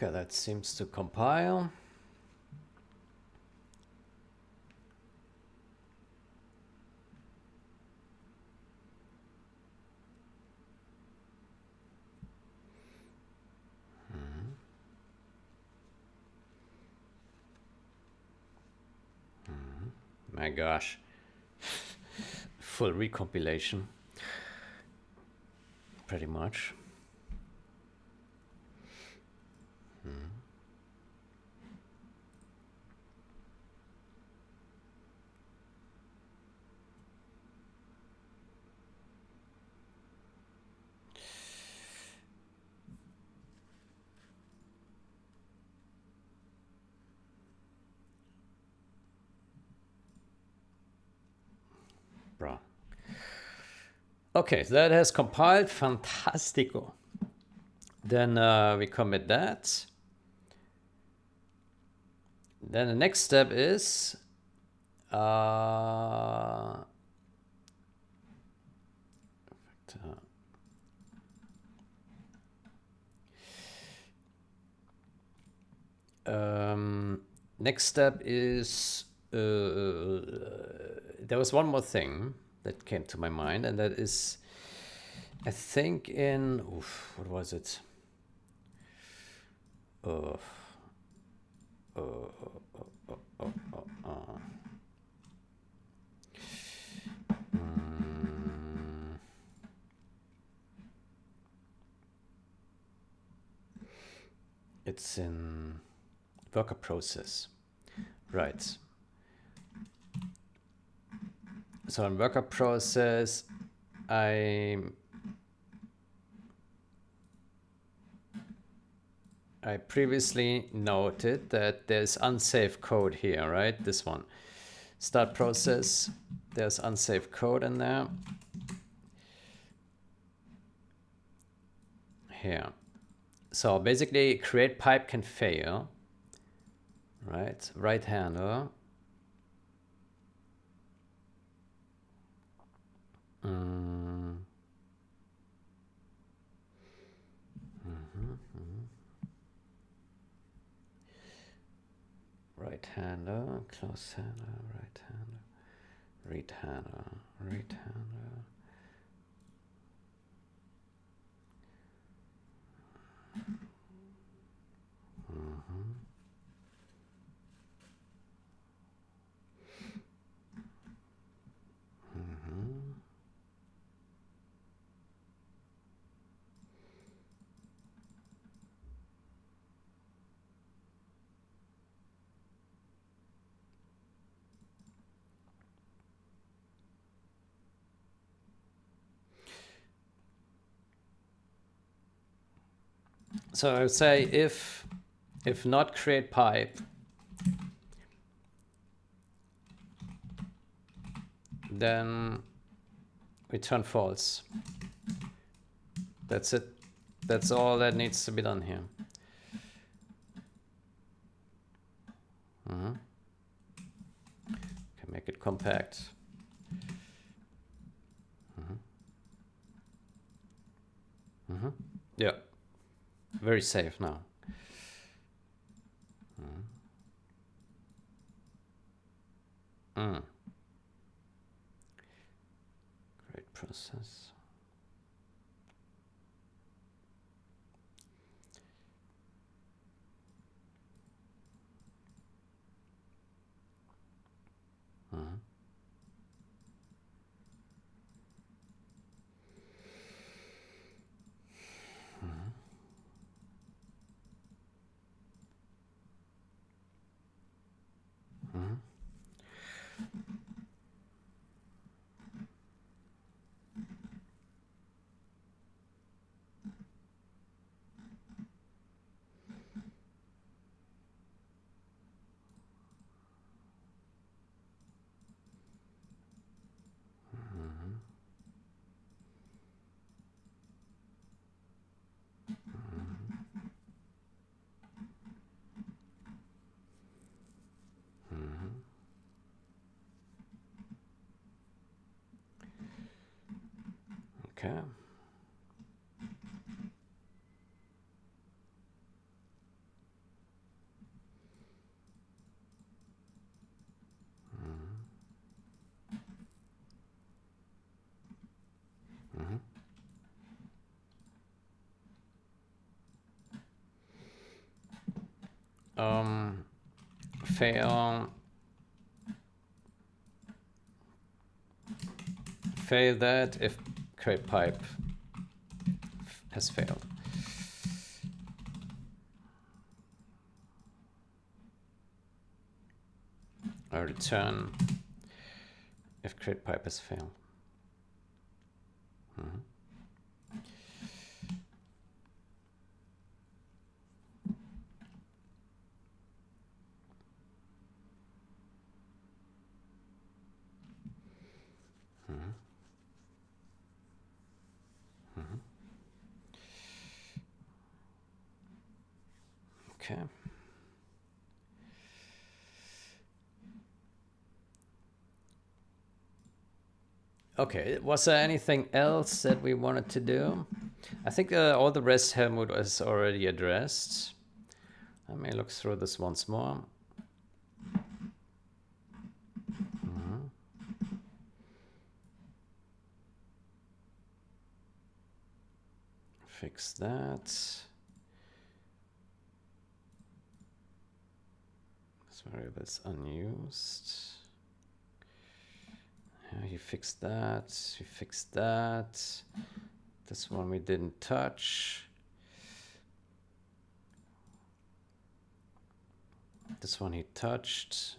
Okay, that seems to compile. My gosh. Full recompilation. Pretty much. Bro. Okay, that has compiled. Fantastico. Then we commit that. Then the next step is next step is there was one more thing that came to my mind, and that is, I think in what was it? It's in worker process, right? So in worker process, I previously noted that there's unsafe code here, right? This one, start process, there's unsafe code in there. Here. So basically create pipe can fail, right? Right handle. Right handle, close handle, right handle, read handle, read handle. So I would say if not create pipe, then return false. That's it. That's all that needs to be done here. Can make it compact. Yeah, very safe now. Great process. Okay. fail that if create pipe has failed. Or return if create pipe has failed. Okay. Okay, was there anything else that we wanted to do? I think all the rest Helmut is already addressed. Let me look through this once more. Fix that. This variable is unused. Yeah, you fixed that. You fixed that. This one we didn't touch. This one he touched.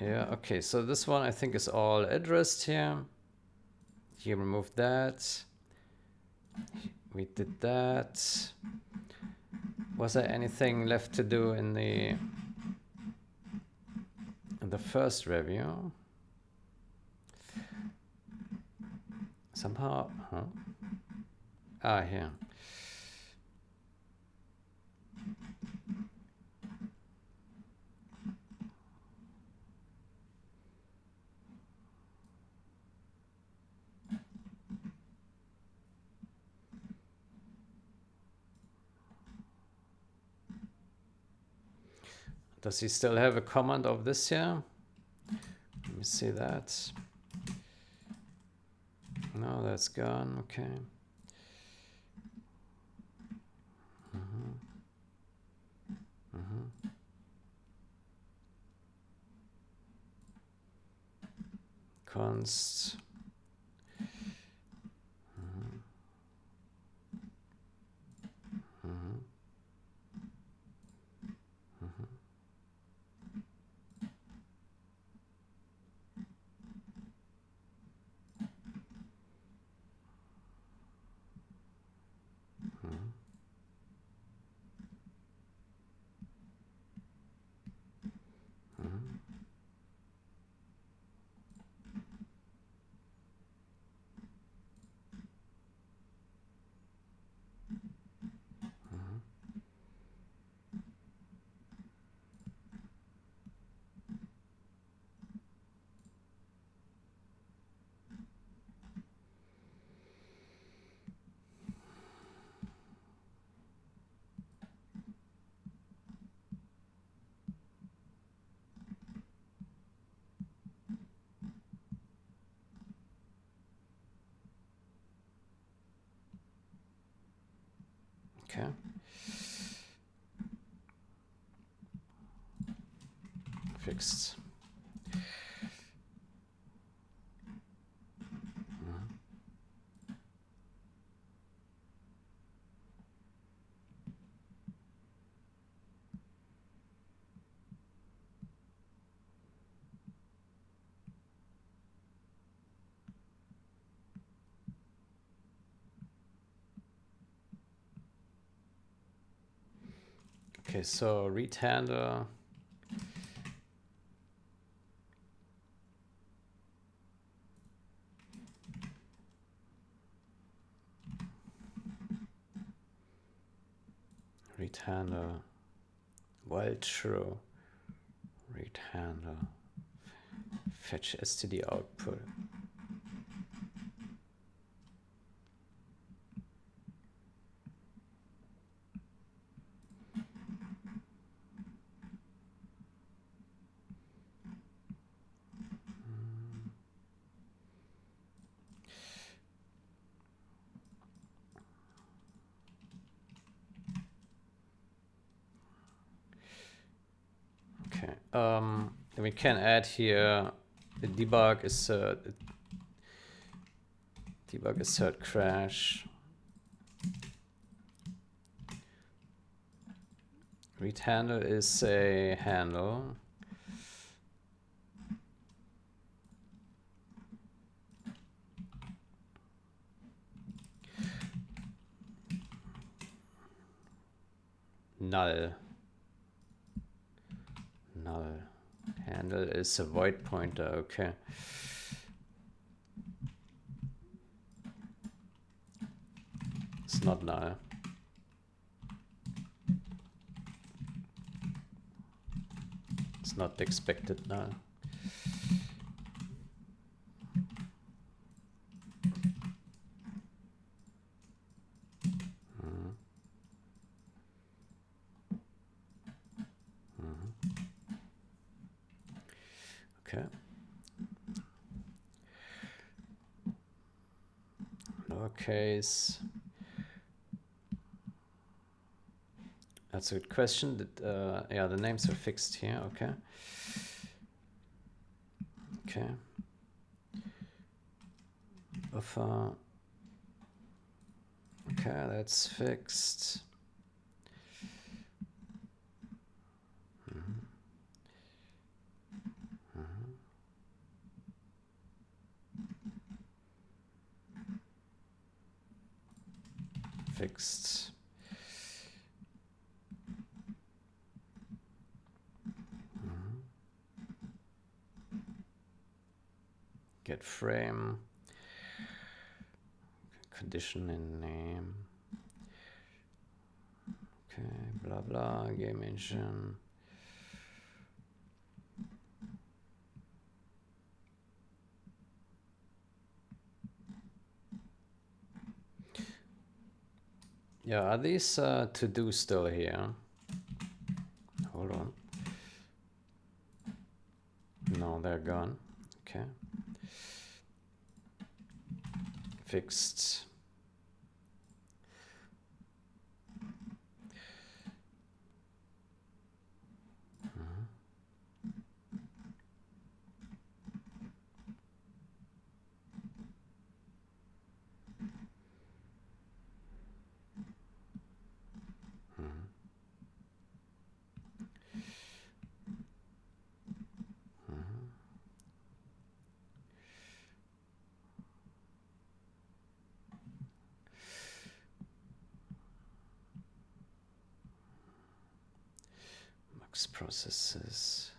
Yeah, okay, so this one I think is all addressed here. You removed that. We did that. Was there anything left to do in the first review? Somehow, huh? Ah, here. Does he still have a comment of this here? Let me see that. No, that's gone. Okay. Const. Okay. Fixed. Okay, so read handler. Read handler. While true. Read handler. Fetch std output. we can add here the debug assert crash. Read handle is a handle. Null. Handle is a void pointer, okay. It's not null. It's not expected null. Okay. Lowercase. That's a good question. That, yeah, the names are fixed here. Okay. Okay. Buffer. Okay, that's fixed. Fixed. Get frame. Condition in name. Okay, blah blah. Game engine. Yeah, are these to do still here? Hold on. No, they're gone. Okay. Fixed. Max processes.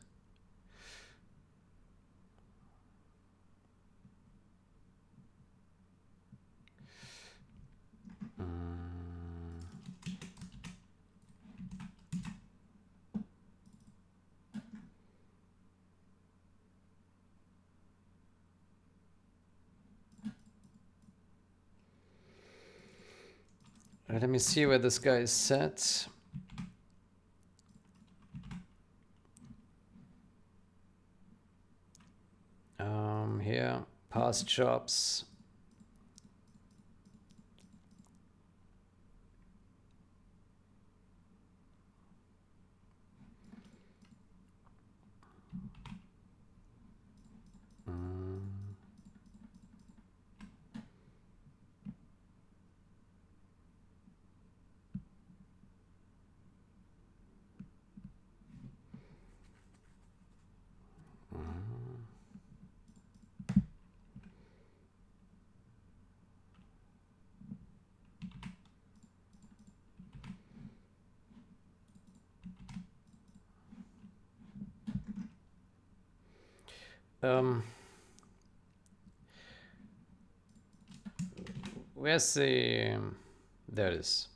Right, let me see where this guy is set. Here, past jobs. Where's the... there it is.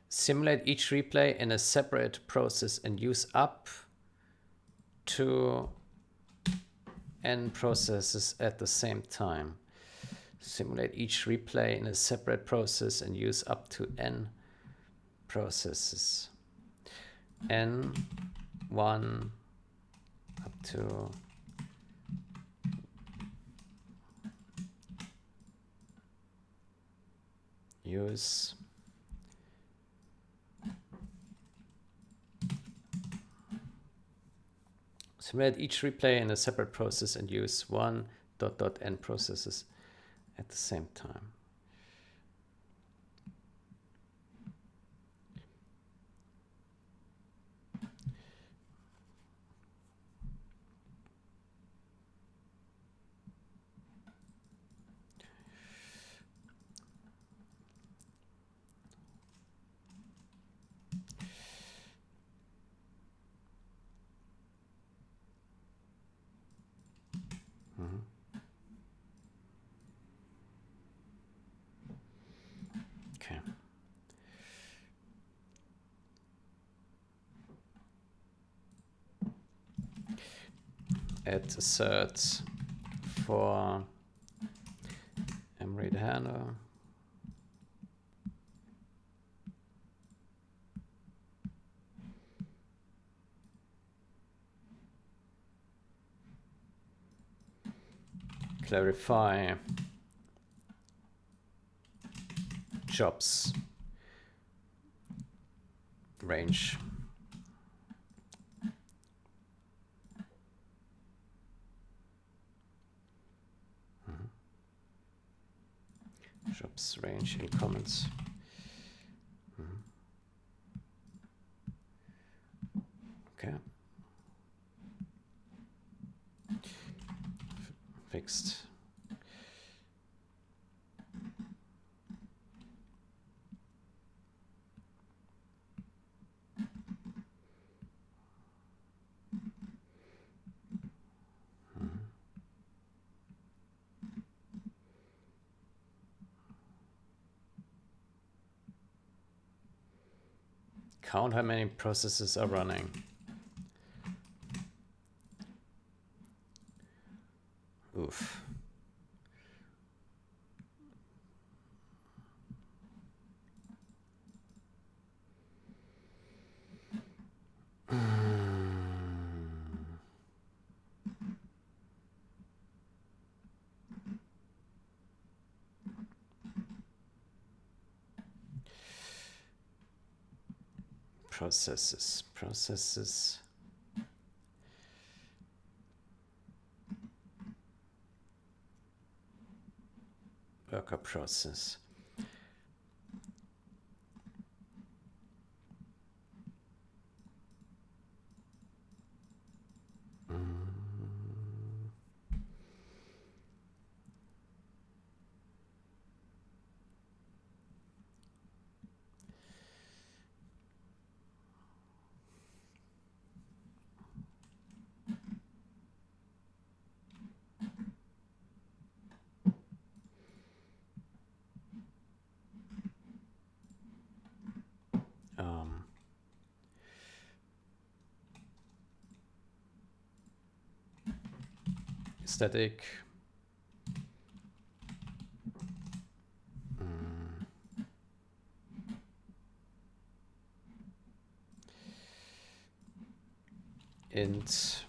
Simulate each replay in a separate process and use up to n processes at the same time. Simulate each replay in a separate process and use up to n processes. N1 up to use simulate each replay in a separate process and use one ... n processes at the same time. Okay. Add asserts for mRead handler. Clarify jobs range. Jobs range in comments. Okay. Fixed. Count how many processes are running. Oof. Processes. Worker process. Static. Int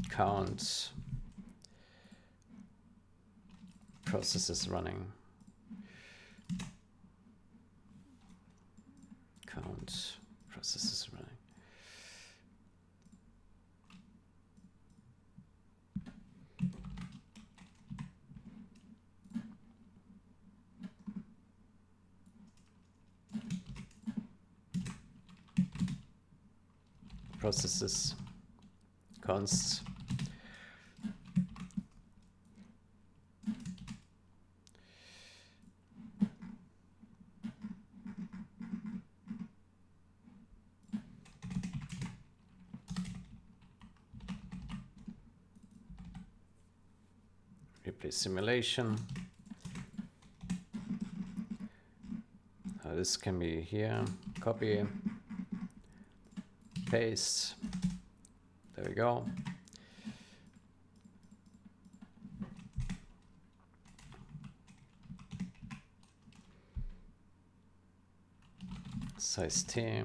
count processes running. Count processes running. Processes const replace simulation. This can be here. Copy, paste. There we go. Size T.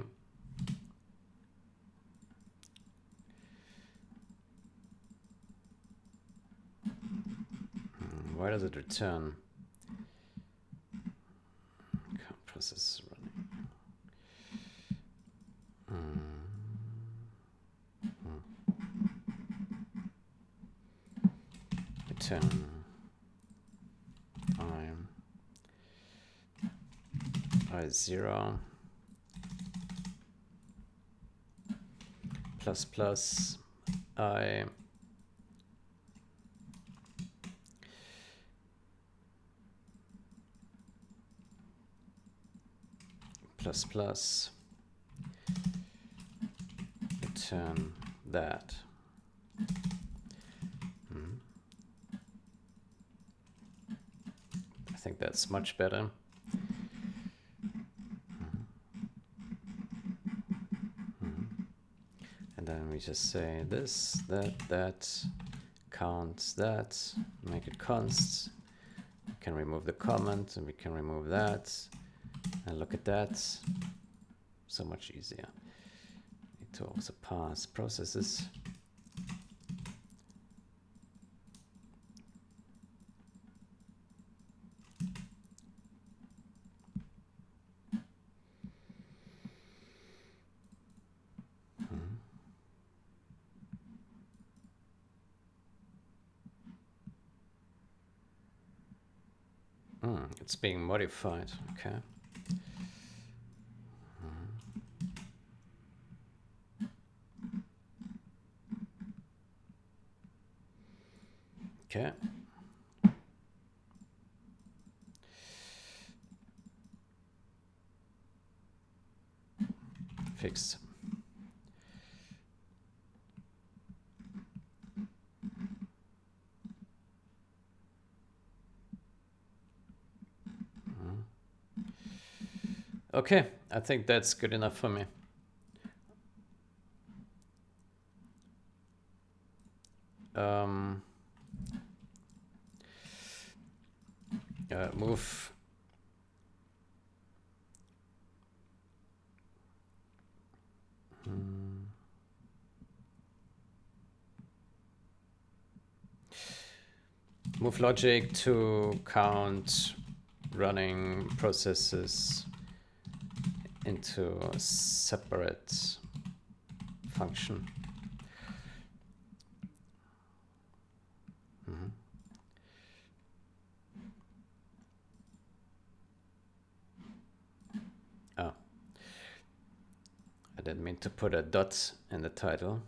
does it return? Process is running. Return I0 plus plus I plus plus return that. I think that's much better. And then we just say this, that, count that, make it const. We can remove the comment and we can remove that. And look at that. So much easier. Need to also pass processes. It's being modified. Okay. Okay. Fixed. Okay, I think that's good enough for me. Move move logic to count running processes into a separate function. Oh, I didn't mean to put a dot in the title.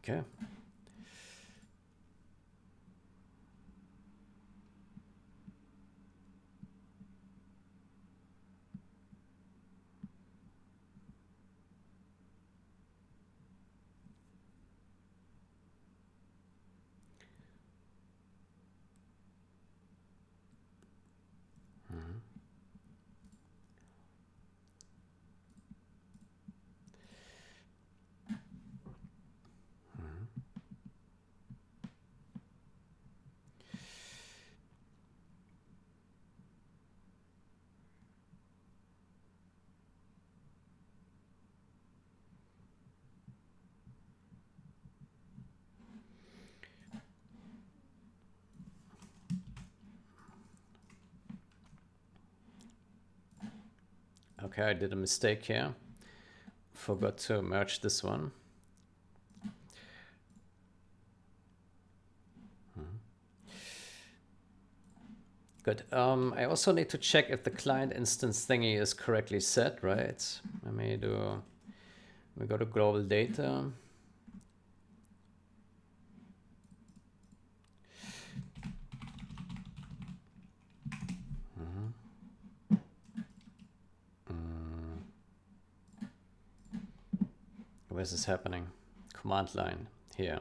Okay. Okay, I did a mistake here. Forgot to merge this one. Good. I also need to check if the client instance thingy is correctly set, right? Let me do, we go to global data. where's this happening? Command line here.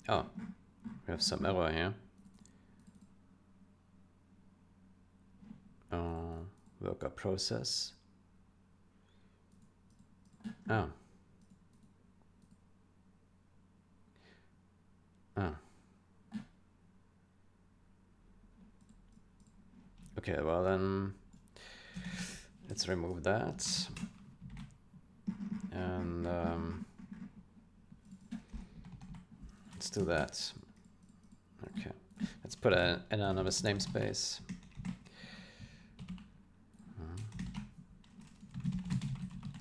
Oh, we have some error here. Worker process. Oh. Oh. Okay, well then, let's remove that. And let's do that. Okay, let's put an anonymous namespace.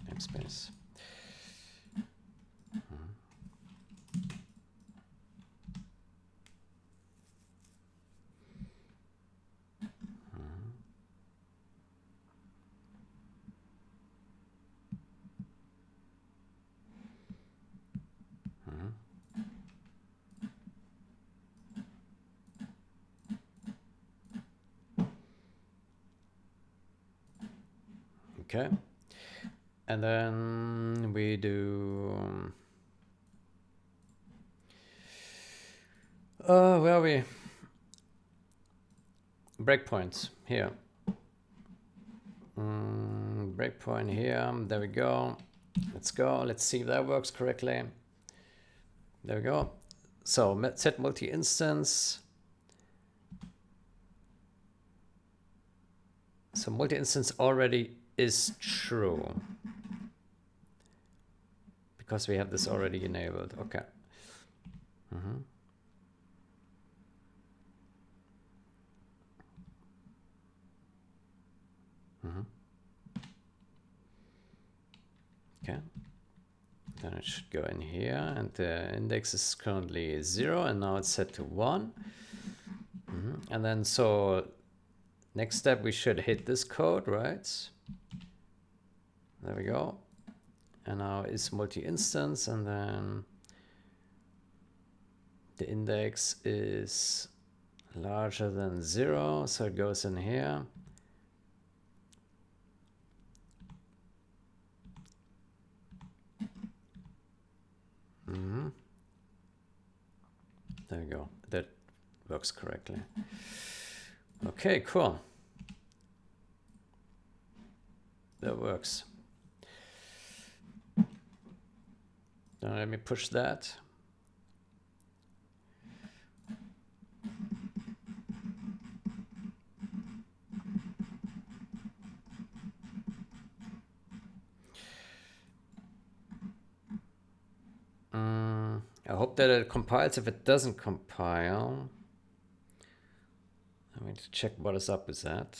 Namespace. Okay, and then we do where are we? Breakpoints here. Breakpoint here. There we go. Let's go. Let's see if that works correctly. There we go. So set multi-instance. So multi-instance already is true because we have this already enabled. Okay. Okay. Then it should go in here, and the index is currently 0, and now it's set to 1. And then so next step, we should hit this code, right? There we go. And now it's multi-instance, and then the index is larger than 0, so it goes in here. There we go. That works correctly. Okay, cool. That works. Now let me push that. I hope that it compiles. If it doesn't compile, I need to check what is up with that.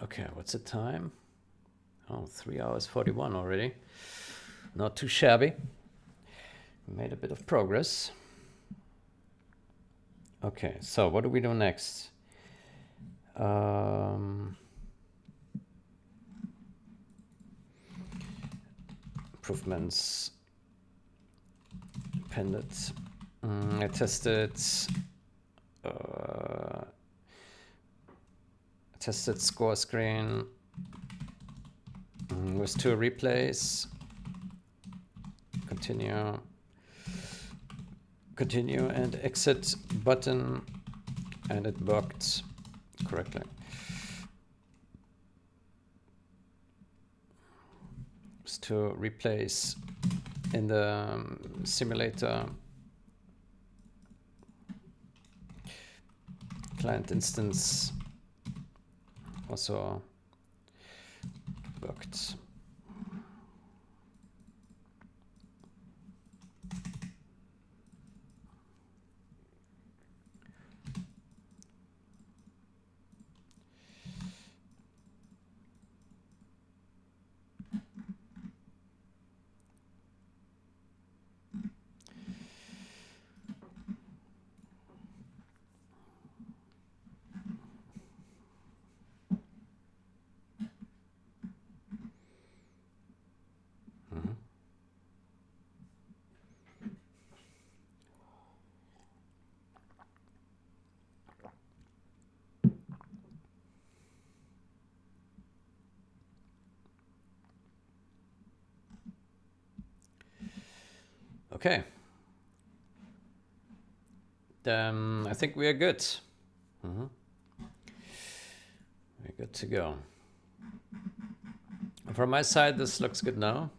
Okay, what's the time? Oh, 3 hours 41 already. Not too shabby. We made a bit of progress. Okay, so what do we do next? Improvements appended. I tested score screen with 2 replays. Continue and exit button, and it worked correctly. Just to replace in the simulator client instance also worked. Okay. Then I think we are good. We're good to go. From my side, this looks good now.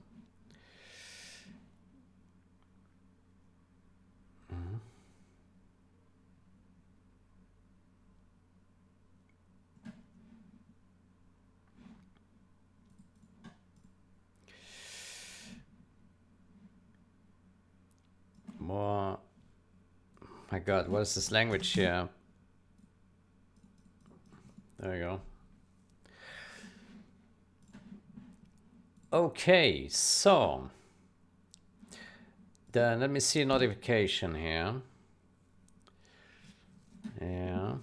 More. My God, what is this language here? There we go. Okay, so then let me see a notification here. Yeah.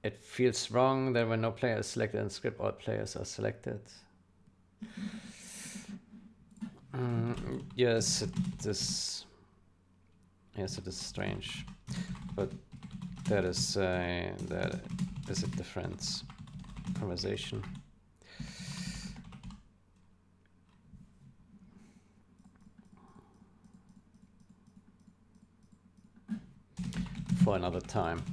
It feels wrong that when no player is selected in script, all players are selected. Yes, it is. Yes, it is strange, but that is a different conversation. For another time.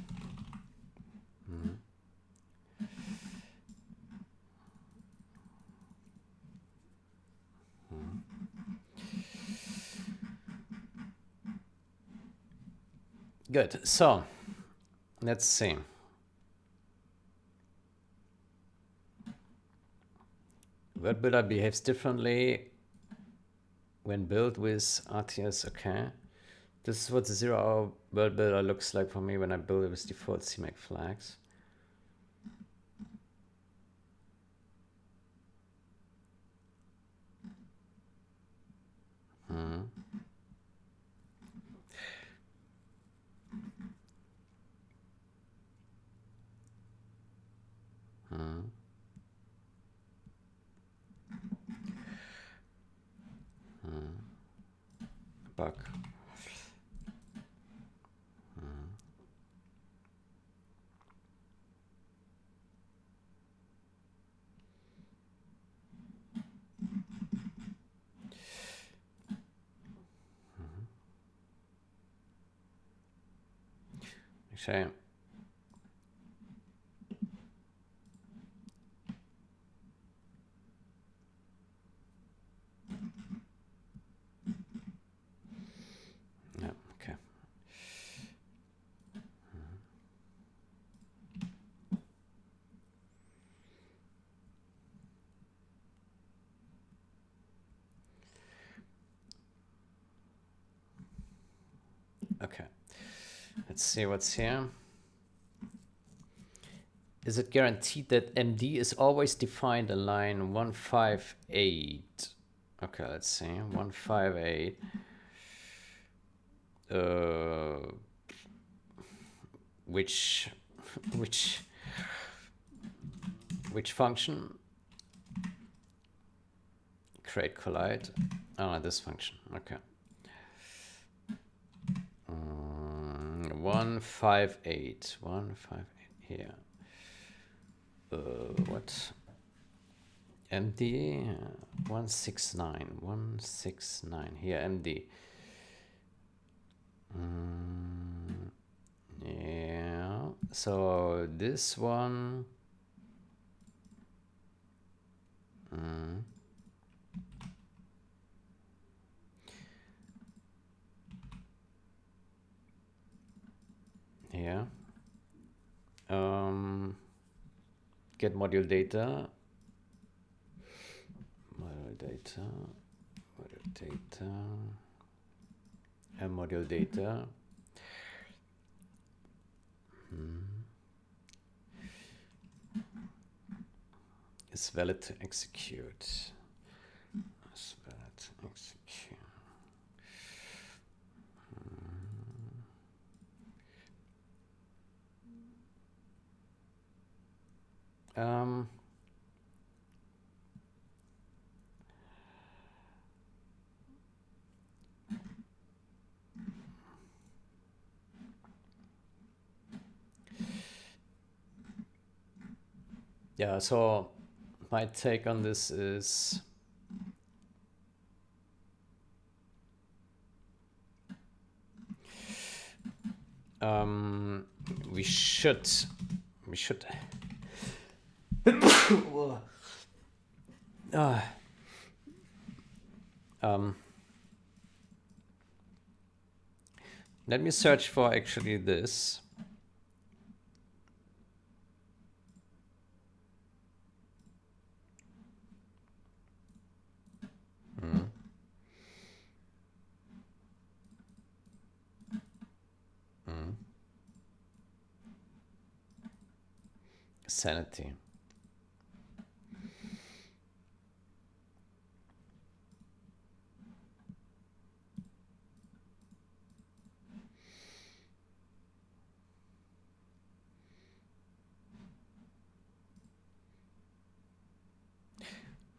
Good. So let's see. World Builder behaves differently when built with RTS. Okay. This is what the 0-hour World Builder looks like for me when I build it with default CMake flags. Bug. Shame. Yeah, okay. Okay. Let's see what's here. Is it guaranteed that MD is always defined in line 158? Okay, let's see. 158. Which which function? Create collide. Oh, this function. Okay. 158. 158 here. What? MD 169. 169 here. MD. Yeah. So this one. Yeah. Get module data. Module data. Module data. And module data. Is valid to execute. Is valid to execute. Yeah, so my take on this is we should let me search for actually this. Sanity.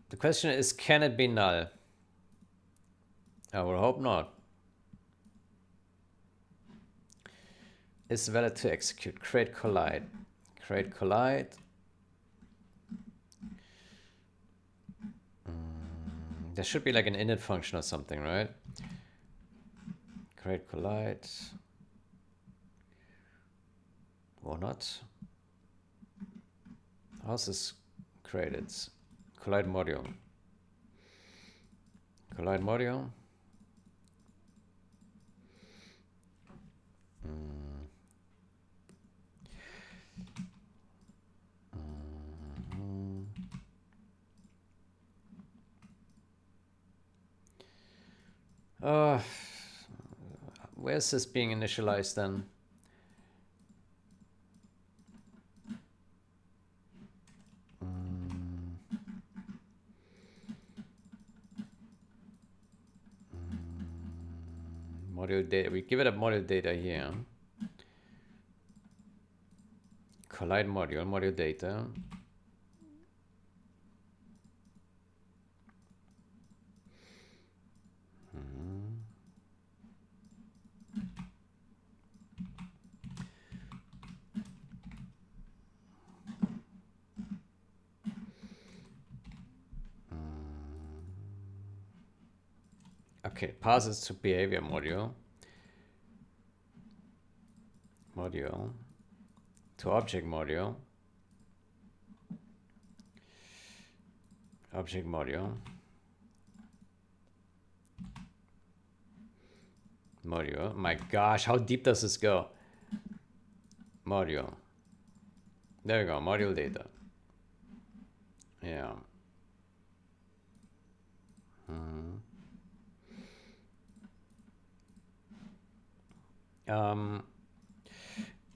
The question is, can it be null? I would hope not. Is valid to execute. Create collide. Create collide. There should be like an init function or something, right? Create collide. Or not. How's this created? Collide module. Collide module. Where's this being initialized then? Module data. We give it a module data here. Collide module, module data. Okay, passes to behavior module. Module. To object module. Object module. Module. My gosh, how deep does this go? Module. There we go, module data. Yeah.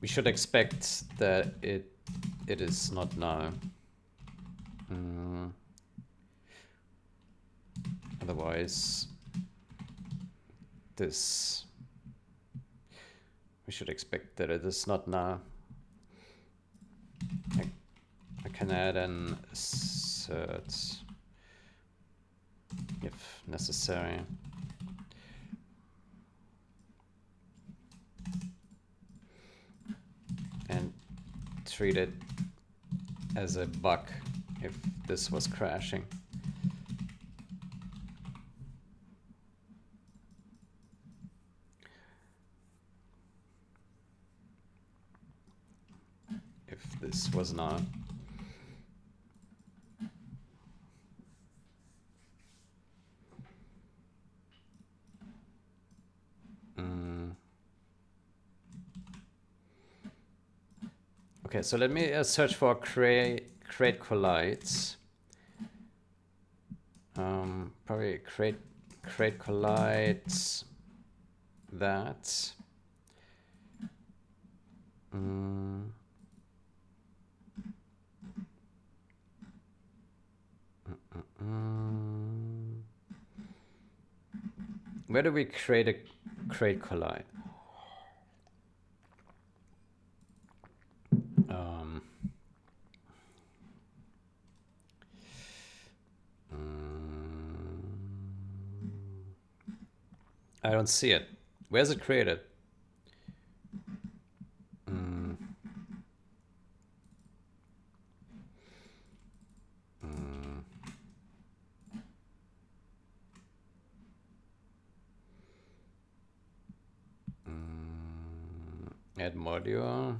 We should expect that it is not null. Otherwise, this, we should expect that it is not null. I can add an assert if necessary. And treat it as a bug if this was crashing. If this was not. Okay, so let me search for create collides. Probably create collides that. Where do we create collide? I don't see it. Where's it created? Add module.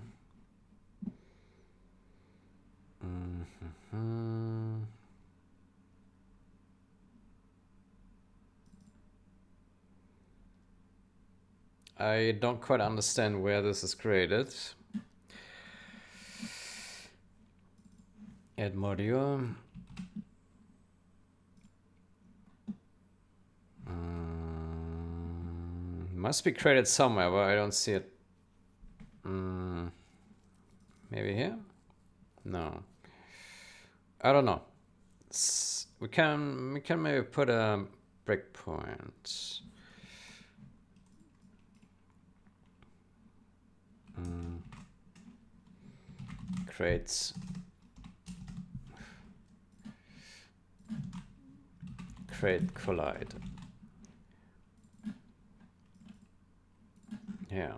I don't quite understand where this is created. Add module. Must be created somewhere, but I don't see it. Maybe here? No. I don't know. We can maybe put a breakpoint. Create collide. Yeah.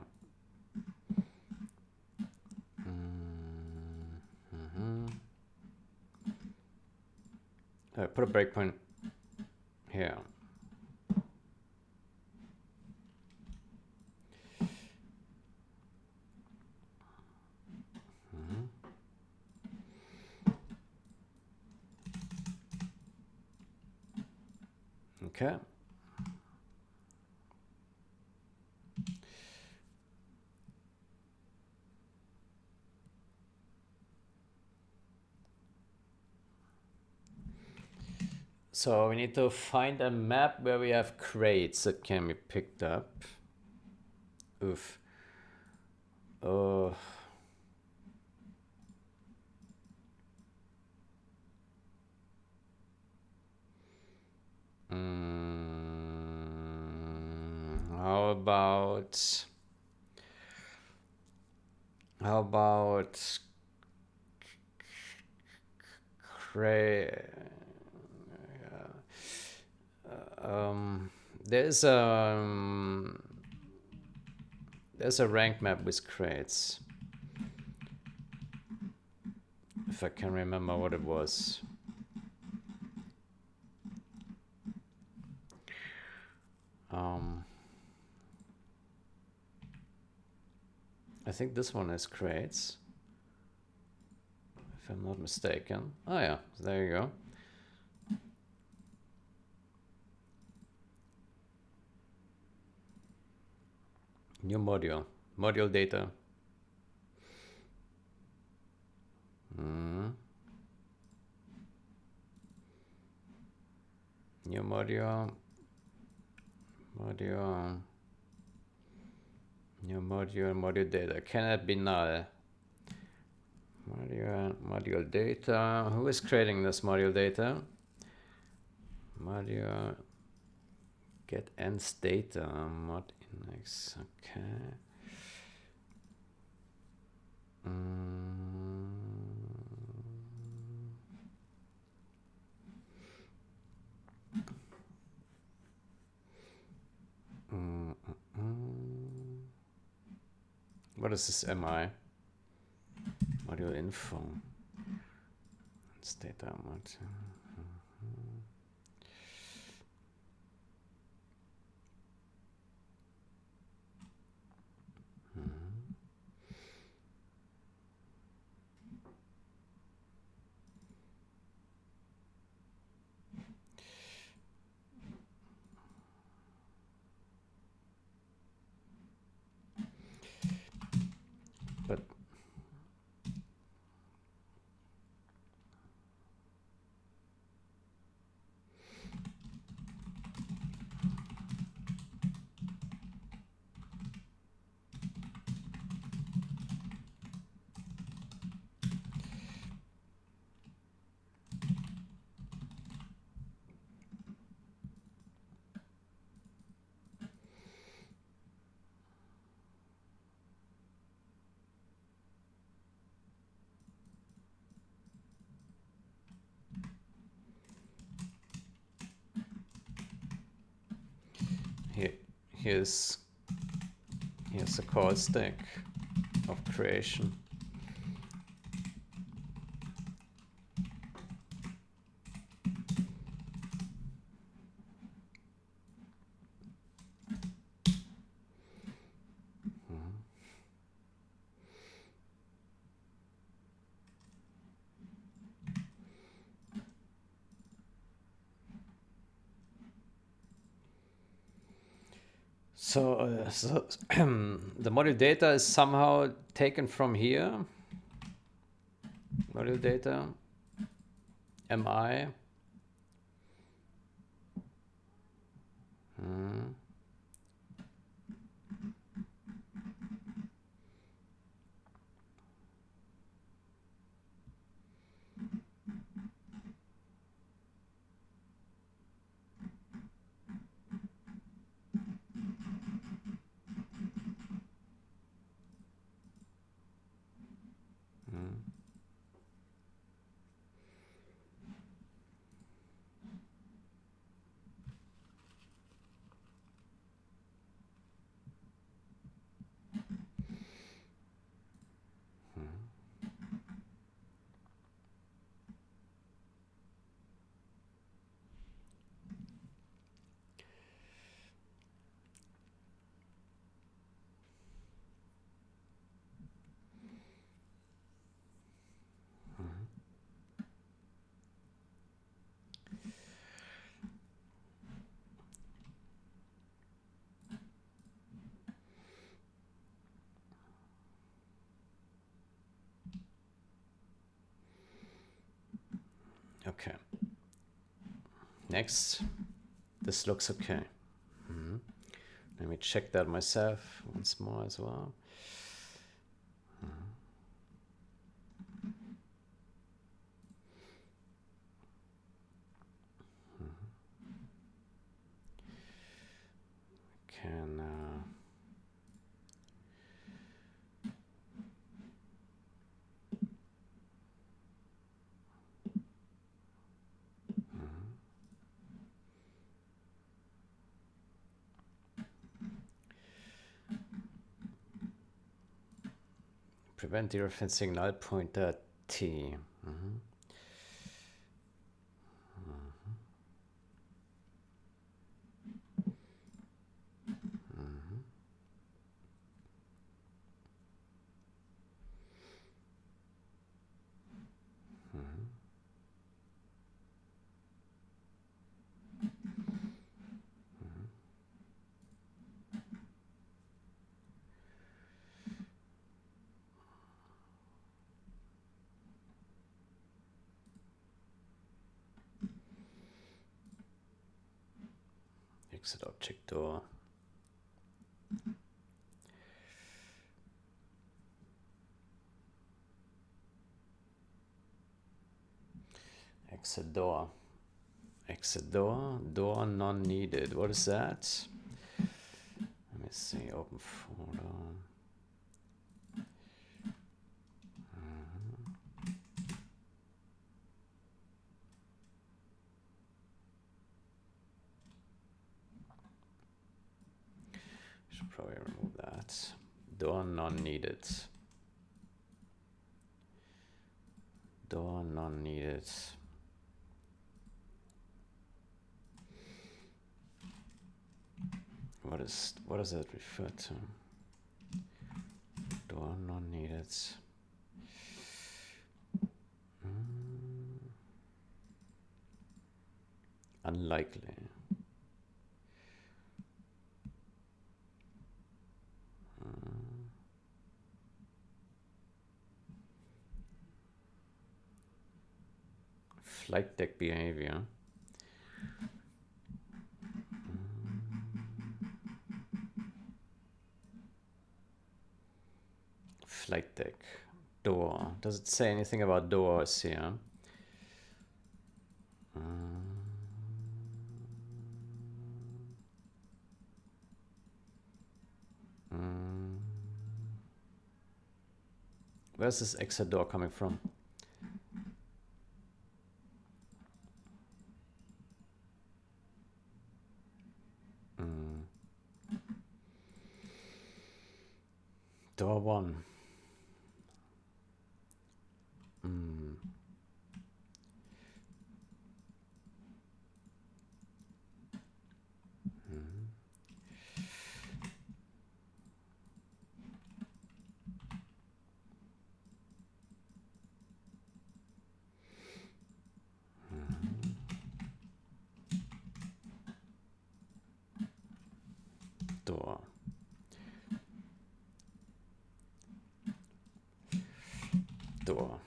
Put a breakpoint here. Okay. So we need to find a map where we have crates that can be picked up. Oof. Oh. How about there's a rank map with crates. If I can remember what it was. I think this one is crates, if I'm not mistaken. Oh yeah, there you go. New module data. New module. New module data. Can it be null? Module data. Who is creating this module data? Module get ends data mod index. Okay. What is this MI? Module info. It's data mod. But here's the call stack of creation. So the module data is somehow taken from here. Module data, MI. Okay. Next, this looks okay. Let me check that myself once more as well. Can prevent dereferencing null pointer T. Exit object door. Exit door. Exit door. Door none needed. What is that? Let me see. Open folder. Should probably remove that. Door none needed. Door none needed. What does that refer to? Door none needed. Unlikely. Flight deck behavior. Flight deck. Door. Does it say anything about doors here? Where's this exit door coming from? Door one. Door. Door.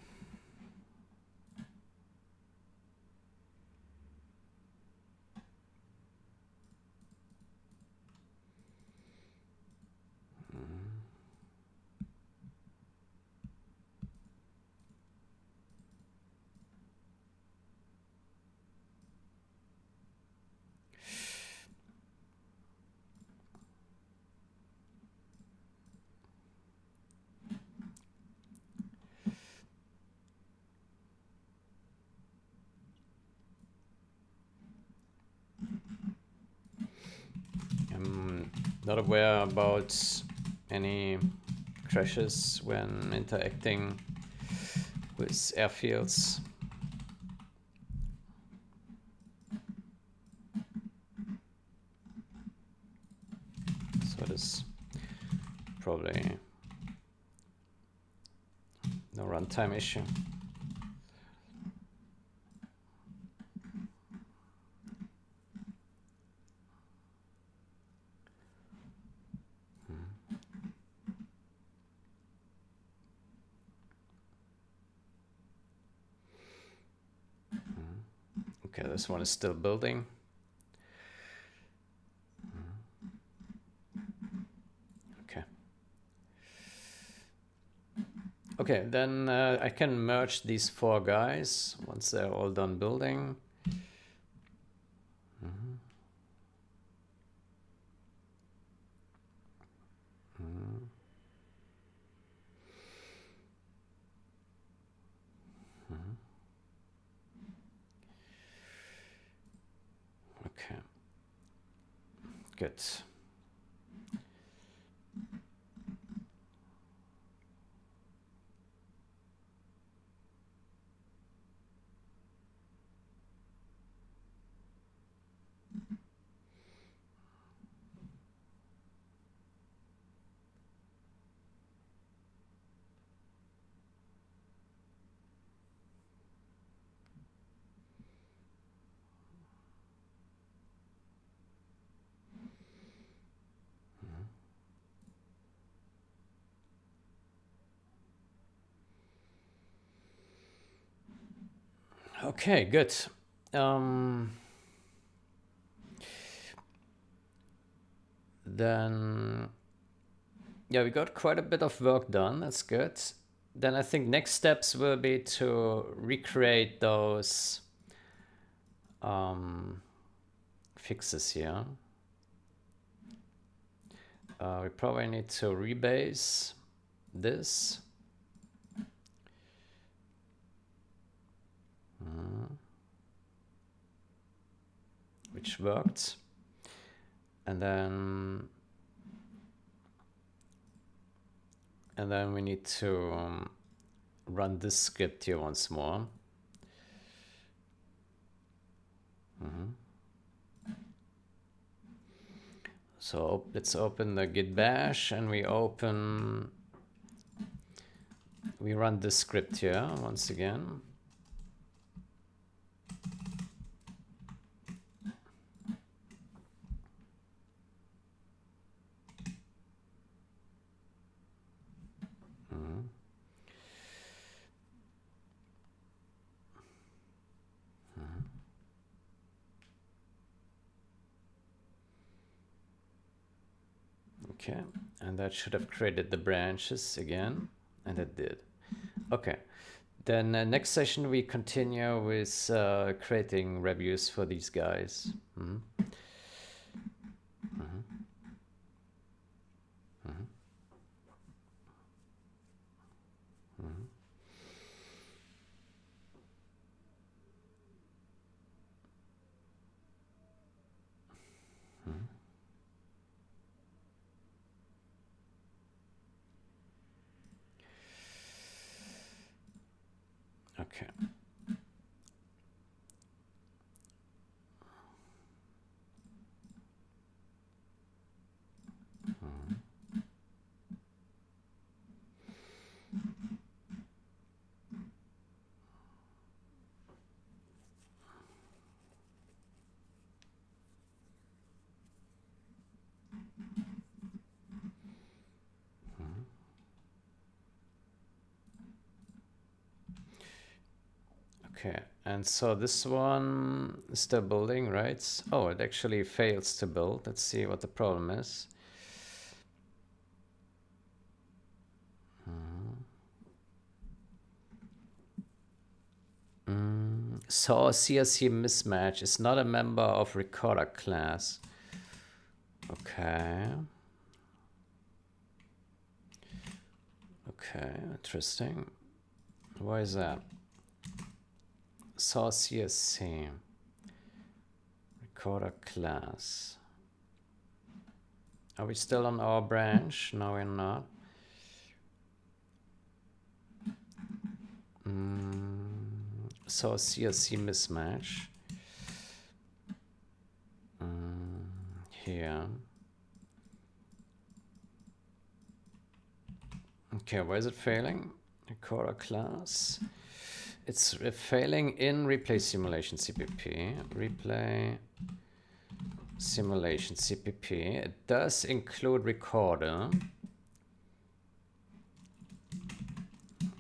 I'm not aware about any crashes when interacting with airfields. So it is probably no runtime issue. Okay, this one is still building. Okay. Okay, then I can merge these 4 guys once they're all done building. Okay. Good. Okay, good. Then, yeah, we got quite a bit of work done. That's good. Then I think next steps will be to recreate those fixes here. We probably need to rebase this. Which worked. And then we need to run this script here once more. So let's open the git bash and we run this script here once again. Okay, and that should have created the branches again, and it did. Okay, then next session we continue with creating reviews for these guys. Okay. Okay, and so this one is still building, right? Oh, it actually fails to build. Let's see what the problem is. So CSC mismatch is not a member of recorder class. Okay. Okay, interesting. Why is that? So CSC recorder class. Are we still on our branch? No, we're not. So CSC mismatch. Here. Okay, why is it failing? Recorder class. It's failing in replay simulation CPP. Replay simulation CPP. It does include recorder.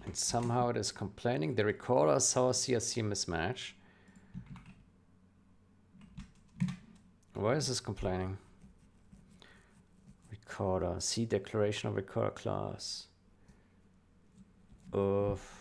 And somehow it is complaining. The recorder saw CSC mismatch. Why is this complaining? Recorder. See declaration of recorder class. Of.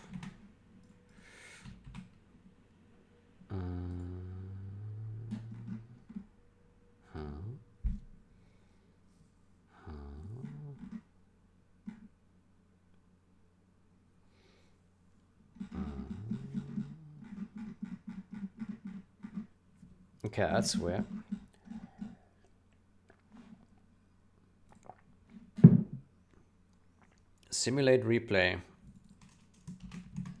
Okay, that's weird. Simulate replay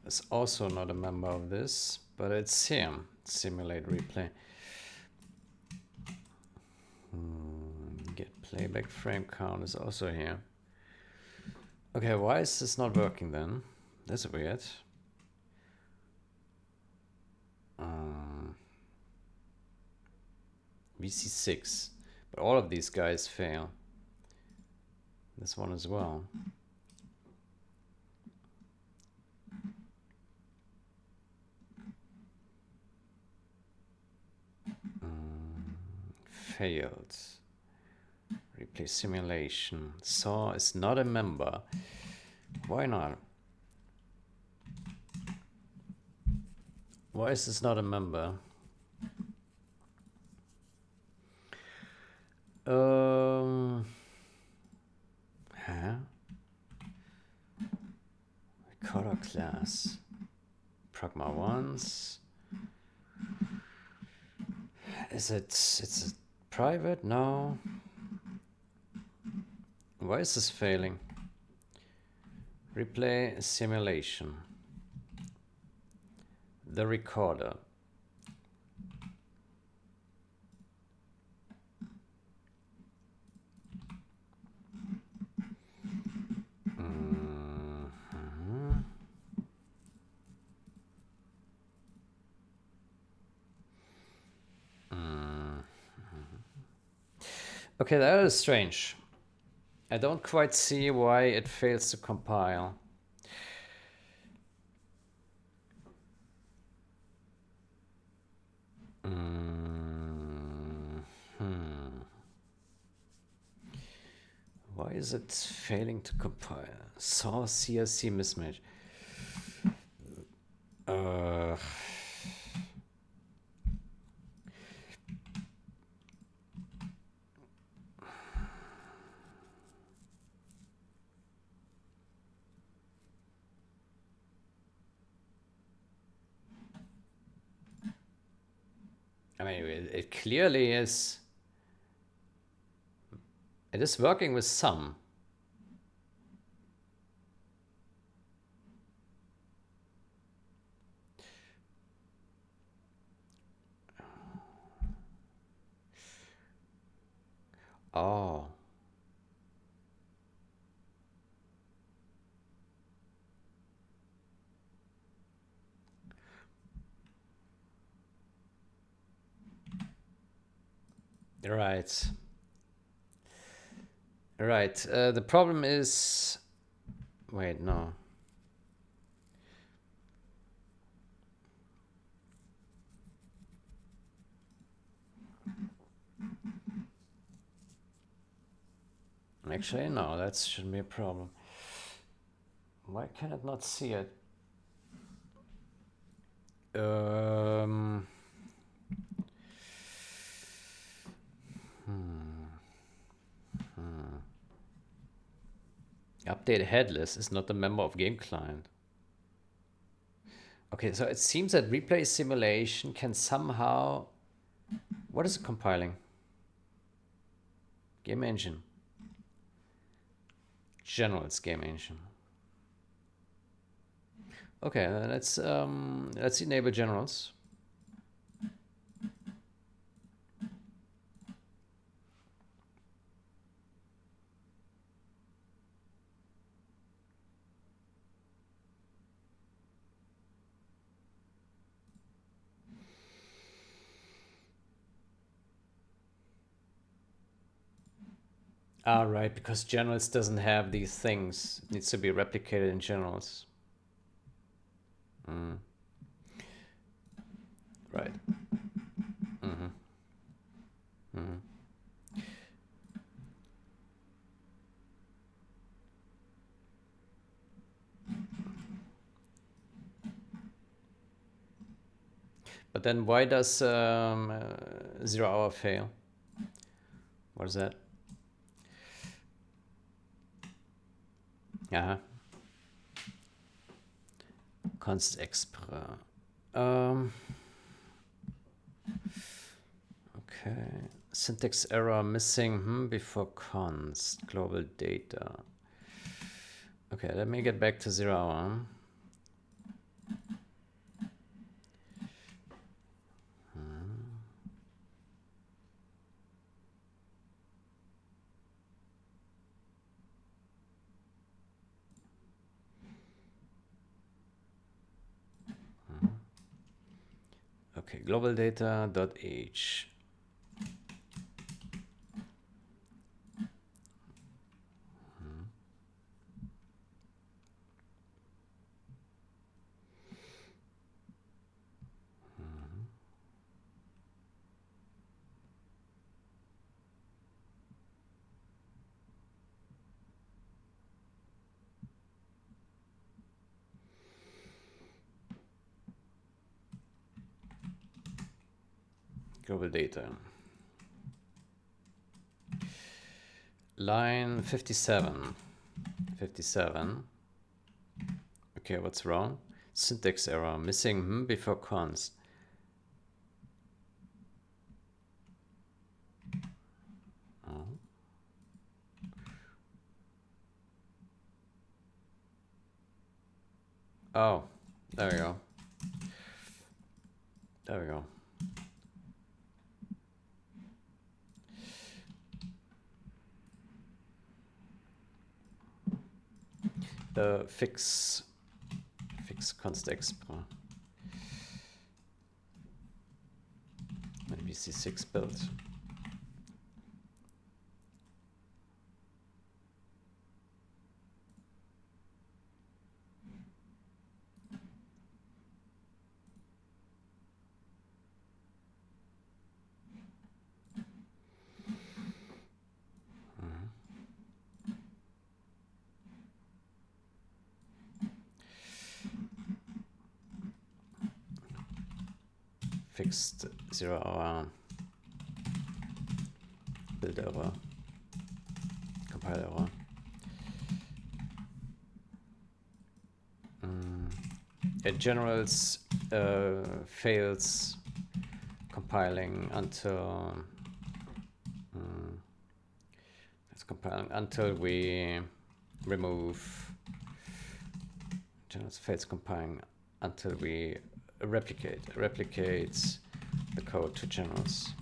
is also not a member of this, but it's here. Simulate replay. Get playback frame count is also here. Okay, why is this not working then? That's weird. VC6, but all of these guys fail. This one as well. Failed. Replay simulation. SAW is not a member. Why not? Why is this not a member? Recorder class. Pragma ones. Is it? It's private? No. Why is this failing? Replay simulation. The recorder. Okay, that is strange. I don't quite see why it fails to compile. Why is it failing to compile? SAW CSC mismatch. I mean, it clearly is. It is working with some. Oh. Right. Right. The problem is... Wait, no. Actually, no, that shouldn't be a problem. Why can it not see it? Update headless is not a member of game client. Okay, so it seems that replay simulation can somehow... What is it compiling? Game engine. Generals game engine. Okay, let's enable generals. Ah, right, because generals doesn't have these things. It needs to be replicated in generals. Right. But then why does 0 hour fail? What is that? Uh-huh. Const expr. Okay. Syntax error missing before const global data. Okay, let me get back to 0 hour. Okay, global data dot h. Global data. Line 57. 57. Okay, what's wrong? Syntax error missing before const. Oh, there we go. There we go. The fix const expr. Maybe C6 build. Fixed 0 hour build error, compile error. Generals fails compiling until it's compiling until we remove generals fails compiling until we replicates the code to generals.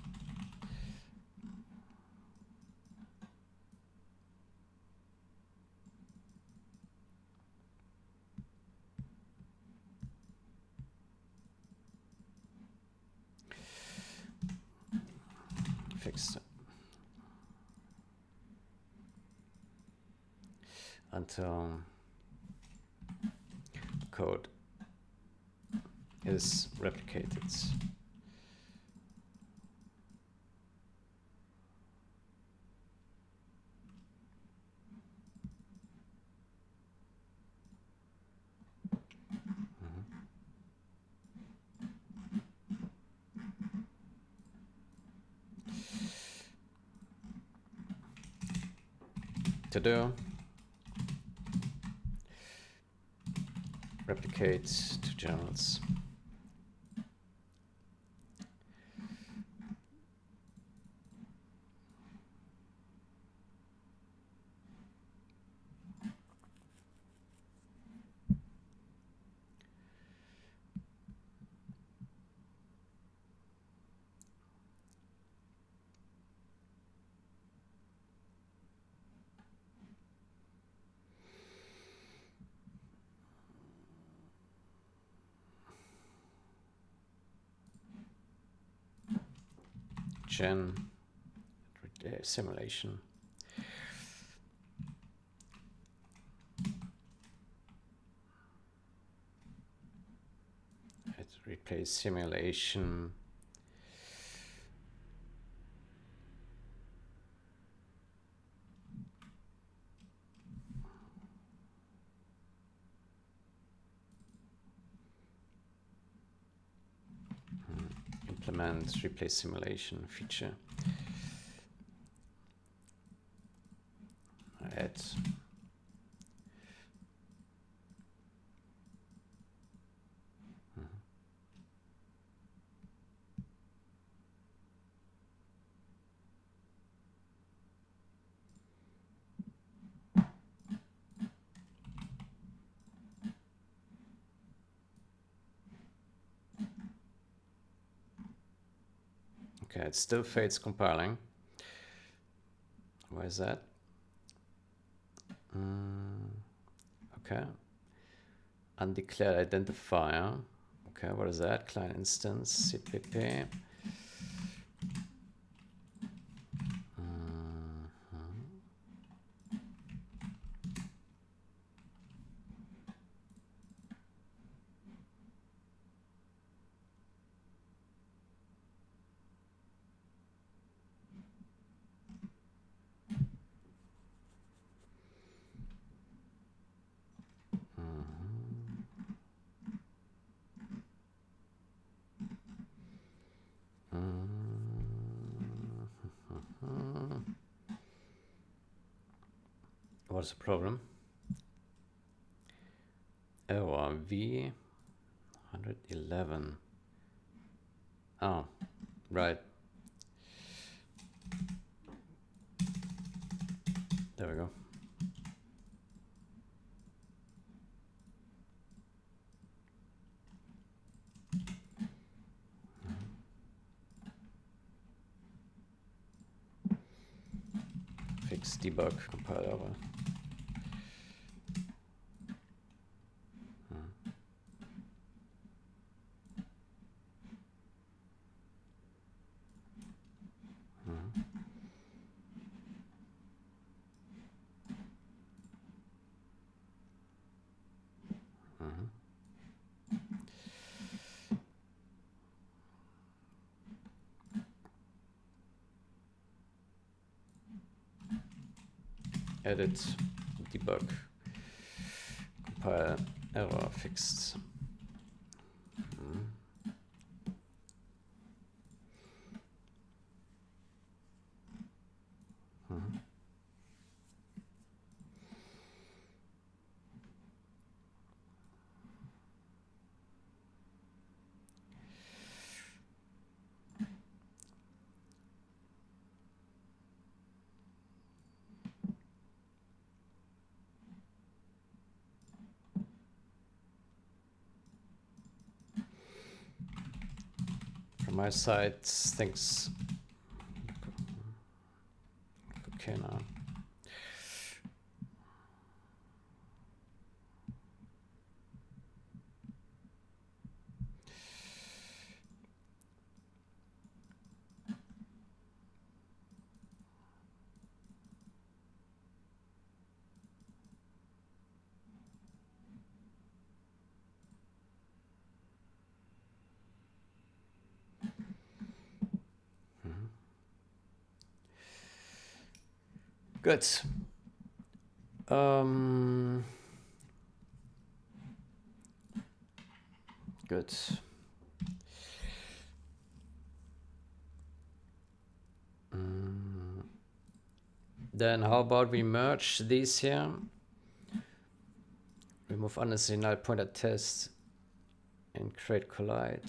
Fixed until the code is replicated. to do. Replicate to journals. Gen simulation. Let's replace simulation. Implement replace simulation feature. Add. Okay, it still fades compiling. Why is that? Okay. Undeclared identifier. Okay, what is that? Client instance, CPP. What's the problem? Error V111. Oh, right. There we go. Fix debug compile error. Edit, debug, compile, error fixed. From my side, things okay now. Good. Good. Then how about we merge these here? Remove unnecessary null pointer test and create collide.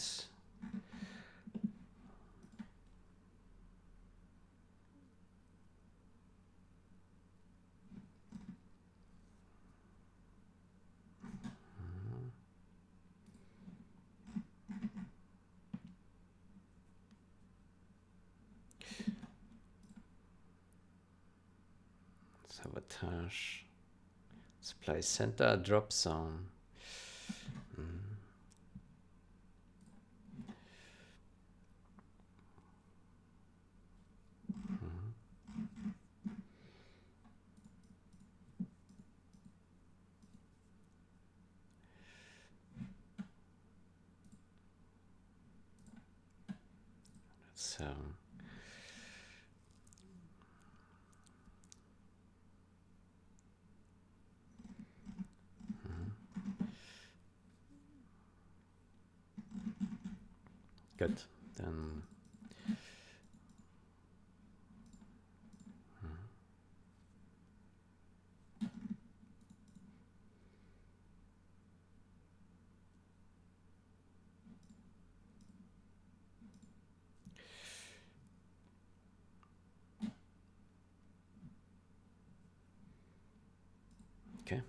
Sabotage. Supply center drop zone. So good. Then okay.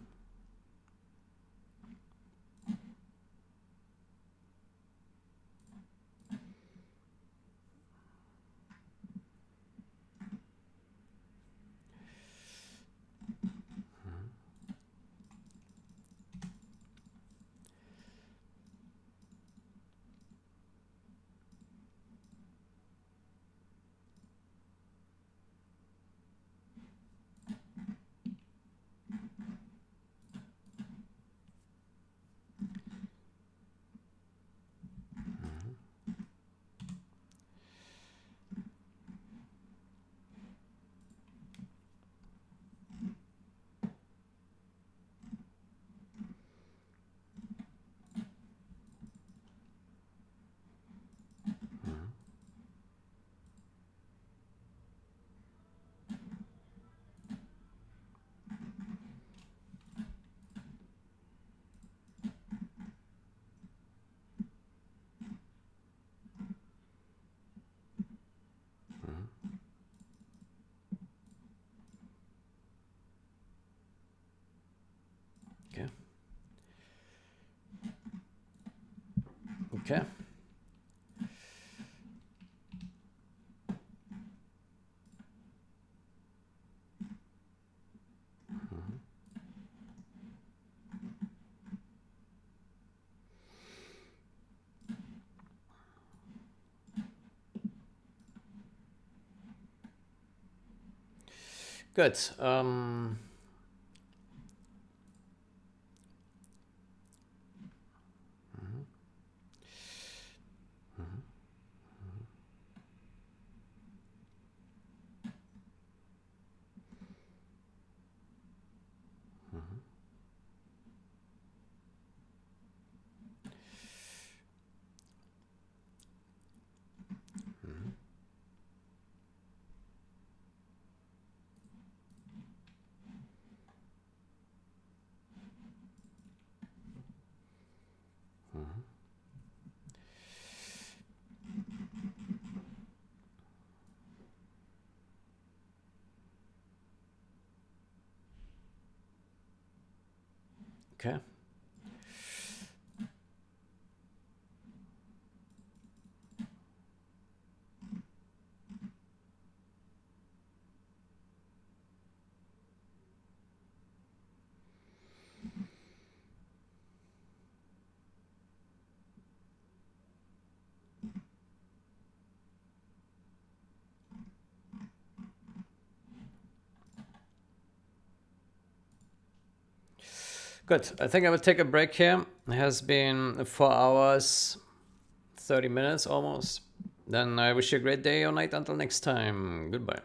Okay. Okay. Good. Okay. Good. I think I will take a break here. It has been 4 hours, 30 minutes almost. Then I wish you a great day or night until next time. Goodbye.